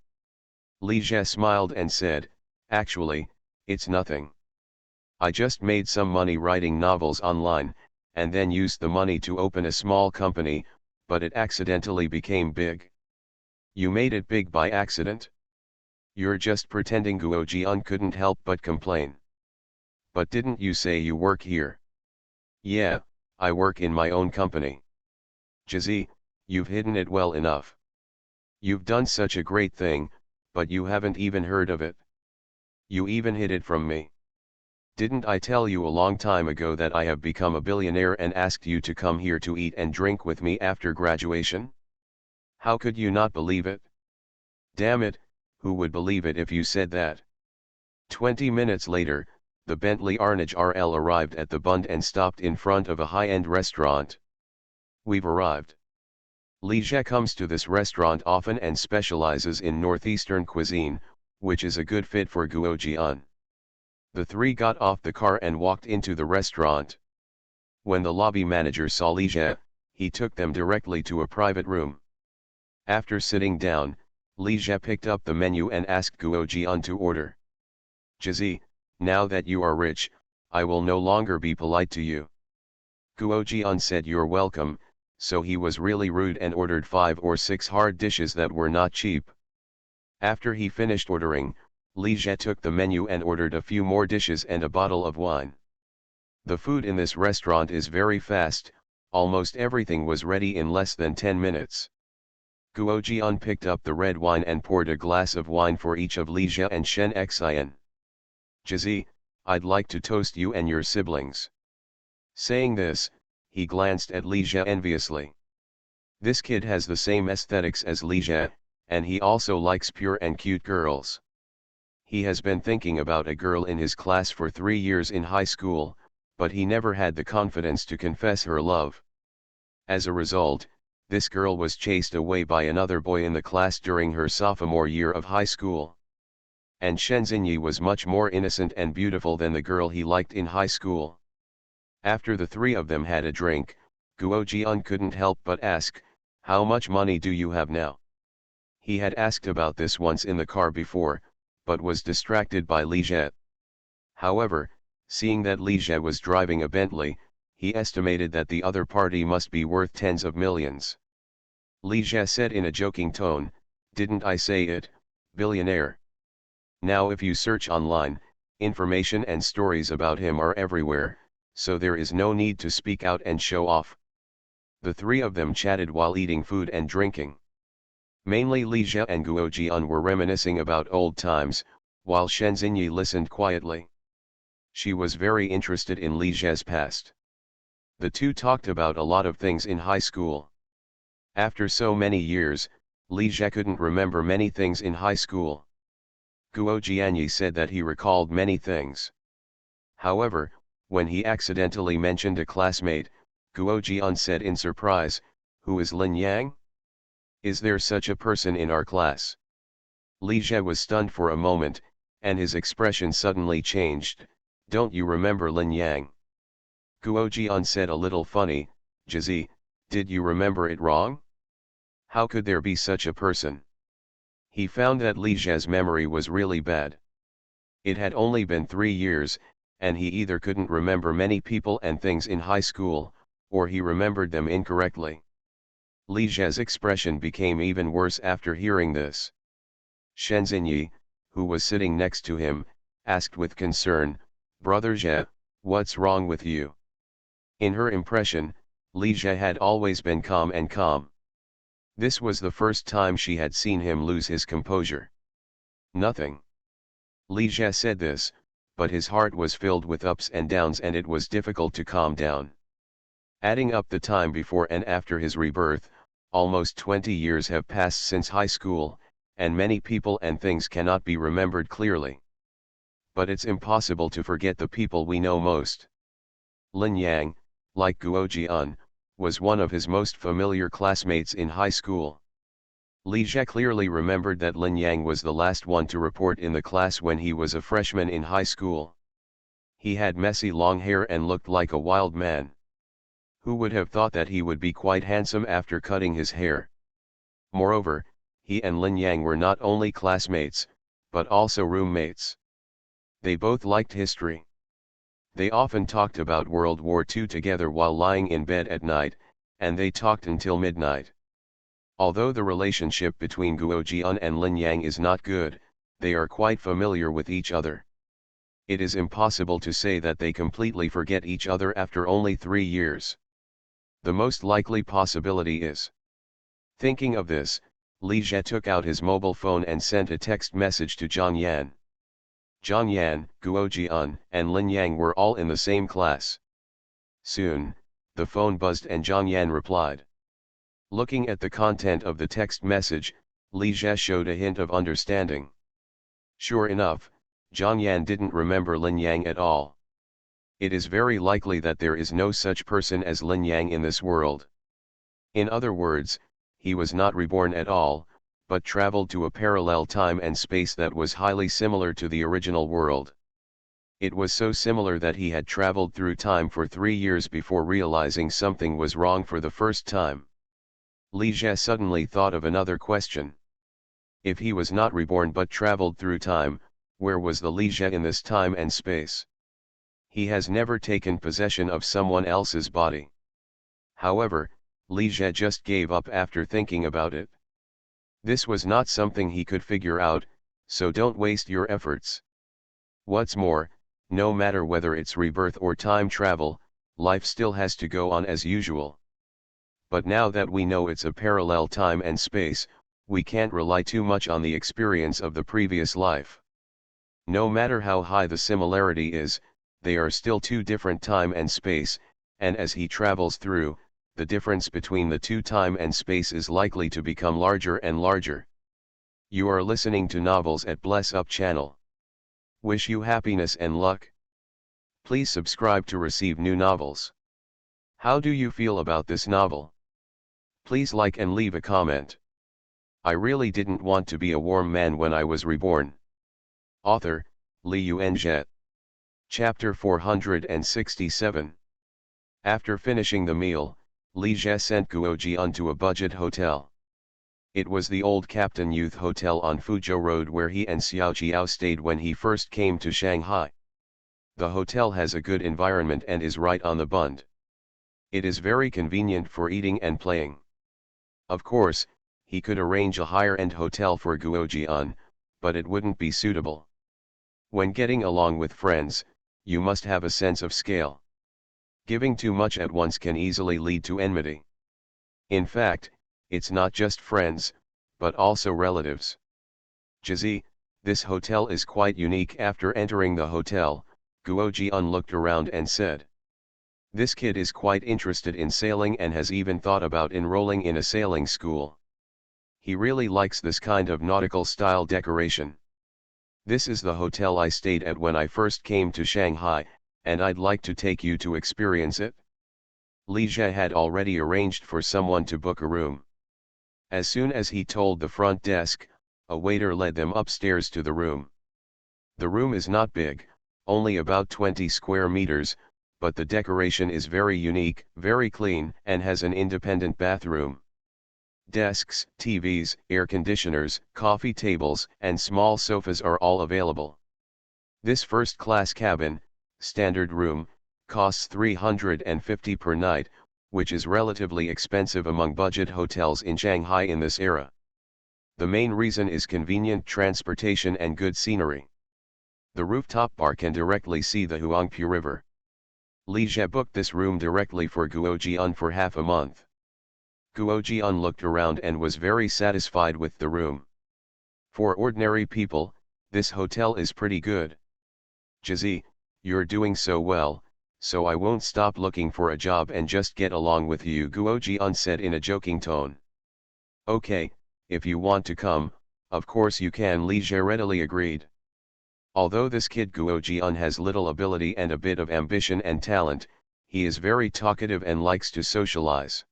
[SPEAKER 1] Li Jie smiled and said, actually, it's nothing. I just made some money writing novels online, and then used the money to open a small company, but it accidentally became big. You made it big by accident? You're just pretending. Guo Jian couldn't help but complain. But didn't you say you work here? Yeah, I work in my own company. Jizi, you've hidden it well enough. You've done such a great thing, but you haven't even heard of it. You even hid it from me. Didn't I tell you a long time ago that I have become a billionaire and asked you to come here to eat and drink with me after graduation? How could you not believe it? Damn it, who would believe it if you said that? 20 minutes later, the Bentley Arnage RL arrived at the Bund and stopped in front of a high-end restaurant. We've arrived. Li Jie comes to this restaurant often and specializes in northeastern cuisine, which is a good fit for Guo Jian. The three got off the car and walked into the restaurant. When the lobby manager saw Li Jie, he took them directly to a private room. After sitting down, Li Jie picked up the menu and asked Guo Jian to order. Jizi, now that you are rich, I will no longer be polite to you. Guo Jian said you're welcome, so he was really rude and ordered 5 or 6 hard dishes that were not cheap. After he finished ordering, Li Jie took the menu and ordered a few more dishes and a bottle of wine. The food in this restaurant is very fast, Almost everything was ready in less than 10 minutes. Guo Jian picked up the red wine and poured a glass of wine for each of Li Jie and Shen Xian. Jizi, I'd like to toast you and your siblings. Saying this, he glanced at Li Jie enviously. This kid has the same aesthetics as Li Jie, and he also likes pure and cute girls. He has been thinking about a girl in his class for 3 years in high school, but he never had the confidence to confess her love. As a result, this girl was chased away by another boy in the class during her sophomore year of high school. And Shen Xinyi was much more innocent and beautiful than the girl he liked in high school. After the three of them had a drink, Guo Jian couldn't help but ask, "How much money do you have now?" He had asked about this once in the car before, but was distracted by Li Jie. However, seeing that Li Jie was driving a Bentley, he estimated that the other party must be worth tens of millions. Li Jie said in a joking tone, "Didn't I say it, billionaire?" Now if you search online, information and stories about him are everywhere, so there is no need to speak out and show off. The three of them chatted while eating food and drinking. Mainly Li Jie and Guo Jian were reminiscing about old times, while Shen Xinyi listened quietly. She was very interested in Li Jie's past. The two talked about a lot of things in high school. After so many years, Li Jie couldn't remember many things in high school. Guo Jianyi said that he recalled many things. However, when he accidentally mentioned a classmate, Guo Jian said in surprise, "Who is Lin Yang? Is there such a person in our class?" Li Jie was stunned for a moment, and his expression suddenly changed. "Don't you remember Lin Yang?" Guo Jian said a little funny, "Jizi, did you remember it wrong? How could there be such a person?" He found that Li Jie's memory was really bad. It had only been 3 years, and he either couldn't remember many people and things in high school, or he remembered them incorrectly. Li Jie's expression became even worse after hearing this. Shen Xinyi, who was sitting next to him, asked with concern, "Brother Jie, what's wrong with you?" In her impression, Li Jie had always been calm and calm. This was the first time she had seen him lose his composure. "Nothing." Li Jie said this, but his heart was filled with ups and downs and it was difficult to calm down. Adding up the time before and after his rebirth, almost 20 years have passed since high school, and many people and things cannot be remembered clearly. But it's impossible to forget the people we know most. Lin Yang, like Guo Jian, was one of his most familiar classmates in high school. Li Jie clearly remembered that Lin Yang was the last one to report in the class when he was a freshman in high school. He had messy long hair and looked like a wild man. Who would have thought that he would be quite handsome after cutting his hair? Moreover, he and Lin Yang were not only classmates, but also roommates. They both liked history. They often talked about World War II together while lying in bed at night, and they talked until midnight. Although the relationship between Guo Jian and Lin Yang is not good, they are quite familiar with each other. It is impossible to say that they completely forget each other after only 3 years. The most likely possibility is. Thinking of this, Li Jie took out his mobile phone and sent a text message to Zhang Yan. Zhang Yan, Guo Jian, and Lin Yang were all in the same class. Soon, the phone buzzed and Zhang Yan replied. Looking at the content of the text message, Li Jie showed a hint of understanding. Sure enough, Zhang Yan didn't remember Lin Yang at all. It is very likely that there is no such person as Lin Yang in this world. In other words, he was not reborn at all, but traveled to a parallel time and space that was highly similar to the original world. It was so similar that he had traveled through time for 3 years before realizing something was wrong for the first time. Li Jie suddenly thought of another question. If he was not reborn but traveled through time, where was the Li Jie in this time and space? He has never taken possession of someone else's body. However, Li Jie just gave up after thinking about it. This was not something he could figure out, so don't waste your efforts. What's more, no matter whether it's rebirth or time travel, life still has to go on as usual. But now that we know it's a parallel time and space, we can't rely too much on the experience of the previous life. No matter how high the similarity is, they are still two different time and space, and as he travels through, the difference between the two time and space is likely to become larger and larger. You are listening to Novels at Bless Up channel. Wish you happiness and luck. Please subscribe to receive new novels. How do you feel about this novel? Please like and leave a comment. I really didn't want to be a warm man when I was reborn. Author, Li Yuanzhe. Chapter 467. After finishing the meal, Li Zhe sent Guo Jian to a budget hotel. It was the old Captain Youth Hotel on Fuzhou Road where he and Xiao Jiao stayed when he first came to Shanghai. The hotel has a good environment and is right on the Bund. It is very convenient for eating and playing. Of course, he could arrange a higher-end hotel for Guo Jian, but it wouldn't be suitable. When getting along with friends, you must have a sense of scale. Giving too much at once can easily lead to enmity. In fact, it's not just friends, but also relatives. Jizi, this hotel is quite unique. After entering the hotel, Guo Jian looked around and said, "This kid is quite interested in sailing and has even thought about enrolling in a sailing school. He really likes this kind of nautical style decoration. This is the hotel I stayed at when I first came to Shanghai, and I'd like to take you to experience it." Li Zhe had already arranged for someone to book a room. As soon as he told the front desk, a waiter led them upstairs to the room. The room is not big, only about 20 square meters, but the decoration is very unique, very clean, and has an independent bathroom. Desks, TVs, air conditioners, coffee tables, and small sofas are all available. This first-class cabin, standard room, costs 350 per night, which is relatively expensive among budget hotels in Shanghai in this era. The main reason is convenient transportation and good scenery. The rooftop bar can directly see the Huangpu River. Li Zhe booked this room directly for Guo Jian for half a month. Guo Jian looked around and was very satisfied with the room. For ordinary people, this hotel is pretty good. Jizi, you're doing so well, so I won't stop looking for a job and just get along with you, Guo Jian said in a joking tone. Okay, if you want to come, of course you can, Li Zhe readily agreed. Although this kid Guo Jian has little ability and a bit of ambition and talent, he is very talkative and likes to socialize.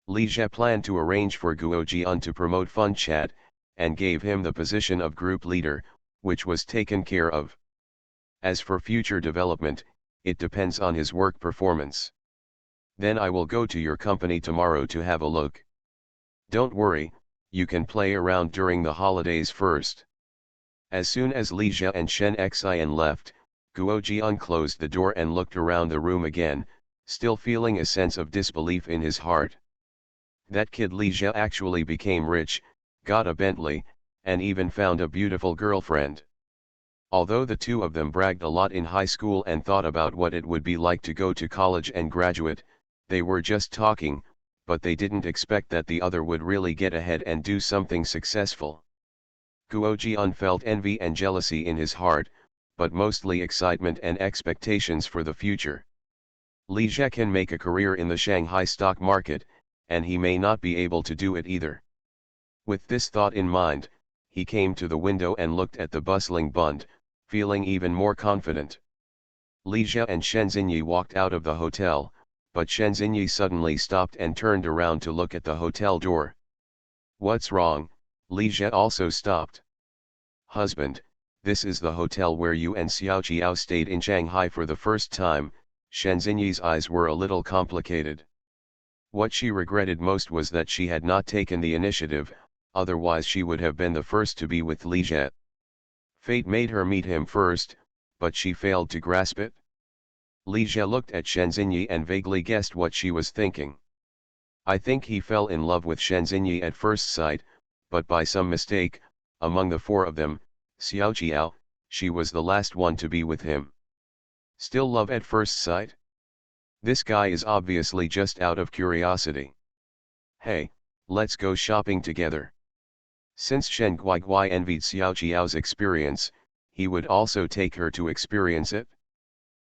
[SPEAKER 1] Li Zhe planned to arrange for Guo Jian to promote fun chat, and gave him the position of group leader, which was taken care of. As for future development, it depends on his work performance. Then I will go to your company tomorrow to have a look. Don't worry, you can play around during the holidays first. As soon as Li Zhe and Shen Xian left, Guo Jian closed the door and looked around the room again, still feeling a sense of disbelief in his heart. That kid Li Zhe actually became rich, got a Bentley, and even found a beautiful girlfriend. Although the two of them bragged a lot in high school and thought about what it would be like to go to college and graduate, they were just talking, but they didn't expect that the other would really get ahead and do something successful. Guo Jian felt envy and jealousy in his heart, but mostly excitement and expectations for the future. Li Zhe can make a career in the Shanghai stock market, and he may not be able to do it either. With this thought in mind, he came to the window and looked at the bustling Bund, feeling even more confident. Li Zhe and Shen Xinyi walked out of the hotel, but Shen Xinyi suddenly stopped and turned around to look at the hotel door. "What's wrong?" Li Zhe also stopped. "Husband, this is the hotel where you and Xiao Qiao stayed in Shanghai for the first time." Shen Xinyi's eyes were a little complicated. What she regretted most was that she had not taken the initiative, otherwise she would have been the first to be with Li Zhe. Fate made her meet him first, but she failed to grasp it. Li Zhe looked at Shen Xinyi and vaguely guessed what she was thinking. I think he fell in love with Shen Xinyi at first sight, but by some mistake, among the four of them, Xiao Qiao, she was the last one to be with him. Still love at first sight? This guy is obviously just out of curiosity. Hey, let's go shopping together. Since Shen Guiguai envied Xiao Qiao's experience, he would also take her to experience it.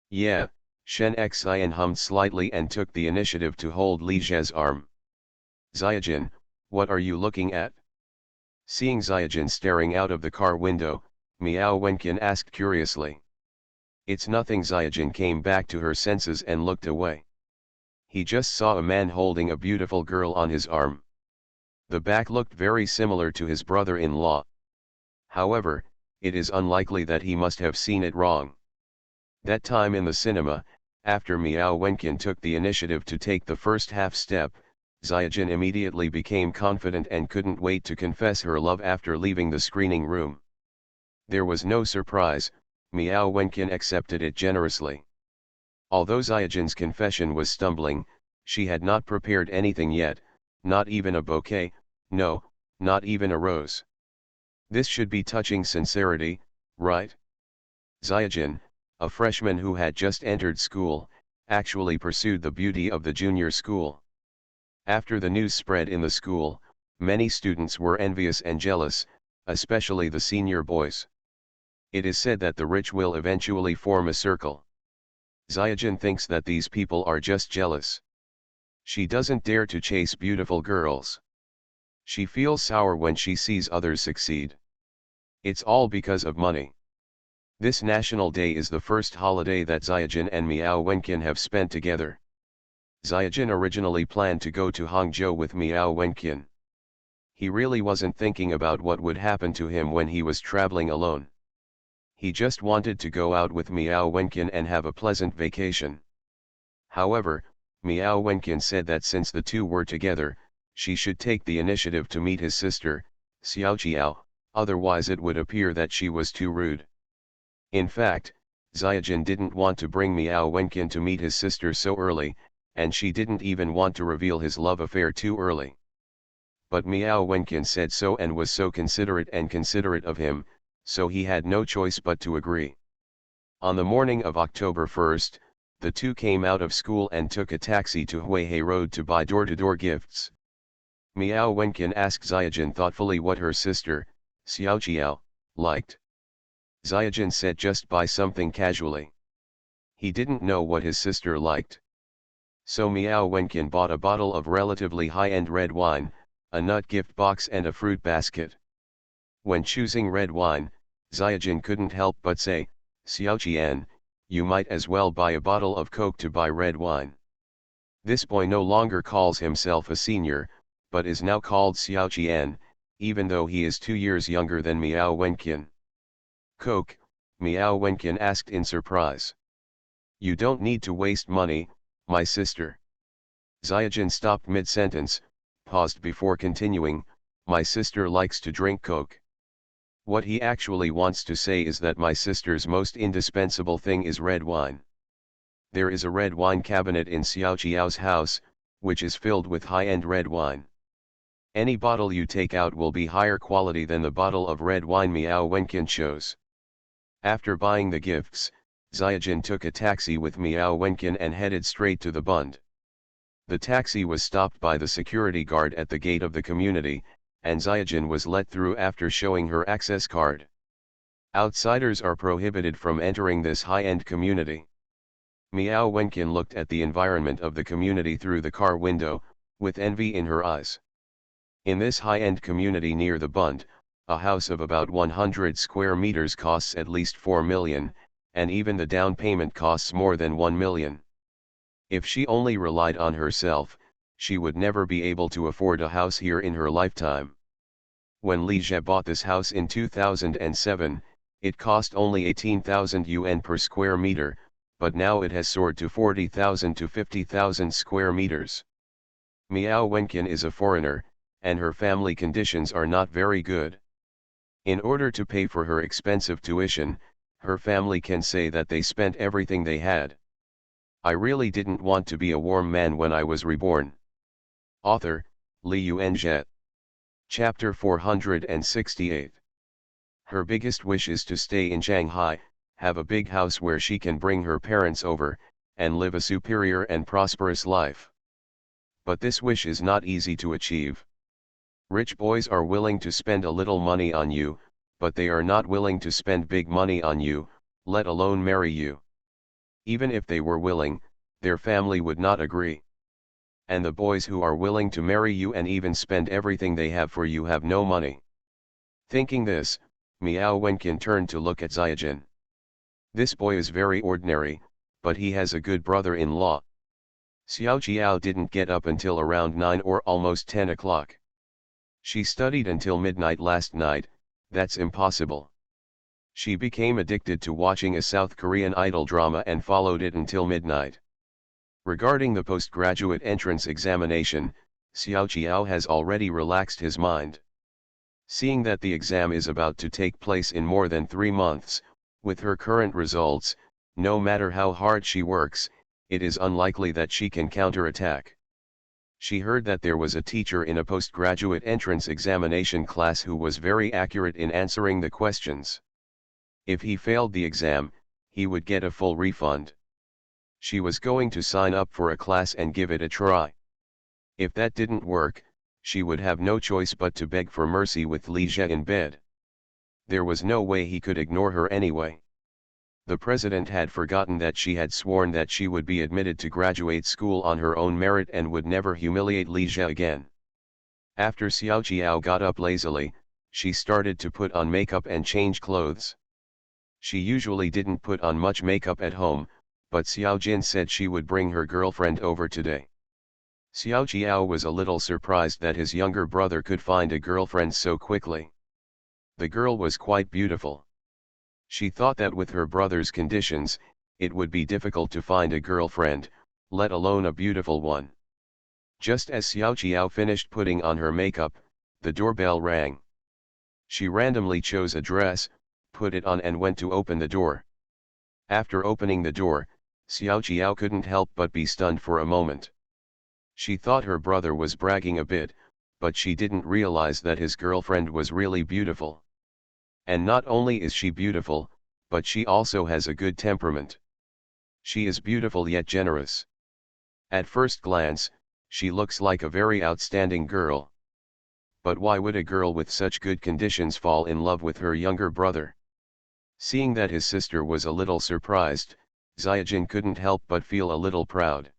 [SPEAKER 1] Yeah, Shen Xian hummed slightly and took the initiative to hold Li Zhe's arm. Xiaojin, what are you looking at? Seeing Xiaojin staring out of the car window, Miao Wenqian asked curiously. It's nothing. Xiaojin came back to her senses and looked away. He just saw a man holding a beautiful girl on his arm. The back looked very similar to his brother-in-law. However, it is unlikely that he must have seen it wrong. That time in the cinema, after Miao Wenqian took the initiative to take the first half step, Xiaojin immediately became confident and couldn't wait to confess her love after leaving the screening room. There was no surprise, Miao Wenqian accepted it generously. Although Xiaojin's confession was stumbling, she had not prepared anything yet, not even a bouquet, no, not even a rose. This should be touching sincerity, right? Xiaojin, a freshman who had just entered school, actually pursued the beauty of the junior school. After the news spread in the school, many students were envious and jealous, especially the senior boys. It is said that the rich will eventually form a circle. Xiaojin thinks that these people are just jealous. She doesn't dare to chase beautiful girls. She feels sour when she sees others succeed. It's all because of money. This National Day is the first holiday that Xiaojin and Miao Wenqian have spent together. Xiaojin originally planned to go to Hangzhou with Miao Wenqian. He really wasn't thinking about what would happen to him when he was traveling alone. He just wanted to go out with Miao Wenqian and have a pleasant vacation. However, Miao Wenqian said that since the two were together, she should take the initiative to meet his sister, Xiao Qiao, otherwise it would appear that she was too rude. In fact, Xiaojin didn't want to bring Miao Wenqian to meet his sister so early, and she didn't even want to reveal his love affair too early. But Miao Wenqian said so and was so considerate of him, so he had no choice but to agree. On the morning of October 1st, the two came out of school and took a taxi to Huihei Road to buy door-to-door gifts. Miao Wenqian asked Xiaojin thoughtfully what her sister, Xiao Qiao, liked. Xiaojin said just buy something casually. He didn't know what his sister liked. So Miao Wenqian bought a bottle of relatively high-end red wine, a nut gift box and a fruit basket. When choosing red wine, Xiaojin couldn't help but say, Xiao Qian, you might as well buy a bottle of Coke to buy red wine. This boy no longer calls himself a senior, but is now called Xiao Qian, even though he is 2 years younger than Miao Wenqian. Coke, Miao Wenqian asked in surprise. You don't need to waste money, my sister. Xiaojin stopped mid-sentence, paused before continuing, my sister likes to drink Coke. What he actually wants to say is that my sister's most indispensable thing is red wine. There is a red wine cabinet in Xiao Qiao's house, which is filled with high-end red wine. Any bottle you take out will be higher quality than the bottle of red wine Miao Wenqian chose. After buying the gifts, Xiaojin took a taxi with Miao Wenqian and headed straight to the Bund. The taxi was stopped by the security guard at the gate of the community, and Xiaojin was let through after showing her access card. Outsiders are prohibited from entering this high-end community. Miao Wenqian looked at the environment of the community through the car window, with envy in her eyes. In this high-end community near the Bund, a house of about 100 square meters costs at least 4 million, and even the down payment costs more than 1 million. If she only relied on herself, she would never be able to afford a house here in her lifetime. When Li Zhe bought this house in 2007, it cost only 18,000 yuan per square meter, but now it has soared to 40,000 to 50,000 square meters. Miao Wenqian is a foreigner, and her family conditions are not very good. In order to pay for her expensive tuition, her family can say that they spent everything they had. I really didn't want to be a warm man when I was reborn. Author, Li Yuanzhe. Chapter 468. Her biggest wish is to stay in Shanghai, have a big house where she can bring her parents over, and live a superior and prosperous life. But this wish is not easy to achieve. Rich boys are willing to spend a little money on you, but they are not willing to spend big money on you, let alone marry you. Even if they were willing, their family would not agree. And the boys who are willing to marry you and even spend everything they have for you have no money. Thinking this, Miao Wenqian turned to look at Xiaojin. This boy is very ordinary, but he has a good brother-in-law. Xiao Jiao didn't get up until around 9 or almost 10 o'clock. She studied until midnight last night. That's impossible. She became addicted to watching a South Korean idol drama and followed it until midnight. Regarding the postgraduate entrance examination, Xiao Jiao has already relaxed his mind. Seeing that the exam is about to take place in more than 3 months, with her current results, no matter how hard she works, it is unlikely that she can counterattack. She heard that there was a teacher in a postgraduate entrance examination class who was very accurate in answering the questions. If he failed the exam, he would get a full refund. She was going to sign up for a class and give it a try. If that didn't work, she would have no choice but to beg for mercy with Li Jie in bed. There was no way he could ignore her anyway. The president had forgotten that she had sworn that she would be admitted to graduate school on her own merit and would never humiliate Li Jie again. After Xiao Jiao got up lazily, she started to put on makeup and change clothes. She usually didn't put on much makeup at home, but Xiao Jin said she would bring her girlfriend over today. Xiao Jiao was a little surprised that his younger brother could find a girlfriend so quickly. The girl was quite beautiful. She thought that with her brother's conditions, it would be difficult to find a girlfriend, let alone a beautiful one. Just as Xiao Jiao finished putting on her makeup, the doorbell rang. She randomly chose a dress, put it on and went to open the door. After opening the door, Xiao Jiao couldn't help but be stunned for a moment. She thought her brother was bragging a bit, but she didn't realize that his girlfriend was really beautiful. And not only is she beautiful, but she also has a good temperament. She is beautiful yet generous. At first glance, she looks like a very outstanding girl. But why would a girl with such good conditions fall in love with her younger brother? Seeing that his sister was a little surprised, Xiaojin couldn't help but feel a little proud.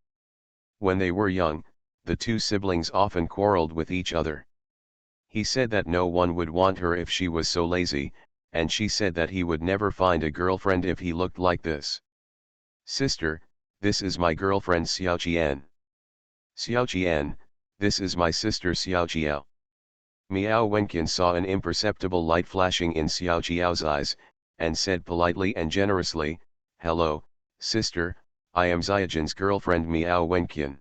[SPEAKER 1] When they were young, the two siblings often quarreled with each other. He said that no one would want her if she was so lazy, and she said that he would never find a girlfriend if he looked like this. "Sister, this is my girlfriend Xiao Jian." "Xiao Jian, this is my sister Xiao Jiao." Miao Wenqian saw an imperceptible light flashing in Xiao Jiao's eyes, and said politely and generously, "Hello, sister, I am Xiaojin's girlfriend Miao Wenqian."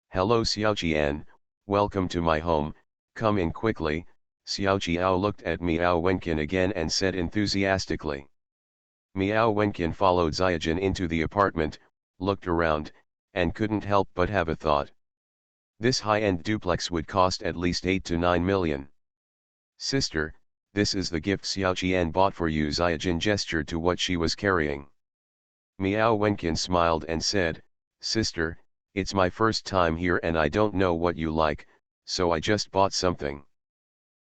[SPEAKER 1] "Hello Xiao Jian, welcome to my home, come in quickly." Xiao Jiao looked at Miao Wenqian again and said enthusiastically. Miao Wenqian followed Xiaojin into the apartment, looked around, and couldn't help but have a thought. This high-end duplex would cost at least 8 to 9 million. "Sister, this is the gift Xiao Jian bought for you." Xiaojin gestured to what she was carrying. Miao Wenqian smiled and said, "Sister, it's my first time here and I don't know what you like, so I just bought something."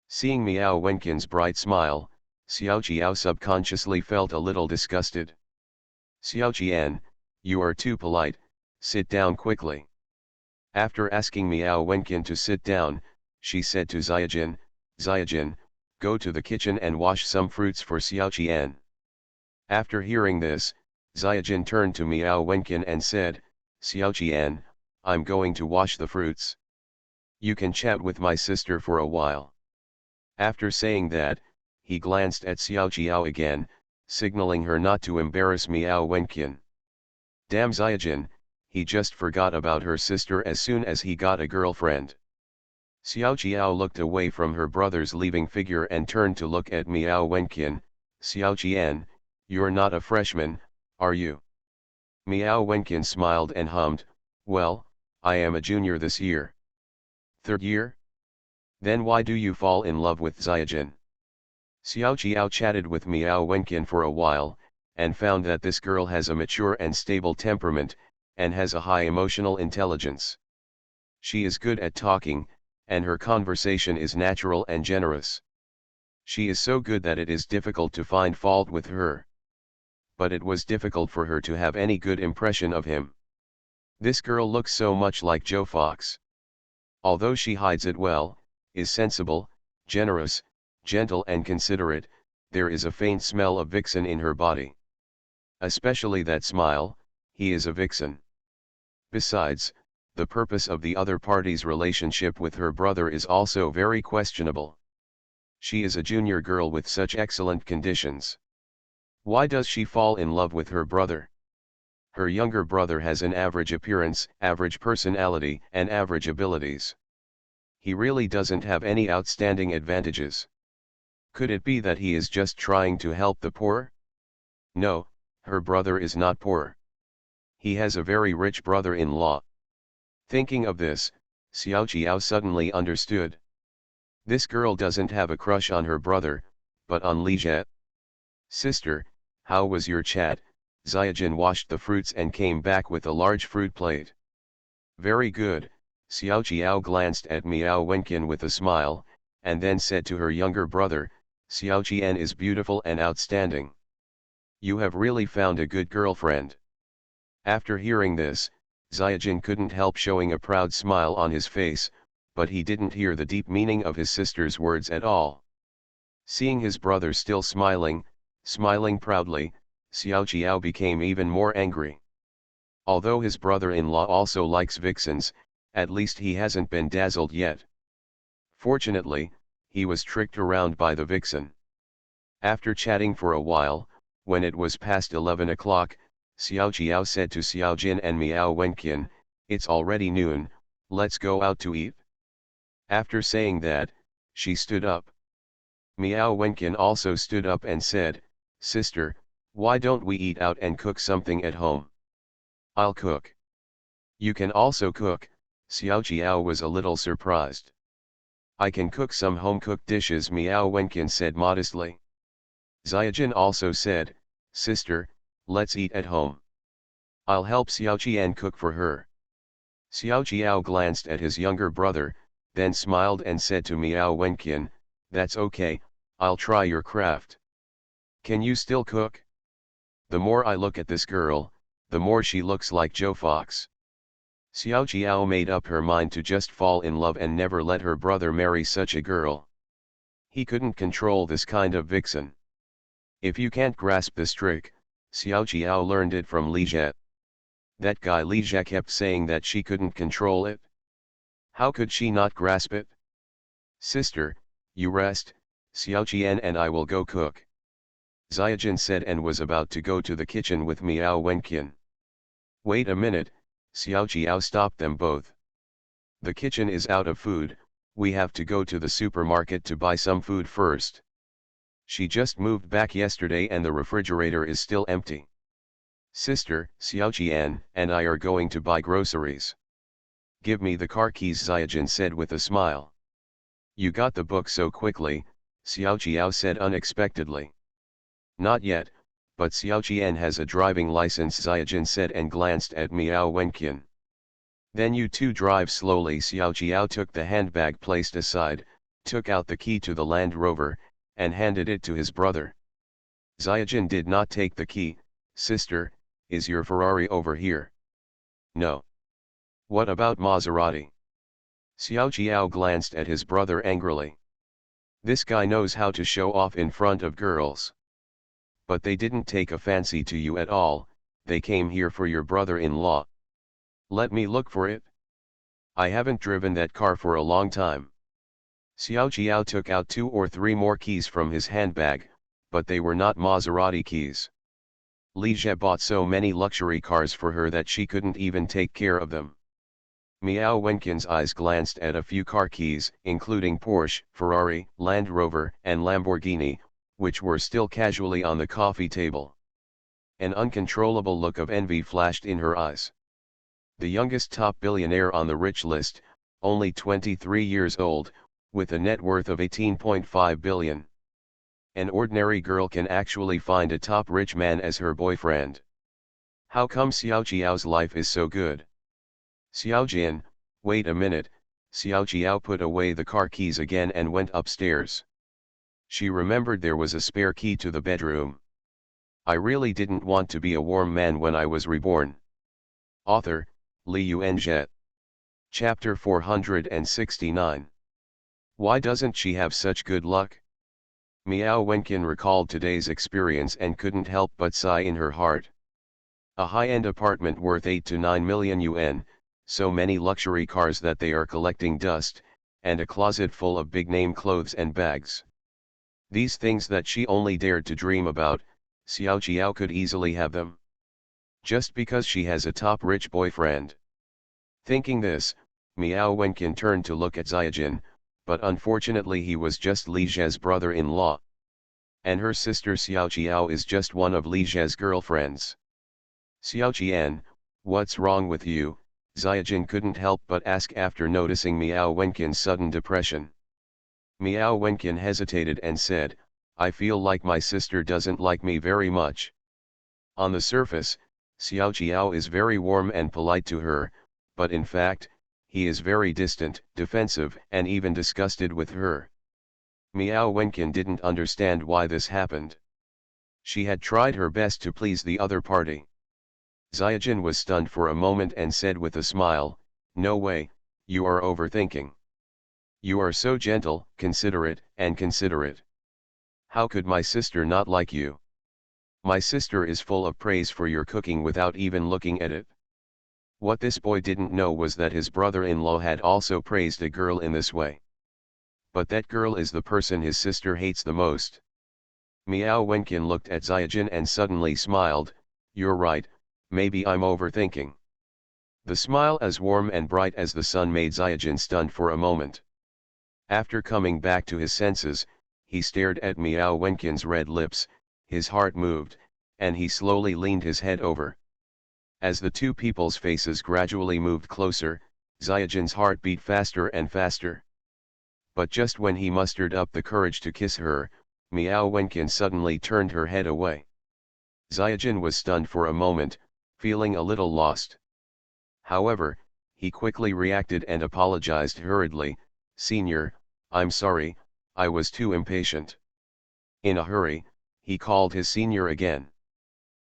[SPEAKER 1] Seeing Miao Wenqian's bright smile, Xiao Jiao subconsciously felt a little disgusted. "Xiao Jian, you are too polite, sit down quickly." After asking Miao Wenqian to sit down, she said to Xiaojin, "Xiaojin, go to the kitchen and wash some fruits for Xiao Jian." After hearing this, Xiaojin turned to Miao Wenqian and said, "Xiao Jian, I'm going to wash the fruits. You can chat with my sister for a while." After saying that, he glanced at Xiao Jiao again, signaling her not to embarrass Miao Wenqian. Damn Xiaojin, he just forgot about her sister as soon as he got a girlfriend. Xiao Jiao looked away from her brother's leaving figure and turned to look at Miao Wenqian. "Xiao Jian, you're not a freshman, are you?" Miao Wenqian smiled and hummed, "Well, I am a junior this year." "Third year? Then why do you fall in love with Xiaojin?" Xiao Jiao chatted with Miao Wenqian for a while, and found that this girl has a mature and stable temperament, and has a high emotional intelligence. She is good at talking, and her conversation is natural and generous. She is so good that it is difficult to find fault with her. But it was difficult for her to have any good impression of him. This girl looks so much like Joe Fox. Although she hides it well, is sensible, generous, gentle and considerate, there is a faint smell of vixen in her body. Especially that smile, he is a vixen. Besides, the purpose of the other party's relationship with her brother is also very questionable. She is a junior girl with such excellent conditions. Why does she fall in love with her brother? Her younger brother has an average appearance, average personality, and average abilities. He really doesn't have any outstanding advantages. Could it be that he is just trying to help the poor? No, her brother is not poor. He has a very rich brother-in-law. Thinking of this, Xiao Qiao suddenly understood. This girl doesn't have a crush on her brother, but on Li Jie. Sister, how was your chat? Xiaojin washed the fruits and came back with a large fruit plate. Very good, Xiao Qiao glanced at Miao Wenqian with a smile, and then said to her younger brother, Xiao Qian is beautiful and outstanding. You have really found a good girlfriend. After hearing this, Xiaojin couldn't help showing a proud smile on his face, but he didn't hear the deep meaning of his sister's words at all. Seeing his brother still smiling proudly, Xiao Qiao became even more angry. Although his brother-in-law also likes vixens, at least he hasn't been dazzled yet. Fortunately, he was tricked around by the vixen. After chatting for a while, when it was past 11 o'clock, Xiao Qiao said to Xiaojin and Miao Wenqian, it's already noon, let's go out to eat. After saying that, she stood up. Miao Wenqian also stood up and said, Sister, why don't we eat out and cook something at home? I'll cook. You can also cook, Xiao Qiao was a little surprised. I can cook some home-cooked dishes, Miao Wenqian said modestly. Xiaojin also said, Sister, let's eat at home. I'll help Xiao Qian cook for her. Xiao Qiao glanced at his younger brother, then smiled and said to Miao Wenqian, that's okay, I'll try your craft. Can you still cook? The more I look at this girl, the more she looks like Joe Fox. Xiao Qiao made up her mind to just fall in love and never let her brother marry such a girl. He couldn't control this kind of vixen. If you can't grasp this trick, Xiao Qiao learned it from Li Jie. That guy Li Jie kept saying that she couldn't control it. How could she not grasp it? Sister, you rest, Xiao Qian and I will go cook. Xiaojin said and was about to go to the kitchen with Miao Wenqian. Wait a minute, Xiao Qiao stopped them both. The kitchen is out of food, we have to go to the supermarket to buy some food first. She just moved back yesterday and the refrigerator is still empty. Sister, Xiao Qian and I are going to buy groceries. Give me the car keys, Xiaojin said with a smile. You got the book so quickly, Xiao Qiao said unexpectedly. Not yet, but Xiao Qian has a driving license, Xiaojin said and glanced at Miao Wenqian. Then you two drive slowly. Xiao Qiao took the handbag placed aside, took out the key to the Land Rover, and handed it to his brother. Xiaojin did not take the key. Sister, is your Ferrari over here? No. What about Maserati? Xiao Qiao glanced at his brother angrily. This guy knows how to show off in front of girls. But they didn't take a fancy to you at all, they came here for your brother-in-law. Let me look for it. I haven't driven that car for a long time. Xiao Qiao took out 2 or 3 more keys from his handbag, but they were not Maserati keys. Li Jie bought so many luxury cars for her that she couldn't even take care of them. Miao Wenqian's eyes glanced at a few car keys, including Porsche, Ferrari, Land Rover, and Lamborghini, which were still casually on the coffee table. An uncontrollable look of envy flashed in her eyes. The youngest top billionaire on the rich list, only 23 years old, with a net worth of 18.5 billion. An ordinary girl can actually find a top rich man as her boyfriend. How come Xiao Qiao's life is so good? Xiaojin, Wait a minute, Xiao Jiao put away the car keys again and went upstairs. She remembered there was a spare key to the bedroom. I really didn't want to be a warm man when I was reborn. Author, Li Yuanzhe. Chapter 469. Why doesn't she have such good luck? Miao Wenqin recalled today's experience and couldn't help but sigh in her heart. A high-end apartment worth 8 to 9 million yuan, so many luxury cars that they are collecting dust, and a closet full of big-name clothes and bags. These things that she only dared to dream about, Xiao Jiao could easily have them. Just because she has a top-rich boyfriend. Thinking this, Miao Wenqin turned to look at Xiaojin, but unfortunately he was just Li Zhe's brother-in-law. And her sister Xiao Jiao is just one of Li Zhe's girlfriends. Xiao Jian, what's wrong with you? Xiaojin couldn't help but ask after noticing Miao Wenqin's sudden depression. Miao Wenqin hesitated and said, I feel like my sister doesn't like me very much. On the surface, Xiao Jiao is very warm and polite to her, but in fact, he is very distant, defensive, and even disgusted with her. Miao Wenqin didn't understand why this happened. She had tried her best to please the other party. Xiaojin was stunned for a moment and said with a smile, no way, you are overthinking. You are so gentle, considerate, and considerate. How could my sister not like you? My sister is full of praise for your cooking without even looking at it. What this boy didn't know was that his brother-in-law had also praised a girl in this way. But that girl is the person his sister hates the most. Miao Wenqin looked at Xiaojin and suddenly smiled, you're right, maybe I'm overthinking. The smile as warm and bright as the sun made Xiaojin stunned for a moment. After coming back to his senses, he stared at Miao Wenqin's red lips, his heart moved, and he slowly leaned his head over. As the two people's faces gradually moved closer, Xiaojin's heart beat faster and faster. But just when he mustered up the courage to kiss her, Miao Wenqin suddenly turned her head away. Xiaojin was stunned for a moment, feeling a little lost. However, he quickly reacted and apologized hurriedly, Senior, I'm sorry, I was too impatient. In a hurry, he called his senior again.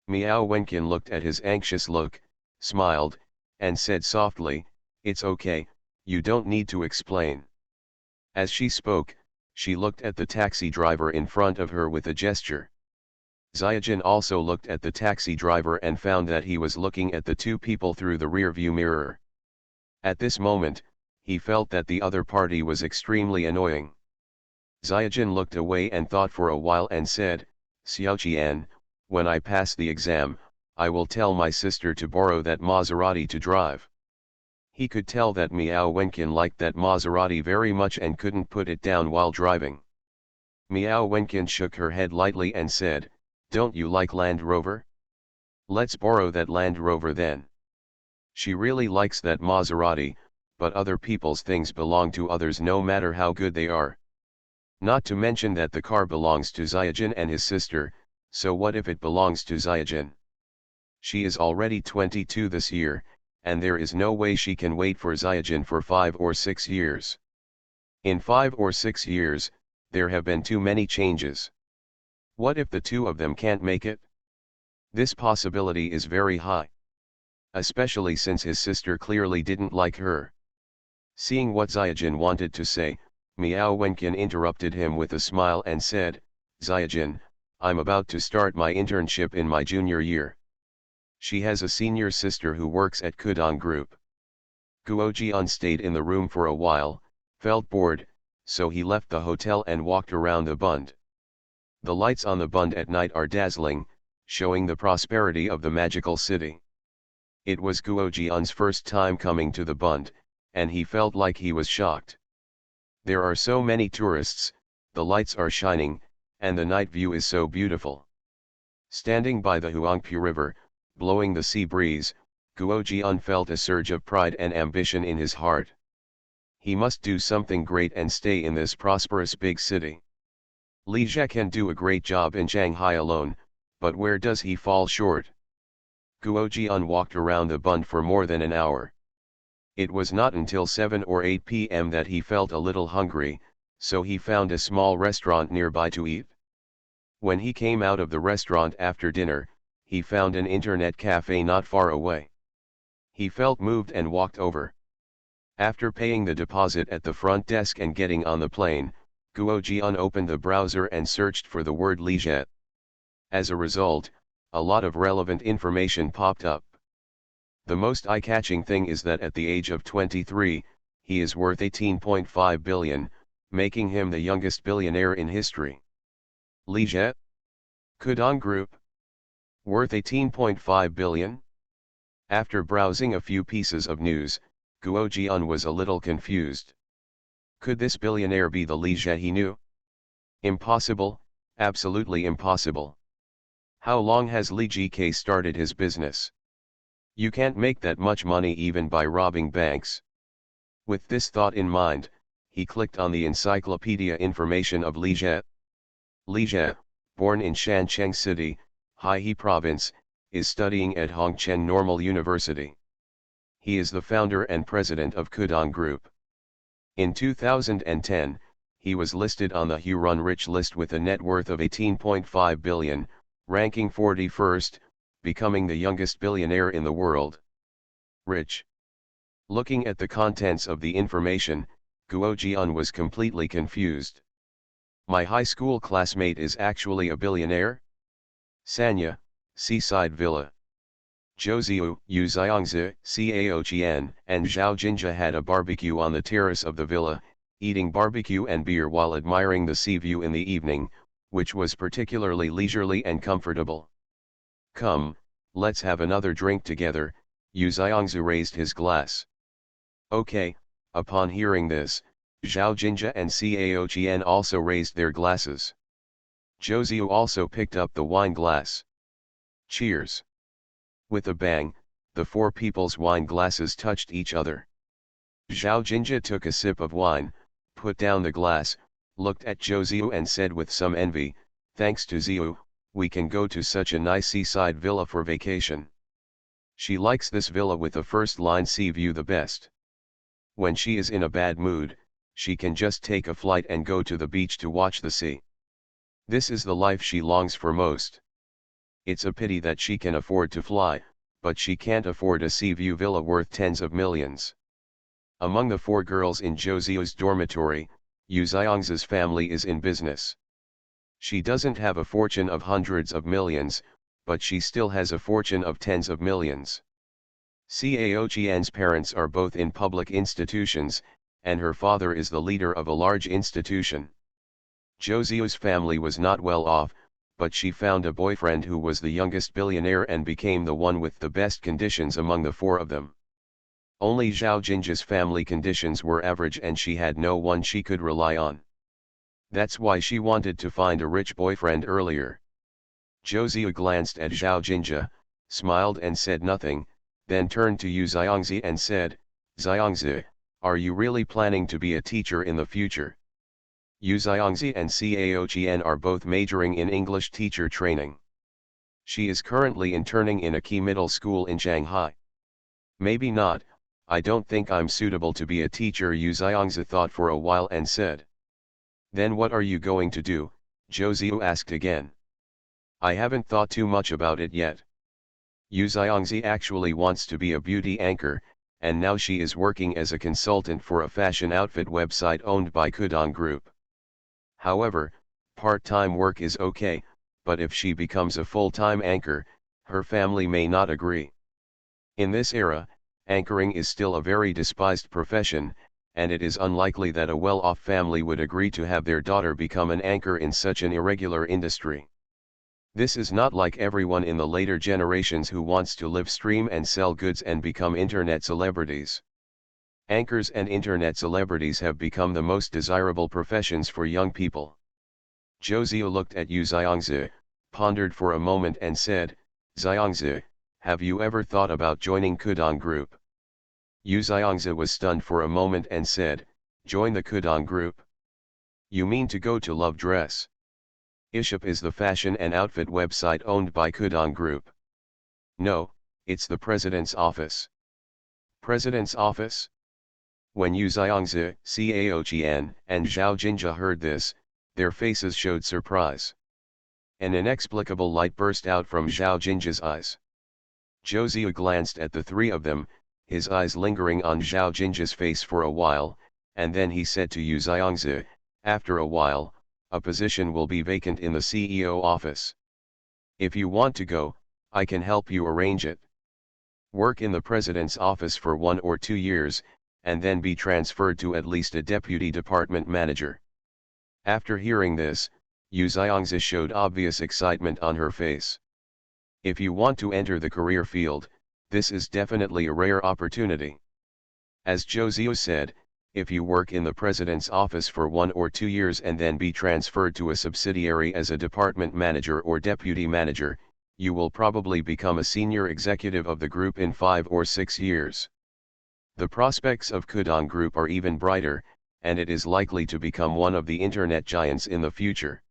[SPEAKER 1] Miao Wenqin looked at his anxious look, smiled, and said softly, it's okay, you don't need to explain. As she spoke, she looked at the taxi driver in front of her with a gesture. Xiaojin also looked at the taxi driver and found that he was looking at the two people through the rear-view mirror. At this moment, he felt that the other party was extremely annoying. Xiaojin looked away and thought for a while and said, Xiaojian, when I pass the exam, I will tell my sister to borrow that Maserati to drive. He could tell that Miao Wenqin liked that Maserati very much and couldn't put it down while driving. Miao Wenqin shook her head lightly and said, don't you like Land Rover? Let's borrow that Land Rover then. She really likes that Maserati, but other people's things belong to others no matter how good they are. Not to mention that the car belongs to Xiaojin and his sister, so what if it belongs to Xiaojin? She is already 22 this year, and there is no way she can wait for Xiaojin for 5 or 6 years. In 5 or 6 years, there have been too many changes. What if the two of them can't make it? This possibility is very high. Especially since his sister clearly didn't like her. Seeing what Xiaojin wanted to say, Miao Wenqin interrupted him with a smile and said, Xiaojin, I'm about to start my internship in my junior year. She has a senior sister who works at Kudong Group. Guo Jian stayed in the room for a while, felt bored, so he left the hotel and walked around the Bund. The lights on the Bund at night are dazzling, showing the prosperity of the magical city. It was Guo Jian's first time coming to the Bund, and he felt like he was shocked. There are so many tourists, the lights are shining, and the night view is so beautiful. Standing by the Huangpu River, blowing the sea breeze, Guo Jian felt a surge of pride and ambition in his heart. He must do something great and stay in this prosperous big city. Li Zhe can do a great job in Shanghai alone, but where does he fall short? Guo Jian walked around the Bund for more than an hour. It was not until 7 or 8 p.m. that he felt a little hungry, so he found a small restaurant nearby to eat. When he came out of the restaurant after dinner, he found an internet cafe not far away. He felt moved and walked over. After paying the deposit at the front desk and getting on the plane, Guo Jian opened the browser and searched for the word Lijet. As a result, a lot of relevant information popped up. The most eye-catching thing is that at the age of 23, he is worth 18.5 billion, making him the youngest billionaire in history. Lijet? Kudong Group? Worth 18.5 billion? After browsing a few pieces of news, Guo Jian was a little confused. Could this billionaire be the Lijet he knew? Impossible, absolutely impossible. How long has Li GK started his business? You can't make that much money even by robbing banks. With this thought in mind, he clicked on the encyclopedia information of Lijet. Lijet, born in Shancheng City, Haihe Province, is studying at Hongcheng Normal University. He is the founder and president of Kudong Group. In 2010, he was listed on the Huron Rich list with a net worth of 18.5 billion, ranking 41st, becoming the youngest billionaire in the world. Rich. Looking at the contents of the information, Guo Jian was completely confused. My high school classmate is actually a billionaire? Sanya, Seaside Villa. Zhouziu, Yu Xiangzi, Cao Qian, and Zhao Jinja had a barbecue on the terrace of the villa, eating barbecue and beer while admiring the sea view in the evening, which was particularly leisurely and comfortable. Come, let's have another drink together, Yu Xiangzi raised his glass. Okay. Upon hearing this, Zhao Jinja and Cao Qian also raised their glasses. Zhouziu also picked up the wine glass. Cheers. With a bang, the four people's wine glasses touched each other. Zhao Jinja took a sip of wine, put down the glass, looked at Zhouziu and said with some envy, "Thanks to Ziu, we can go to such a nice seaside villa for vacation. She likes this villa with a first-line sea view the best. When she is in a bad mood, she can just take a flight and go to the beach to watch the sea. This is the life she longs for most. It's a pity that she can afford to fly, but she can't afford a sea view villa worth tens of millions." Among the four girls in Zhouziu's dormitory, Yu Xiangzi's family is in business. She doesn't have a fortune of hundreds of millions, but she still has a fortune of tens of millions. Cao Qian's parents are both in public institutions, and her father is the leader of a large institution. Zhouziu's family was not well off, but she found a boyfriend who was the youngest billionaire and became the one with the best conditions among the four of them. Only Zhao Jinja's family conditions were average and she had no one she could rely on. That's why she wanted to find a rich boyfriend earlier. Zhouziu glanced at Zhao Jinja, smiled and said nothing, then turned to Yu Xiangzi and said, "Xiangzi, are you really planning to be a teacher in the future?" Yu Xiangzi and Cao Qian are both majoring in English teacher training. She is currently interning in a key middle school in Shanghai. "Maybe not, I don't think I'm suitable to be a teacher," Yu Xiangzi thought for a while and said. "Then what are you going to do?" Zhouziu asked again. "I haven't thought too much about it yet. Yu Xiangzi actually wants to be a beauty anchor, and now she is working as a consultant for a fashion outfit website owned by Kudong Group. However, part-time work is okay, but if she becomes a full-time anchor, her family may not agree. In this era, anchoring is still a very despised profession, and it is unlikely that a well-off family would agree to have their daughter become an anchor in such an irregular industry. This is not like everyone in the later generations who wants to live stream and sell goods and become internet celebrities. Anchors and internet celebrities have become the most desirable professions for young people." Zhouziu looked at Yu Xiangzi, pondered for a moment and said, "Xiangzi, have you ever thought about joining Kudong Group?" Yu Xiangzi was stunned for a moment and said, "Join the Kudong Group? You mean to go to Love Dress? Iship is the fashion and outfit website owned by Kudong Group." "No, it's the president's office." President's office? When Yu Xiangzi, Cao Qian, and Zhao Jinjia heard this, their faces showed surprise. An inexplicable light burst out from Zhao Jinjia's eyes. Zhou Ziyu glanced at the three of them, his eyes lingering on Zhao Jinjia's face for a while, and then he said to Yu Xiangzi, after a while, a position will be vacant in the CEO office. If you want to go, I can help you arrange it. Work in the president's office for 1 or 2 years, and then be transferred to at least a deputy department manager. After hearing this, Yu Xiangzi showed obvious excitement on her face. If you want to enter the career field, this is definitely a rare opportunity. As Zhou Ziyu said, if you work in the president's office for 1 or 2 years and then be transferred to a subsidiary as a department manager or deputy manager, you will probably become a senior executive of the group in 5 or 6 years. The prospects of Kudong Group are even brighter, and it is likely to become one of the internet giants in the future.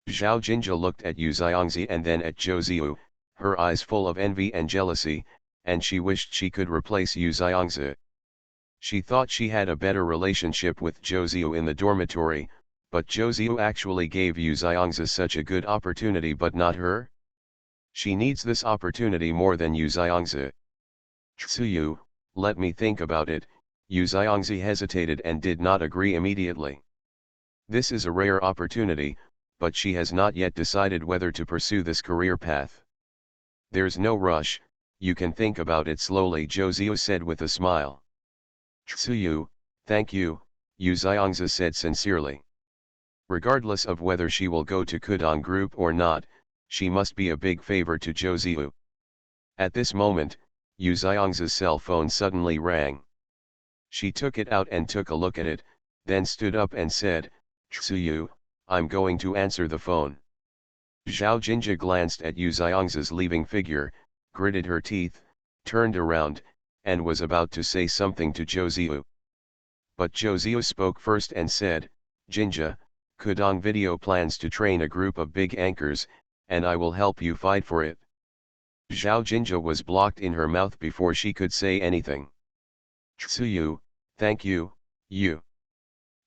[SPEAKER 1] Zhao Jinjia looked at Yu Xiangzi and then at Zhou Ziyu, her eyes full of envy and jealousy, and she wished she could replace Yu Xiangzi. She thought she had a better relationship with Zhou Ziyu in the dormitory, but Zhou Ziyu actually gave Yu Xiangzi such a good opportunity but not her? She needs this opportunity more than Yu Xiangzi. Tsuyu, let me think about it. Yu Xiangzi hesitated and did not agree immediately. This is a rare opportunity, but she has not yet decided whether to pursue this career path. There's no rush, you can think about it slowly, Zhou Ziyu said with a smile. Tsuyu, thank you, Yu Xiangzi said sincerely. Regardless of whether she will go to Kudong Group or not, she must be a big favor to Zhou Ziyu. At this moment, Yu Xiangzi's cell phone suddenly rang. She took it out and took a look at it, then stood up and said, Tsuyu, I'm going to answer the phone. Zhao Jinjia glanced at Yu Xiangzi's leaving figure, gritted her teeth, turned around, and was about to say something to Zhou Ziyu. But Zhou Ziyu spoke first and said, Jinjia, Kudong Video plans to train a group of big anchors, and I will help you fight for it. Zhao Jinjia was blocked in her mouth before she could say anything. Tsuyu, thank you, Yu.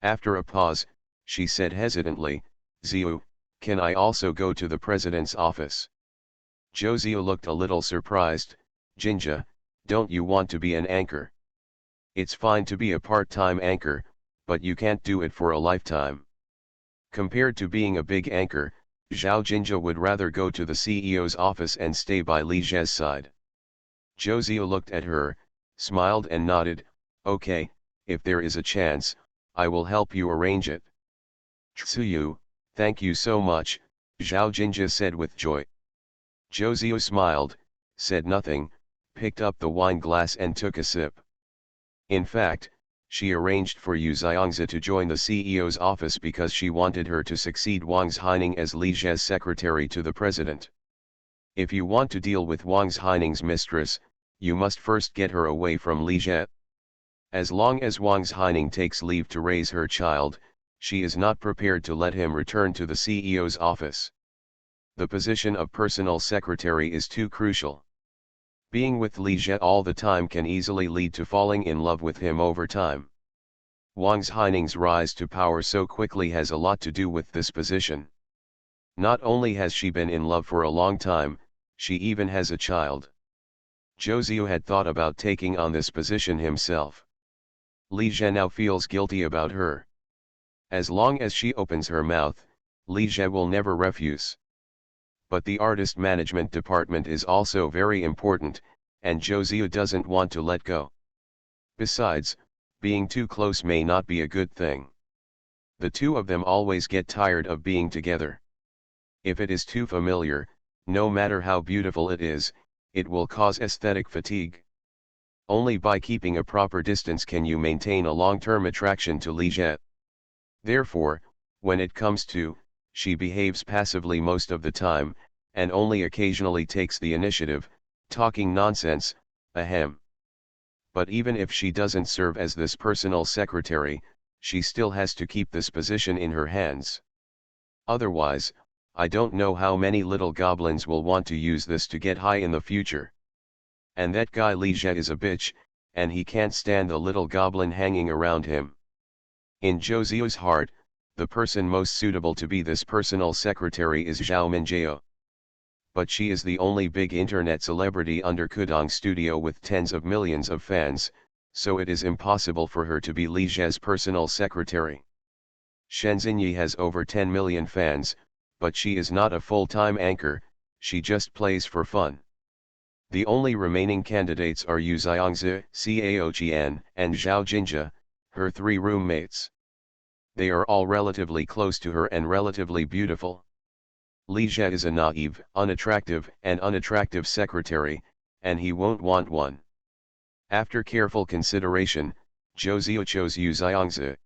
[SPEAKER 1] After a pause, she said hesitantly, Ziyu, can I also go to the president's office? Zhou Ziyu looked a little surprised. Jinjia, don't you want to be an anchor? It's fine to be a part-time anchor, but you can't do it for a lifetime. Compared to being a big anchor, Zhao Jinjia would rather go to the CEO's office and stay by Li Zhe's side. Zhou Ziyu looked at her, smiled and nodded, okay, if there is a chance, I will help you arrange it. Tsuyu, thank you so much, Zhao Jinjia said with joy. Zhou Ziyu smiled, said nothing, picked up the wine glass and took a sip. In fact, she arranged for Yu Xiangzi to join the CEO's office because she wanted her to succeed Wang Zhaining as Li Zhe's secretary to the president. If you want to deal with Wang Zhaining's mistress, you must first get her away from Li Zhe. As long as Wang Zhaining takes leave to raise her child, she is not prepared to let him return to the CEO's office. The position of personal secretary is too crucial. Being with Li Zhe all the time can easily lead to falling in love with him over time. Wang Zhaining's rise to power so quickly has a lot to do with this position. Not only has she been in love for a long time, she even has a child. Zhou Ziyu had thought about taking on this position himself. Li Zhe now feels guilty about her. As long as she opens her mouth, Li Zhe will never refuse. But the artist management department is also very important, and Zhou Ziyu doesn't want to let go. Besides, being too close may not be a good thing. The two of them always get tired of being together. If it is too familiar, no matter how beautiful it is, it will cause aesthetic fatigue. Only by keeping a proper distance can you maintain a long-term attraction to Li Zhe. Therefore, when it comes to, she behaves passively most of the time, and only occasionally takes the initiative, talking nonsense, ahem. But even if she doesn't serve as this personal secretary, she still has to keep this position in her hands. Otherwise, I don't know how many little goblins will want to use this to get high in the future. And that guy Li Zhe is a bitch, and he can't stand the little goblin hanging around him. In Zhou Ziyu's heart, the person most suitable to be this personal secretary is Zhao Minjiao. But she is the only big internet celebrity under Kudong Studio with tens of millions of fans, so it is impossible for her to be Li Zhe's personal secretary. Shen Xinyi has over 10 million fans, but she is not a full-time anchor, she just plays for fun. The only remaining candidates are Yu Xiangzi, Cao Qian, and Zhao Jinjia, her 3 roommates. They are all relatively close to her and relatively beautiful. Li Zhe is a naive, unattractive secretary, and he won't want one. After careful consideration, Zhou Ziyu chose Yu Xiangzi.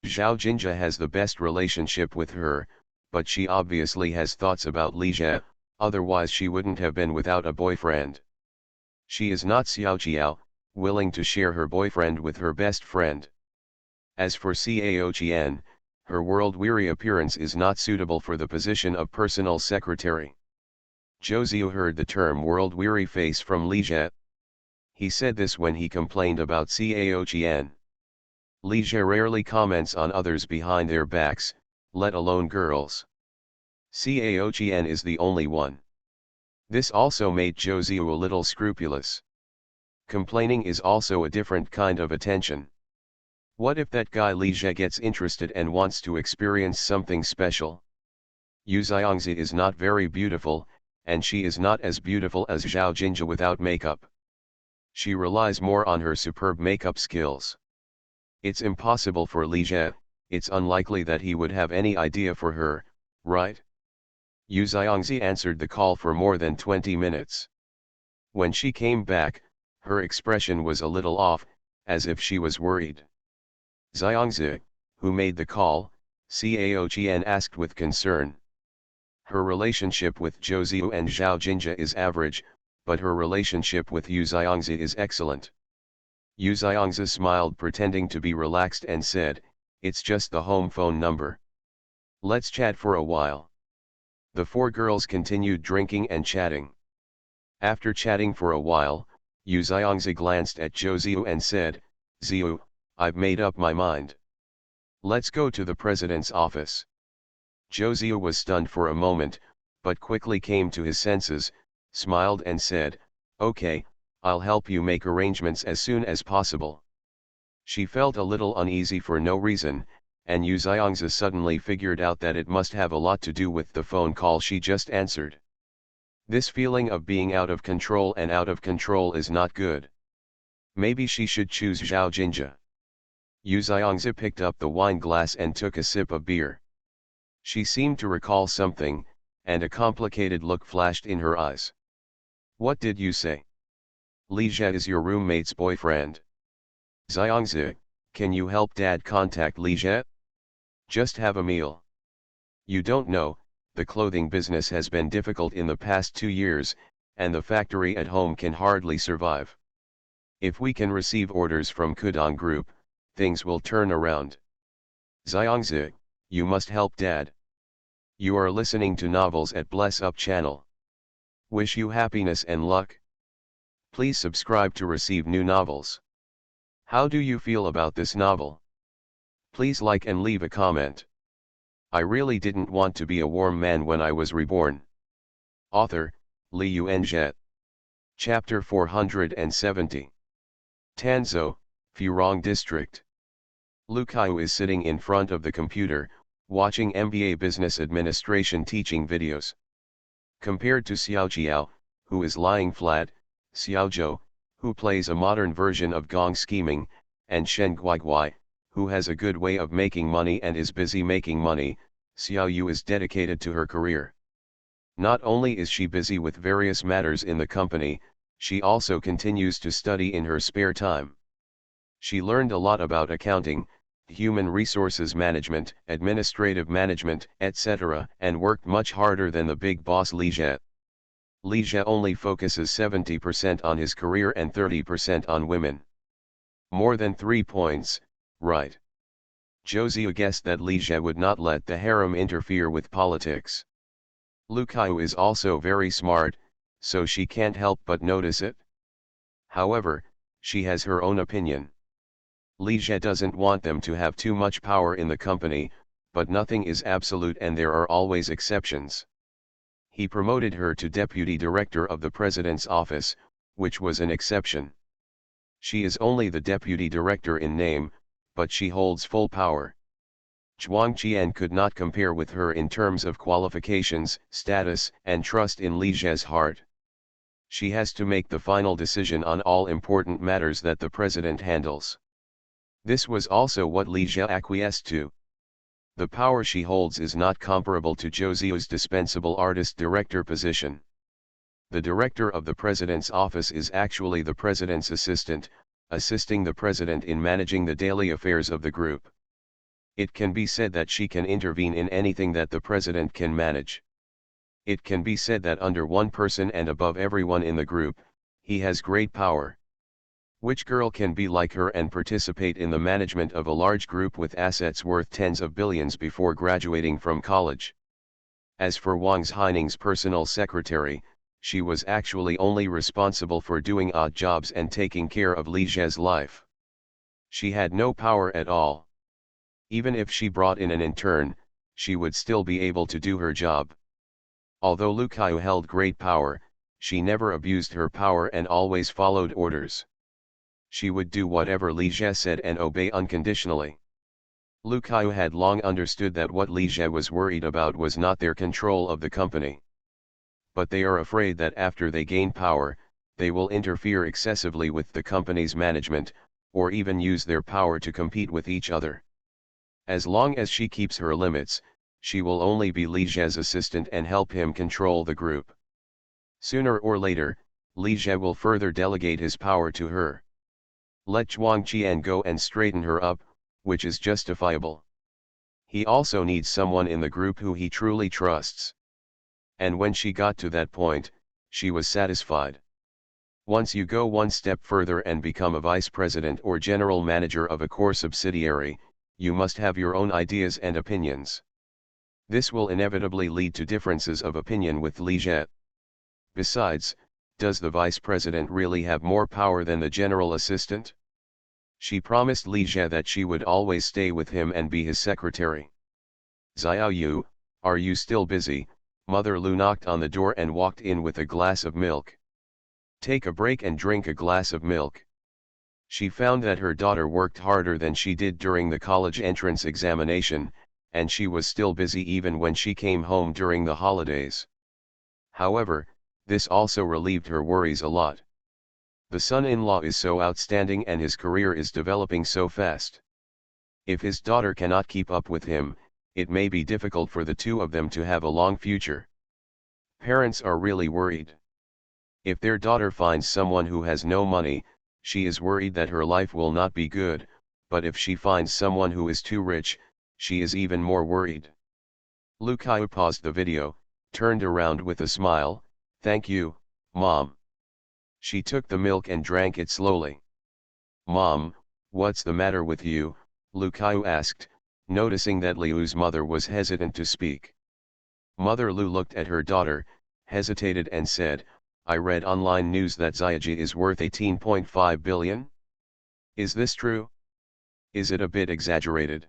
[SPEAKER 1] Zhao Jinjia has the best relationship with her, but she obviously has thoughts about Li Zhe, otherwise she wouldn't have been without a boyfriend. She is not Xiao Jiao, willing to share her boyfriend with her best friend. As for Cao Qian, her world-weary appearance is not suitable for the position of personal secretary. Zhou Ziyu heard the term world-weary face from Li Zhe. He said this when he complained about Cao Qian. Li Zhe rarely comments on others behind their backs, let alone girls. Cao Qian is the only one. This also made Zhou Ziyu a little scrupulous. Complaining is also a different kind of attention. What if that guy Li Zhe gets interested and wants to experience something special? Yu Xiangzi is not very beautiful, and she is not as beautiful as Zhao Jinjia without makeup. She relies more on her superb makeup skills. It's impossible for Li Zhe, it's unlikely that he would have any idea for her, right? Yu Xiangzi answered the call for more than 20 minutes. When she came back, her expression was a little off, as if she was worried. Xiangzi, who made the call? Cao Qian asked with concern. Her relationship with Zhou Ziyu and Zhao Jinjia is average, but her relationship with Yu Xiangzi is excellent. Yu Xiangzi smiled, pretending to be relaxed, and said, "It's just the home phone number. Let's chat for a while." The 4 girls continued drinking and chatting. After chatting for a while, Yu Xiangzi glanced at Zhou Ziyu and said, "Ziyu, I've made up my mind. Let's go to the president's office." Zhou Ziyu was stunned for a moment, but quickly came to his senses, smiled and said, "Okay, I'll help you make arrangements as soon as possible." She felt a little uneasy for no reason, and Yu Xiangzi suddenly figured out that it must have a lot to do with the phone call she just answered. This feeling of being out of control is not good. Maybe she should choose Zhao Jinjia. Yu Xiangzi picked up the wine glass and took a sip of beer. She seemed to recall something, and a complicated look flashed in her eyes. "What did you say? Li Zhe is your roommate's boyfriend. Xiangzi, can you help Dad contact Li Zhe? Just have a meal. You don't know, the clothing business has been difficult in the past 2 years, and the factory at home can hardly survive. If we can receive orders from Kudong Group, things will turn around. Xiangzi, you must help Dad." You are listening to Novels at Bless Up channel. Wish you happiness and luck. Please subscribe to receive new novels. How do you feel about this novel? Please like and leave a comment. I really didn't want to be a warm man when I was reborn. Author, Li Yuanzhe. Chapter 470. Tanzhou, Furong District. Lu Kaiyu is sitting in front of the computer, watching MBA Business Administration teaching videos. Compared to Xiao Jiao, who is lying flat, Xiao Zhou, who plays a modern version of gong scheming, and Shen Guiguai, who has a good way of making money and is busy making money, Xiao Yu is dedicated to her career. Not only is she busy with various matters in the company, she also continues to study in her spare time. She learned a lot about accounting, human resources management, administrative management, etc., and worked much harder than the big boss Li Zhe. Li Zhe only focuses 70% on his career and 30% on women. More than 3 points, right? Zhou Ziyu guessed that Li Zhe would not let the harem interfere with politics. Lu Kaiyu is also very smart, so she can't help but notice it. However, She has her own opinion. Li Jie doesn't want them to have too much power in the company, but nothing is absolute and there are always exceptions. He promoted her to deputy director of the president's office, which was an exception. She is only the deputy director in name, but she holds full power. Zhuang Qian could not compare with her in terms of qualifications, status, and trust in Li Jie's heart. She has to make the final decision on all important matters that the president handles. This was also what Li Jie acquiesced to. The power she holds is not comparable to Zhou Ziu's dispensable artist director position. The director of the president's office is actually the president's assistant, assisting the president in managing the daily affairs of the group. It can be said that she can intervene in anything that the president can manage. It can be said that under one person and above everyone in the group, he has great power. Which girl can be like her and participate in the management of a large group with assets worth tens of billions before graduating from college? As for Wang Haining's personal secretary, she was actually only responsible for doing odd jobs and taking care of Li Jie's life. She had no power at all. Even if she brought in an intern, she would still be able to do her job. Although Lu Kaiyu held great power, she never abused her power and always followed orders. She would do whatever Li Jie said and obey unconditionally. Lu Kaiyu had long understood that what Li Jie was worried about was not their control of the company. But they are afraid that after they gain power, they will interfere excessively with the company's management, or even use their power to compete with each other. As long as she keeps her limits, she will only be Li Jie's assistant and help him control the group. Sooner or later, Li Jie will further delegate his power to her. Let Zhuang Qian go and straighten her up, which is justifiable. He also needs someone in the group who he truly trusts. And when she got to that point, she was satisfied. Once you go one step further and become a vice president or general manager of a core subsidiary, you must have your own ideas and opinions. This will inevitably lead to differences of opinion with Li Jie. Besides, does the vice president really have more power than the general assistant? She promised Li Jie that she would always stay with him and be his secretary. Xiao Yu, are you still busy? Mother Lu knocked on the door and walked in with a glass of milk. Take a break and drink a glass of milk. She found that her daughter worked harder than she did during the college entrance examination, and she was still busy even when she came home during the holidays. However, this also relieved her worries a lot. The son-in-law is so outstanding and his career is developing so fast. If his daughter cannot keep up with him, it may be difficult for the two of them to have a long future. Parents are really worried. If their daughter finds someone who has no money, she is worried that her life will not be good, but if she finds someone who is too rich, she is even more worried. Lu Kaiyu paused the video, turned around with a smile. Thank you, Mom. She took the milk and drank it slowly. Mom, what's the matter with you? Lu Kaiyu asked, noticing that Liu's mother was hesitant to speak. Mother Lu looked at her daughter, hesitated and said, I read online news that Xiaoji is worth 18.5 billion. Is this true? Is it a bit exaggerated?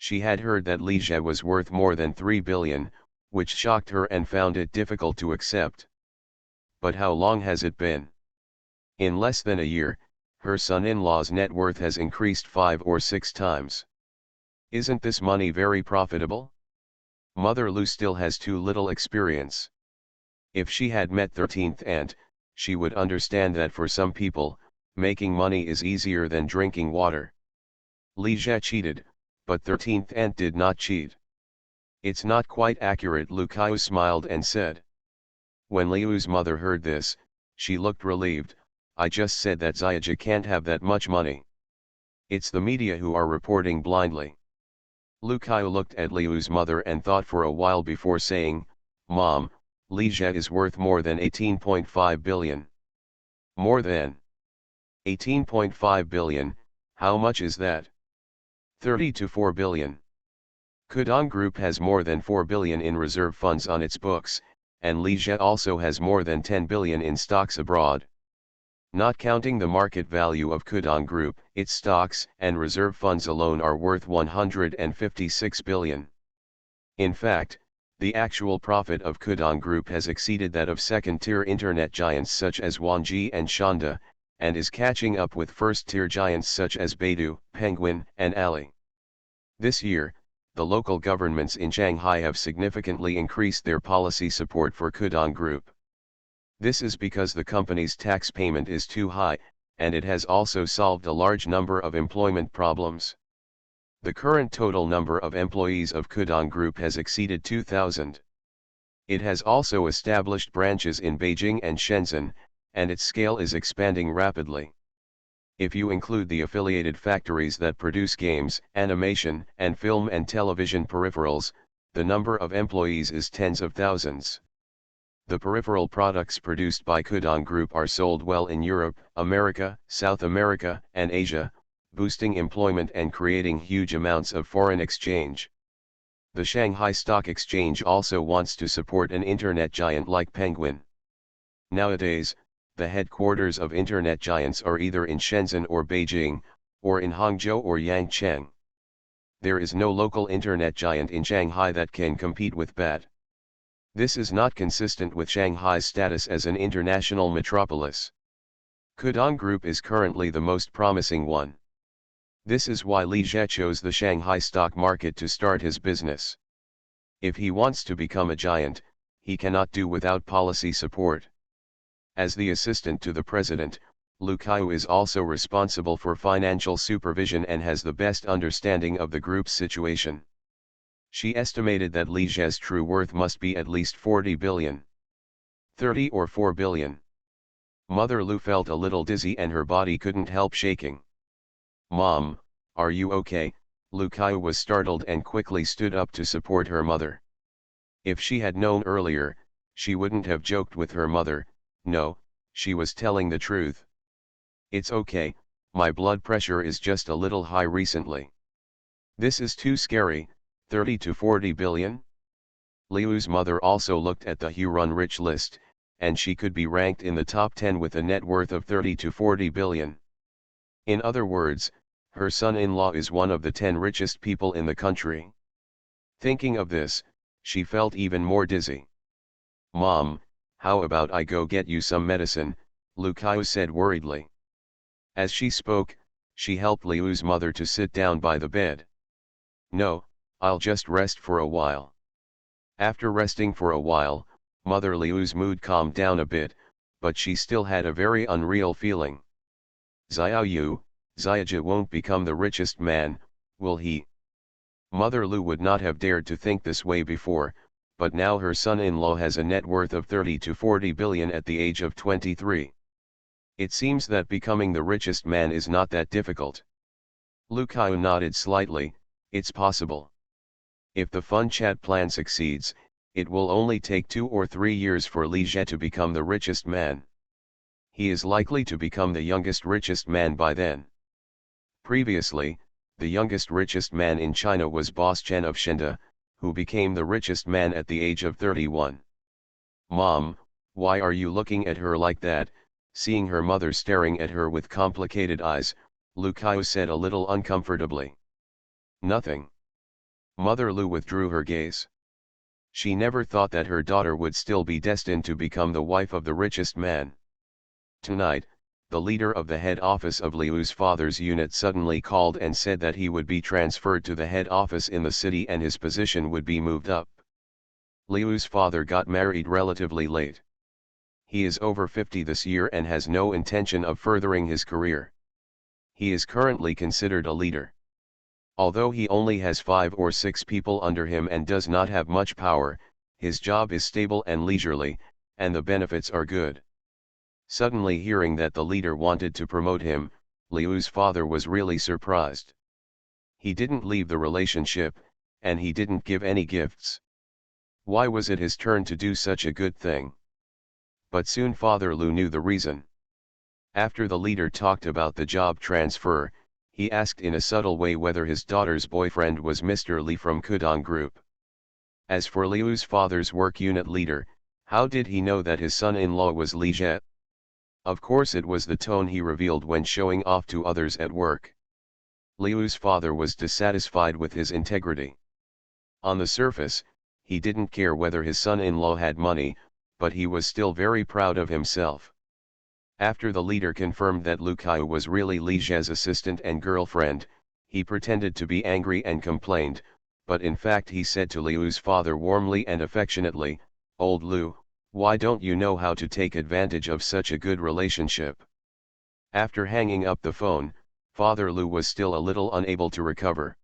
[SPEAKER 1] She had heard that Li Jie was worth more than 3 billion, which shocked her and found it difficult to accept. But how long has it been? In less than a year, her son-in-law's net worth has increased 5 or 6 times. Isn't this money very profitable? Mother Lu still has too little experience. If she had met 13th aunt, she would understand that for some people, making money is easier than drinking water. Li Jie cheated, but 13th aunt did not cheat. It's not quite accurate. Lu Kaiyu smiled and said. When Liu's mother heard this, she looked relieved. I just said that Xiaoji can't have that much money. It's the media who are reporting blindly. Lu Kaiyu looked at Liu's mother and thought for a while before saying, Mom, Li Jie is worth more than 18.5 billion. More than 18.5 billion, how much is that? 30 to 4 billion. Kudong Group has more than 4 billion in reserve funds on its books, and Li Jie also has more than 10 billion in stocks abroad. Not counting the market value of Kudong Group, its stocks and reserve funds alone are worth 156 billion. In fact, the actual profit of Kudong Group has exceeded that of second-tier internet giants such as Wanji and Shanda, and is catching up with first-tier giants such as Baidu, Penguin, and Ali. This year, the local governments in Shanghai have significantly increased their policy support for Kudong Group. This is because the company's tax payment is too high, and it has also solved a large number of employment problems. The current total number of employees of Kudong Group has exceeded 2,000. It has also established branches in Beijing and Shenzhen, and its scale is expanding rapidly. If you include the affiliated factories that produce games, animation, and film and television peripherals, the number of employees is tens of thousands. The peripheral products produced by Kudong Group are sold well in Europe, America, South America, and Asia, boosting employment and creating huge amounts of foreign exchange. The Shanghai Stock Exchange also wants to support an internet giant like Penguin. Nowadays, the headquarters of internet giants are either in Shenzhen or Beijing, or in Hangzhou or Yangcheng. There is no local internet giant in Shanghai that can compete with BAT. This is not consistent with Shanghai's status as an international metropolis. Kudong Group is currently the most promising one. This is why Li Jie chose the Shanghai stock market to start his business. If he wants to become a giant, he cannot do without policy support. As the assistant to the president, Lu Kaiyu is also responsible for financial supervision and has the best understanding of the group's situation. She estimated that Li Jie's true worth must be at least 40 billion. 30 or 4 billion. Mother Lu felt a little dizzy and her body couldn't help shaking. "Mom, are you okay?" Lu Kaiyu was startled and quickly stood up to support her mother. If she had known earlier, she wouldn't have joked with her mother. No, she was telling the truth. "It's okay, my blood pressure is just a little high recently." "This is too scary, 30 to 40 billion? Liu's mother also looked at the Huron rich list, and she could be ranked in the top 10 with a net worth of 30 to 40 billion. In other words, her son-in-law is one of the 10 richest people in the country. Thinking of this, she felt even more dizzy. "Mom, how about I go get you some medicine?" Lu Kaiyu said worriedly. As she spoke, she helped Liu's mother to sit down by the bed. "No, I'll just rest for a while." After resting for a while, Mother Liu's mood calmed down a bit, but she still had a very unreal feeling. "Xiaoyu, Xiaojie won't become the richest man, will he?" Mother Lu would not have dared to think this way before, but now her son-in-law has a net worth of 30 to 40 billion at the age of 23. It seems that becoming the richest man is not that difficult. Lu Kaiyu nodded slightly. "It's possible. If the Fun Chat plan succeeds, it will only take 2 or 3 years for Li Jie to become the richest man. He is likely to become the youngest richest man by then." Previously, the youngest richest man in China was Boss Chen of Shenda, who became the richest man at the age of 31. "Mom, why are you looking at her like that?" Seeing her mother staring at her with complicated eyes, Lu Kaiyu said a little uncomfortably. "Nothing." Mother Lu withdrew her gaze. She never thought that her daughter would still be destined to become the wife of the richest man. Tonight, the leader of the head office of Liu's father's unit suddenly called and said that he would be transferred to the head office in the city and his position would be moved up. Liu's father got married relatively late. He is over 50 this year and has no intention of furthering his career. He is currently considered a leader. Although he only has 5 or 6 people under him and does not have much power, his job is stable and leisurely, and the benefits are good. Suddenly hearing that the leader wanted to promote him, Liu's father was really surprised. He didn't leave the relationship, and he didn't give any gifts. Why was it his turn to do such a good thing? But soon Father Lu knew the reason. After the leader talked about the job transfer, he asked in a subtle way whether his daughter's boyfriend was Mr. Li from Kudong Group. As for Liu's father's work unit leader, how did he know that his son-in-law was Li Jie? Of course it was the tone he revealed when showing off to others at work. Liu's father was dissatisfied with his integrity. On the surface, he didn't care whether his son-in-law had money, but he was still very proud of himself. After the leader confirmed that Lu Kaiu was really Li Zhe's assistant and girlfriend, he pretended to be angry and complained, but in fact he said to Liu's father warmly and affectionately, "Old Lu, why don't you know how to take advantage of such a good relationship?" After hanging up the phone, Father Lu was still a little unable to recover.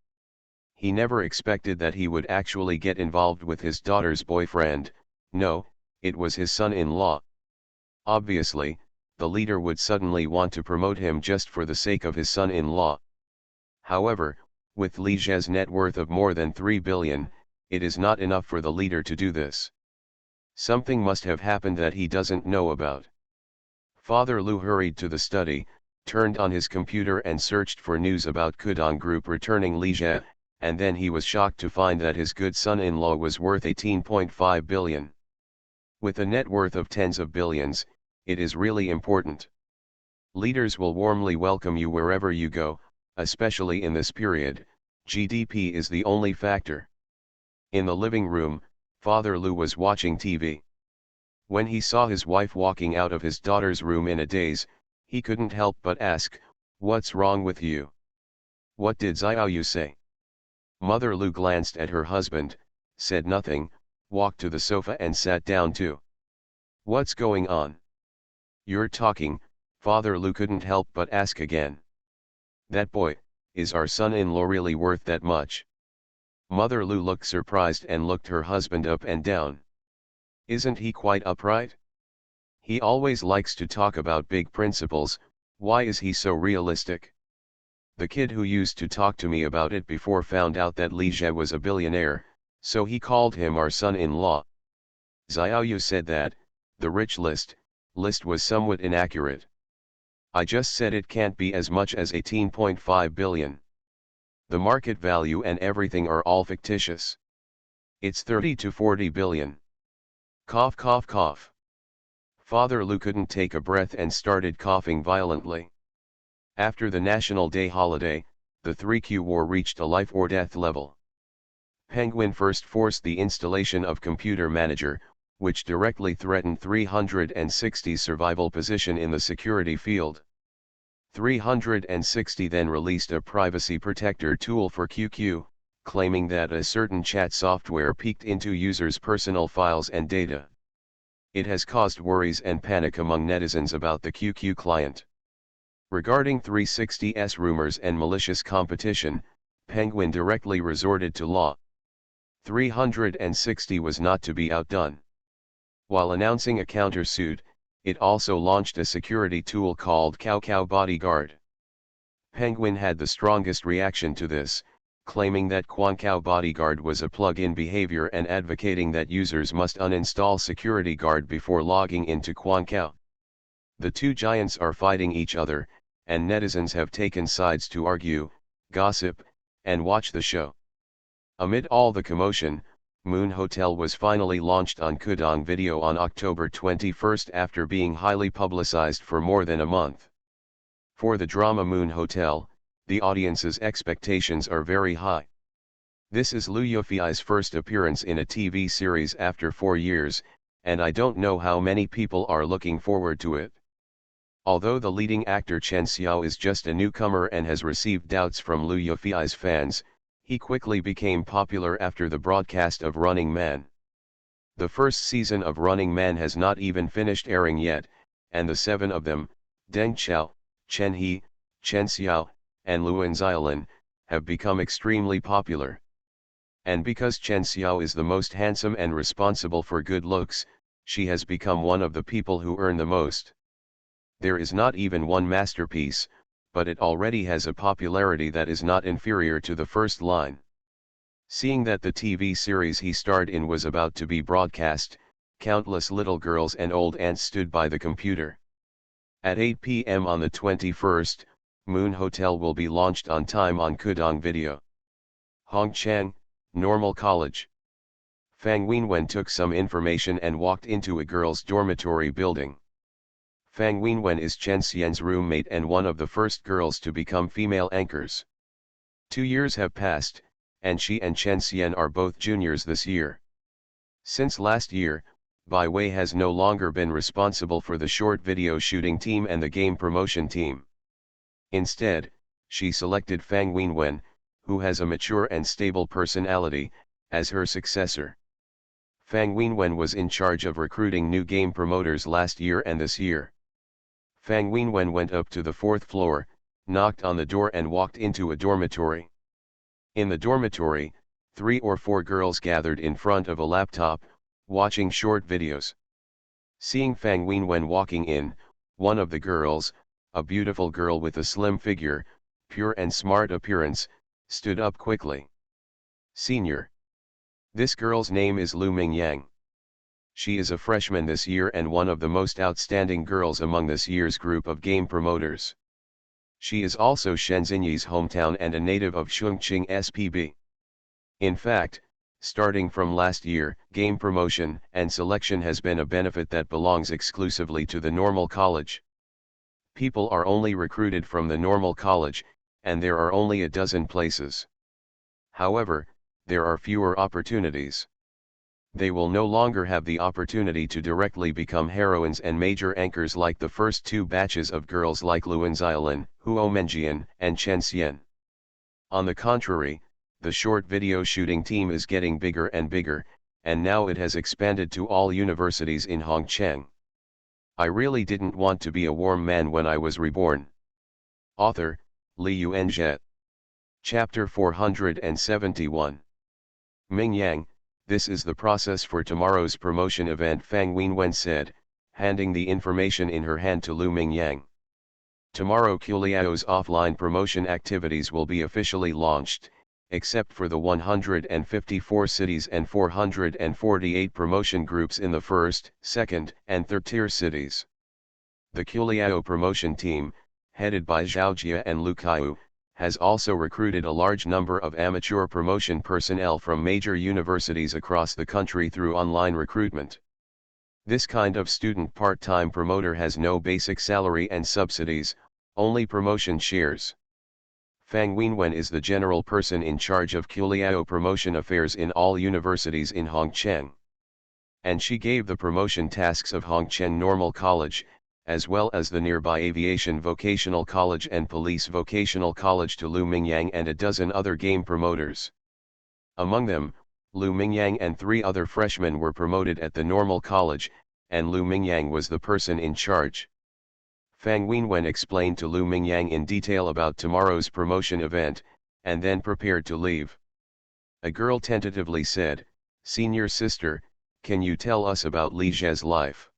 [SPEAKER 1] He never expected that he would actually get involved with his daughter's boyfriend. No, it was his son-in-law. Obviously, the leader would suddenly want to promote him just for the sake of his son-in-law. However, with Li Zhe's net worth of more than 3 billion, it is not enough for the leader to do this. Something must have happened that he doesn't know about. Father Lu hurried to the study, turned on his computer and searched for news about Kudong Group returning Li Zhe, and then he was shocked to find that his good son-in-law was worth 18.5 billion. With a net worth of tens of billions, it is really important. Leaders will warmly welcome you wherever you go, especially in this period. GDP is the only factor. In the living room, Father Lu was watching TV. When he saw his wife walking out of his daughter's room in a daze, he couldn't help but ask, "What's wrong with you? What did Xiaoyu say?" Mother Lu glanced at her husband, said nothing, walked to the sofa and sat down too. "What's going on?" "You're talking," Father Lu couldn't help but ask again. "That boy, is our son-in-law really worth that much?" Mother Lu looked surprised and looked her husband up and down. "Isn't he quite upright? He always likes to talk about big principles, why is he so realistic? The kid who used to talk to me about it before found out that Li Zhe was a billionaire, so he called him our son-in-law." Xiaoyu said that the rich list was somewhat inaccurate. "I just said it can't be as much as 18.5 billion. The market value and everything are all fictitious. It's 30 to 40 billion. Cough cough cough." Father Lu couldn't take a breath and started coughing violently. After the National Day holiday, the 3Q war reached a life-or-death level. Penguin first forced the installation of Computer Manager, which directly threatened 360's survival position in the security field. 360 then released a privacy protector tool for QQ, claiming that a certain chat software peeked into users' personal files and data. It has caused worries and panic among netizens about the QQ client. Regarding 360's rumors and malicious competition, Penguin directly resorted to law. 360 was not to be outdone. While announcing a countersuit, it also launched a security tool called Cao Bodyguard. Penguin had the strongest reaction to this, claiming that Cao Bodyguard was a plug-in behavior and advocating that users must uninstall Security Guard before logging into Cao. The two giants are fighting each other, and netizens have taken sides to argue, gossip, and watch the show. Amid all the commotion, Moon Hotel was finally launched on Kudong Video on October 21 after being highly publicized for more than a month. For the drama Moon Hotel, the audience's expectations are very high. This is Liu Yufei's first appearance in a TV series after 4 years, and I don't know how many people are looking forward to it. Although the leading actor Chen Xiao is just a newcomer and has received doubts from Liu Yufei's fans, he quickly became popular after the broadcast of Running Man. The first season of Running Man has not even finished airing yet, and the 7 of them, Deng Xiao, Chen He, Chen Xiao, and Luan Xiaolin, have become extremely popular. And because Chen Xiao is the most handsome and responsible for good looks, she has become one of the people who earn the most. There is not even one masterpiece, but it already has a popularity that is not inferior to the first line. Seeing that the TV series he starred in was about to be broadcast, countless little girls and old aunts stood by the computer. At 8 p.m. on the 21st, Moon Hotel will be launched on time on Kudong Video. Hongchang, Normal College. Fang Wenwen took some information and walked into a girls' dormitory building. Fang Wenwen is Chen Xian's roommate and one of the first girls to become female anchors. 2 years have passed, and she and Chen Xian are both juniors this year. Since last year, Bai Wei has no longer been responsible for the short video shooting team and the game promotion team. Instead, she selected Fang Wenwen, who has a mature and stable personality, as her successor. Fang Wenwen was in charge of recruiting new game promoters last year and this year. Fang Wenwen went up to the 4th floor, knocked on the door and walked into a dormitory. In the dormitory, 3 or 4 girls gathered in front of a laptop, watching short videos. Seeing Fang Wenwen walking in, one of the girls, a beautiful girl with a slim figure, pure and smart appearance, stood up quickly. "Senior. This girl's name is Lu Mingyang. She is a freshman this year and one of the most outstanding girls among this year's group of game promoters. She is also Shenzhen's hometown and a native of Chongqing SPB. In fact, starting from last year, game promotion and selection has been a benefit that belongs exclusively to the normal college. People are only recruited from the normal college, and there are only a dozen places. However, there are fewer opportunities. They will no longer have the opportunity to directly become heroines and major anchors like the first 2 batches of girls like Luan Xiaolin, Huo Menjian, and Chen Xian. On the contrary, the short video shooting team is getting bigger and bigger, and now it has expanded to all universities in Hongcheng. I really didn't want to be a warm man when I was reborn." Author, Li Yuanzhe. Chapter 471. "Mingyang, this is the process for tomorrow's promotion event," Fang Wenwen said, handing the information in her hand to Lu Mingyang. "Tomorrow Kuliao's offline promotion activities will be officially launched, except for the 154 cities and 448 promotion groups in the 1st, 2nd, and 3rd tier cities. The Kuliao promotion team, headed by Zhao Jia and Lu Kaiyu, has also recruited a large number of amateur promotion personnel from major universities across the country through online recruitment. This kind of student part-time promoter has no basic salary and subsidies, only promotion shares. Fang Wenwen is the general person in charge of Kuliao promotion affairs in all universities in Hongcheng. And she gave the promotion tasks of Hongcheng Normal College, as well as the nearby Aviation Vocational College and Police Vocational College to Lu Mingyang and a dozen other game promoters. Among them, Lu Mingyang and 3 other freshmen were promoted at the Normal College, and Lu Mingyang was the person in charge. Fang Wenwen explained to Lu Mingyang in detail about tomorrow's promotion event, and then prepared to leave. A girl tentatively said, "Senior sister, can you tell us about Li Zhe's life?"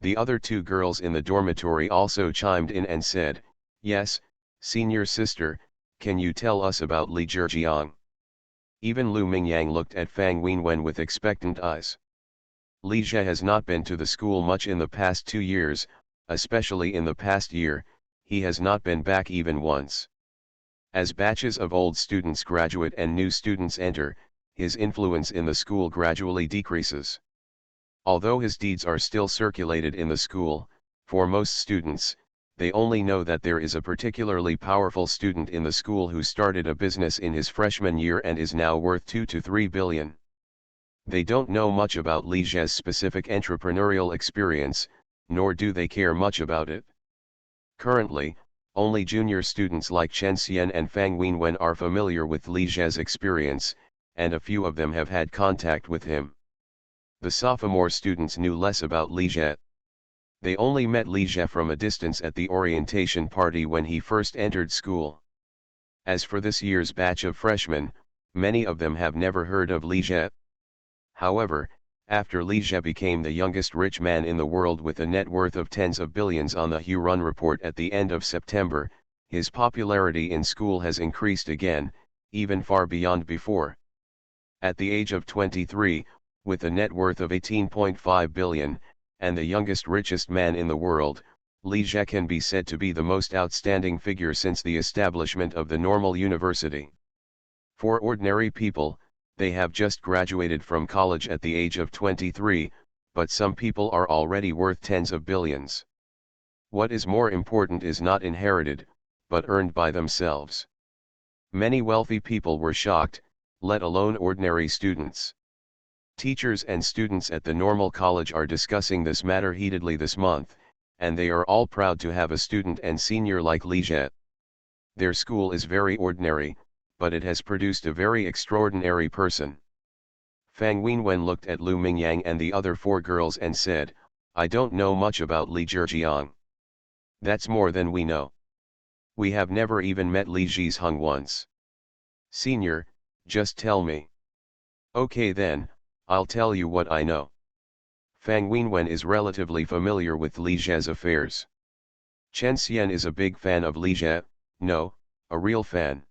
[SPEAKER 1] The other 2 girls in the dormitory also chimed in and said, "Yes, senior sister, can you tell us about Li Zhejiang?" Even Lu Mingyang looked at Fang Wenwen with expectant eyes. Li Zhe has not been to the school much in the past 2 years, especially in the past year, he has not been back even once. As batches of old students graduate and new students enter, his influence in the school gradually decreases. Although his deeds are still circulated in the school, for most students, they only know that there is a particularly powerful student in the school who started a business in his freshman year and is now worth 2 to 3 billion. They don't know much about Li Zhe's specific entrepreneurial experience, nor do they care much about it. Currently, only junior students like Chen Xian and Fang Wenwen are familiar with Li Zhe's experience, and a few of them have had contact with him. The sophomore students knew less about Li Zhe. They only met Li Zhe from a distance at the orientation party when he first entered school. As for this year's batch of freshmen, many of them have never heard of Li Zhe. However, after Li Zhe became the youngest rich man in the world with a net worth of tens of billions on the Huron report at the end of September, his popularity in school has increased again, even far beyond before. At the age of 23, with a net worth of 18.5 billion, and the youngest richest man in the world, Li Zhe can be said to be the most outstanding figure since the establishment of the Normal University. For ordinary people, they have just graduated from college at the age of 23, but some people are already worth tens of billions. What is more important is not inherited, but earned by themselves. Many wealthy people were shocked, let alone ordinary students. Teachers and students at the normal college are discussing this matter heatedly this month, and they are all proud to have a student and senior like Li Jie. Their school is very ordinary, but it has produced a very extraordinary person. Fang Wenwen looked at Lu Mingyang and the other four girls and said, I don't know much about Li Zhijiang. That's more than we know. We have never even met Li Zhizheng once. Senior, just tell me. Okay then, I'll tell you what I know. Fang Wenwen is relatively familiar with Li Jie's affairs. Chen Xian is a big fan of Li Jie, no, a real fan.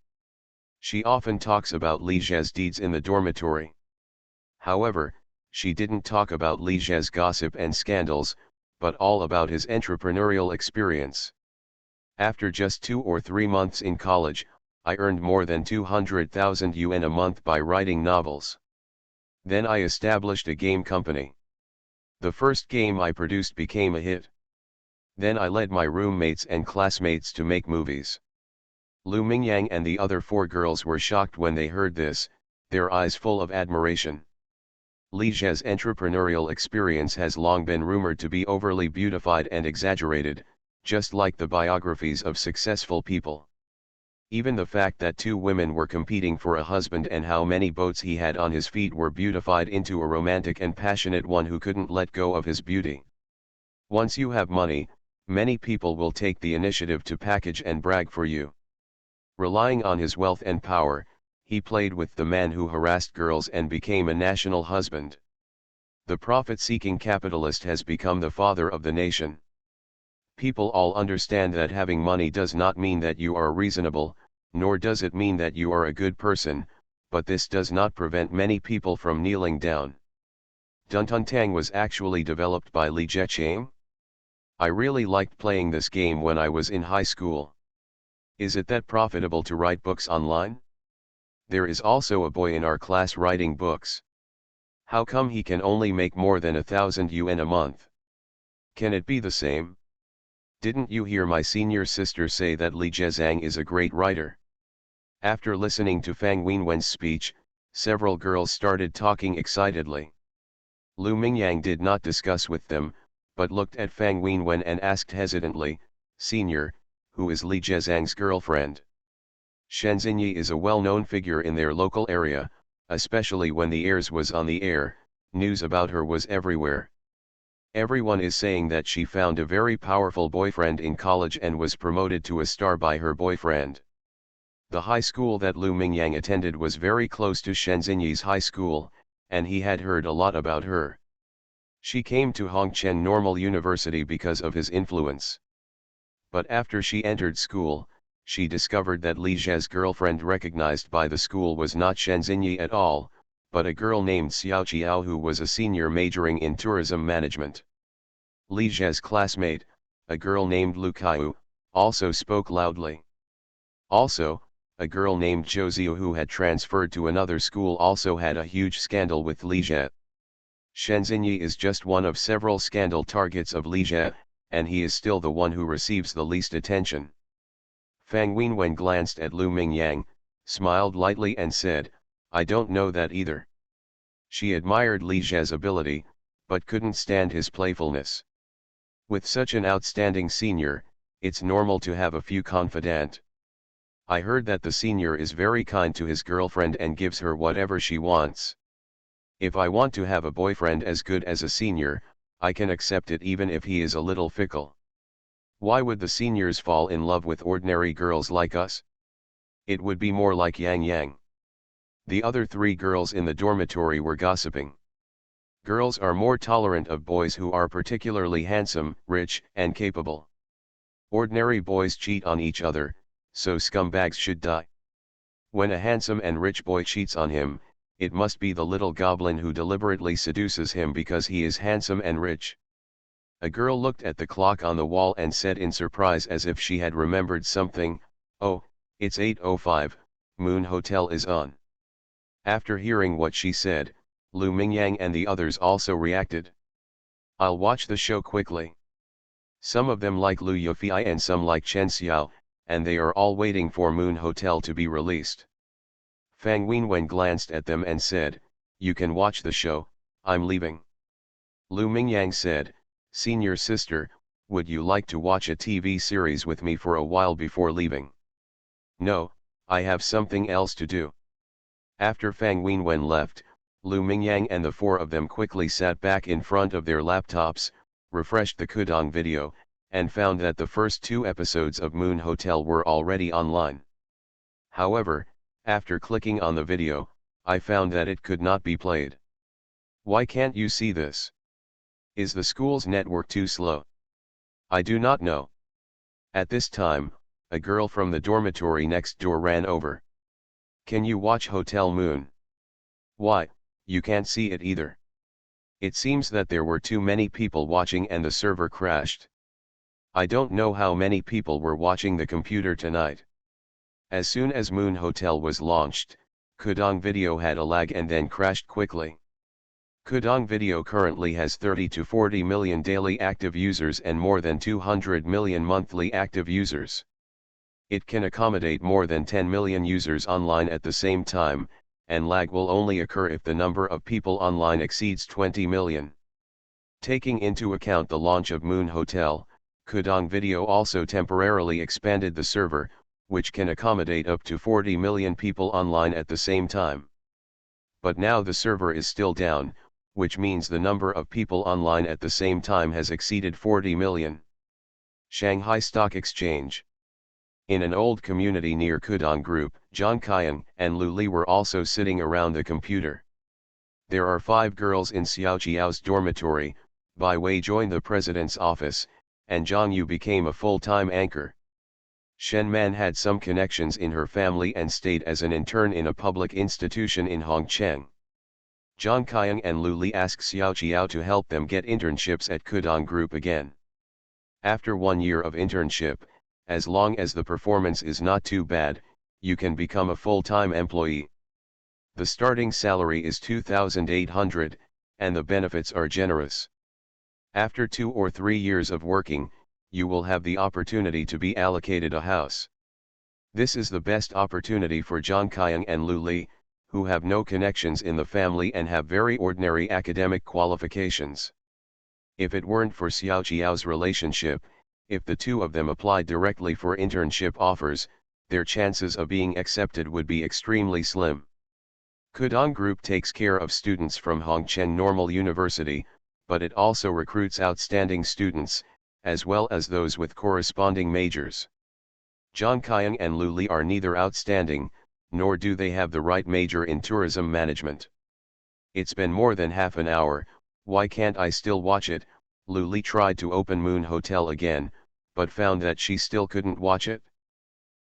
[SPEAKER 1] She often talks about Li Jie's deeds in the dormitory. However, she didn't talk about Li Jie's gossip and scandals, but all about his entrepreneurial experience. After just 2 or 3 months in college, I earned more than 200,000 yuan a month by writing novels. Then I established a game company. The first game I produced became a hit. Then I led my roommates and classmates to make movies. Lu Mingyang and the other four girls were shocked when they heard this, their eyes full of admiration. Li Jie's entrepreneurial experience has long been rumored to be overly beautified and exaggerated, just like the biographies of successful people. Even the fact that 2 women were competing for a husband and how many boats he had on his feet were beautified into a romantic and passionate one who couldn't let go of his beauty. Once you have money, many people will take the initiative to package and brag for you. Relying on his wealth and power, he played with the man who harassed girls and became a national husband. The profit-seeking capitalist has become the father of the nation. People all understand that having money does not mean that you are reasonable, nor does it mean that you are a good person, but this does not prevent many people from kneeling down. Duntuntang was actually developed by Li Zhiqiang. I really liked playing this game when I was in high school. Is it that profitable to write books online? There is also a boy in our class writing books. How come he can only make more than 1,000 yuan a month? Can it be the same? Didn't you hear my senior sister say that Li Zhizhang is a great writer? After listening to Fang Wenwen's speech, several girls started talking excitedly. Lu Mingyang did not discuss with them, but looked at Fang Wenwen and asked hesitantly, Senior, who is Li Zhizhang's girlfriend? Shen Xinyi is a well-known figure in their local area, especially when the heirs was on the air, news about her was everywhere. Everyone is saying that she found a very powerful boyfriend in college and was promoted to a star by her boyfriend. The high school that Lu Mingyang attended was very close to Shen Xinyi's high school, and he had heard a lot about her. She came to Hongchen Normal University because of his influence. But after she entered school, she discovered that Li Zhe's girlfriend recognized by the school was not Shen Xinyi at all, but a girl named Xiao Qiao who was a senior majoring in tourism management. Li Zhe's classmate, a girl named Lu Kaiu, also spoke loudly. Also, a girl named Zhou Ziu who had transferred to another school also had a huge scandal with Li Zhe. Shen Xinyi is just one of several scandal targets of Li Zhe, and he is still the one who receives the least attention. Fang Wenwen glanced at Lu Mingyang, smiled lightly and said, I don't know that either. She admired Li Zhe's ability, but couldn't stand his playfulness. With such an outstanding senior, it's normal to have a few confidant. I heard that the senior is very kind to his girlfriend and gives her whatever she wants. If I want to have a boyfriend as good as a senior, I can accept it even if he is a little fickle. Why would the seniors fall in love with ordinary girls like us? It would be more like Yang Yang. The other 3 girls in the dormitory were gossiping. Girls are more tolerant of boys who are particularly handsome, rich, and capable. Ordinary boys cheat on each other, so scumbags should die. When a handsome and rich boy cheats on him, it must be the little goblin who deliberately seduces him because he is handsome and rich. A girl looked at the clock on the wall and said in surprise as if she had remembered something, oh, it's 8:05, Moon Hotel is on. After hearing what she said, Lu Mingyang and the others also reacted. I'll watch the show quickly. Some of them like Liu Yufei and some like Chen Xiao, and they are all waiting for Moon Hotel to be released. Fang Wenwen glanced at them and said, "You can watch the show, I'm leaving." Lu Mingyang said, "Senior sister, would you like to watch a TV series with me for a while before leaving?" "No, I have something else to do." After Fang Wenwen left, Lu Mingyang and the four of them quickly sat back in front of their laptops, refreshed the Kudong video, and found that the first 2 episodes of Moon Hotel were already online. However, after clicking on the video, I found that it could not be played. Why can't you see this? Is the school's network too slow? I do not know. At this time, a girl from the dormitory next door ran over. "Can you watch Hotel Moon?" "Why, you can't see it either. It seems that there were too many people watching and the server crashed. I don't know how many people were watching the computer tonight." As soon as Moon Hotel was launched, Kudong Video had a lag and then crashed quickly. Kudong Video currently has 30 to 40 million daily active users and more than 200 million monthly active users. It can accommodate more than 10 million users online at the same time, and lag will only occur if the number of people online exceeds 20 million. Taking into account the launch of Moon Hotel, Kudong Video also temporarily expanded the server, which can accommodate up to 40 million people online at the same time. But now the server is still down, which means the number of people online at the same time has exceeded 40 million. Shanghai Stock Exchange. In an old community near Kudong Group, Zhang Kaiyan and Lu Li were also sitting around the computer. There are 5 girls in Xiao Jiao's dormitory. Bai Wei joined the president's office, and Zhang Yu became a full-time anchor. Shen Man had some connections in her family and stayed as an intern in a public institution in Hongcheng. Zhang Kaiyan and Lu Li asked Xiao Jiao to help them get internships at Kudong Group again. After 1 year of internship, as long as the performance is not too bad, you can become a full-time employee. The starting salary is 2,800, and the benefits are generous. After 2 or 3 years of working, you will have the opportunity to be allocated a house. This is the best opportunity for Zhang Kaiyan and Lu Li, who have no connections in the family and have very ordinary academic qualifications. If it weren't for Xiao Jiao's relationship, if the two of them applied directly for internship offers, their chances of being accepted would be extremely slim. Kudong Group takes care of students from Hongcheng Normal University, but it also recruits outstanding students, as well as those with corresponding majors. Zhang Kaiyan and Lu Li are neither outstanding, nor do they have the right major in tourism management. It's been more than half an hour, why can't I still watch it? Lu Li tried to open Moon Hotel again, but found that she still couldn't watch it.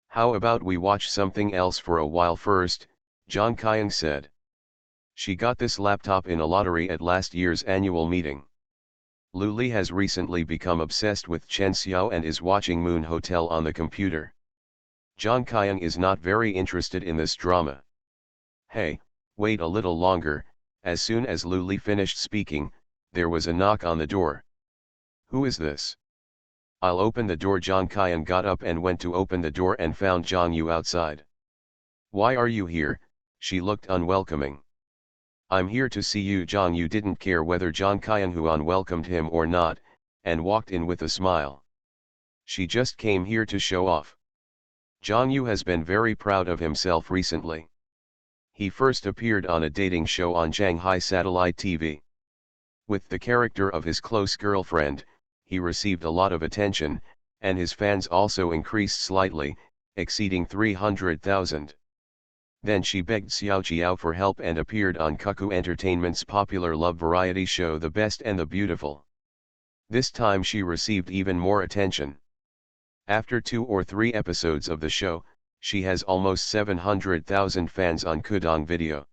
[SPEAKER 1] "How about we watch something else for a while first?" Zhang Kaiyan said. She got this laptop in a lottery at last year's annual meeting. Lu Li has recently become obsessed with Chen Xiao and is watching Moon Hotel on the computer. Zhang Kaiyan is not very interested in this drama. "Hey, wait a little longer." As soon as Lu Li finished speaking, there was a knock on the door. "Who is this?" "I'll open the door." Zhang Kaiyan got up and went to open the door and found Zhang Yu outside. "Why are you here?" She looked unwelcoming. "I'm here to see you." Zhang Yu didn't care whether Zhang Kaiyan welcomed him or not, and walked in with a smile. She just came here to show off. Zhang Yu has been very proud of himself recently. He first appeared on a dating show on Shanghai Satellite TV. With the character of his close girlfriend, he received a lot of attention, and his fans also increased slightly, exceeding 300,000. Then she begged Xiao Jiao for help and appeared on Cuckoo Entertainment's popular love variety show The Best and the Beautiful. This time she received even more attention. After 2 or 3 episodes of the show, she has almost 700,000 fans on Kudong Video.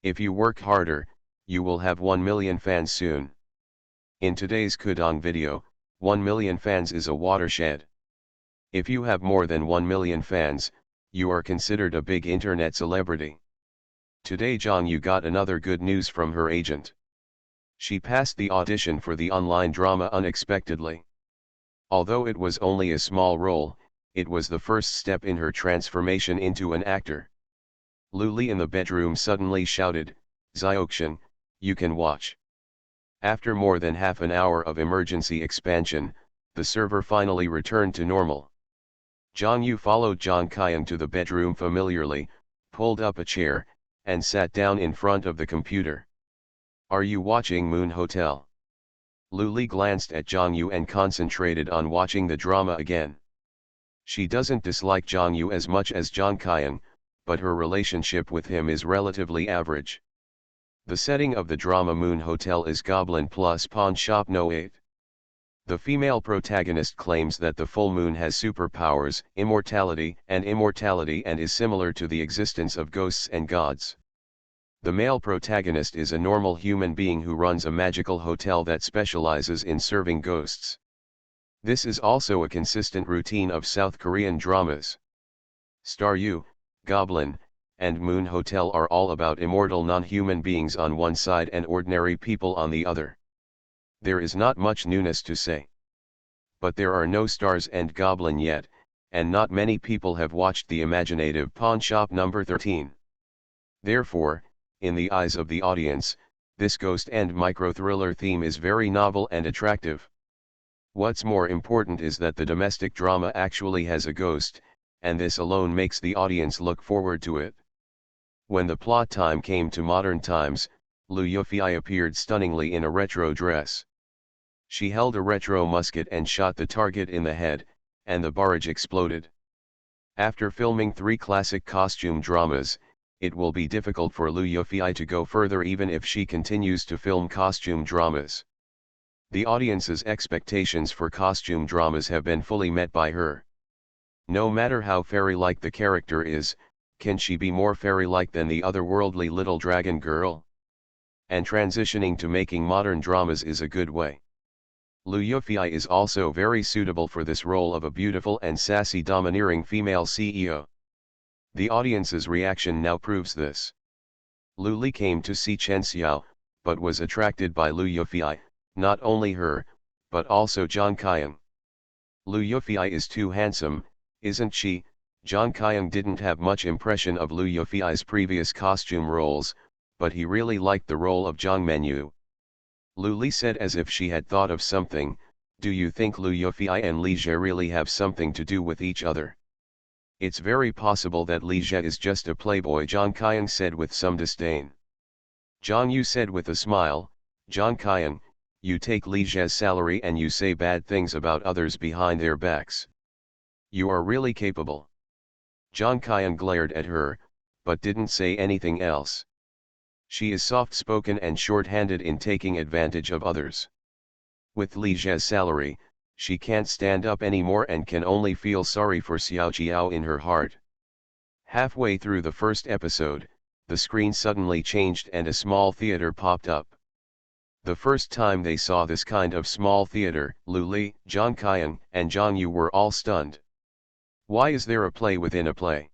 [SPEAKER 1] If you work harder, you will have 1 million fans soon. In today's Kudong Video, 1 million fans is a watershed. If you have more than 1 million fans, you are considered a big internet celebrity. Today Zhang Yu got another good news from her agent. She passed the audition for the online drama unexpectedly. Although it was only a small role, it was the first step in her transformation into an actor. Lu Li in the bedroom suddenly shouted, "Xiaoxian, you can watch." After more than half an hour of emergency expansion, the server finally returned to normal. Zhang Yu followed Zhang Qiang to the bedroom familiarly, pulled up a chair, and sat down in front of the computer. "Are you watching Moon Hotel?" Lu Li glanced at Zhang Yu and concentrated on watching the drama again. She doesn't dislike Zhang Yu as much as Zhang Qiang, but her relationship with him is relatively average. The setting of the drama Moon Hotel is Goblin plus Pawn Shop No 8. The female protagonist claims that the full moon has superpowers, immortality and is similar to the existence of ghosts and gods. The male protagonist is a normal human being who runs a magical hotel that specializes in serving ghosts. This is also a consistent routine of South Korean dramas. Star U, Goblin, and Moon Hotel are all about immortal non-human beings on one side and ordinary people on the other. There is not much newness to say. But there are no stars and Goblin yet, and not many people have watched the imaginative Pawn Shop number 13. Therefore, in the eyes of the audience, this ghost and micro-thriller theme is very novel and attractive. What's more important is that the domestic drama actually has a ghost, and this alone makes the audience look forward to it. When the plot time came to modern times, Liu Yufei appeared stunningly in a retro dress. She held a retro musket and shot the target in the head, and the barrage exploded. After filming 3 classic costume dramas, it will be difficult for Liu Yufei to go further even if she continues to film costume dramas. The audience's expectations for costume dramas have been fully met by her. No matter how fairy-like the character is, can she be more fairy-like than the otherworldly little dragon girl? And transitioning to making modern dramas is a good way. Liu Yufei is also very suitable for this role of a beautiful and sassy domineering female CEO. The audience's reaction now proves this. Lu Li came to see Chen Xiao, but was attracted by Liu Yufei, not only her, but also Zhang Qiang. Liu Yufei is too handsome, isn't she? Zhang Qiang didn't have much impression of Liu Yufei's previous costume roles, but he really liked the role of Zhang Menyu. Lu Li said as if she had thought of something, "Do you think Liu Yufei and Li Jie really have something to do with each other?" "It's very possible that Li Jie is just a playboy," Zhang Qiang said with some disdain. Zhang Yu said with a smile, "Zhang Qiang, you take Li Jie's salary and you say bad things about others behind their backs. You are really capable." Zhang Qiang glared at her, but didn't say anything else. She is soft-spoken and short-handed in taking advantage of others. With Li Jie's salary, she can't stand up anymore and can only feel sorry for Xiao Jiao in her heart. Halfway through the first episode, the screen suddenly changed and a small theater popped up. The first time they saw this kind of small theater, Lu Li, Zhang Qiang, and Zhang Yu were all stunned. Why is there a play within a play?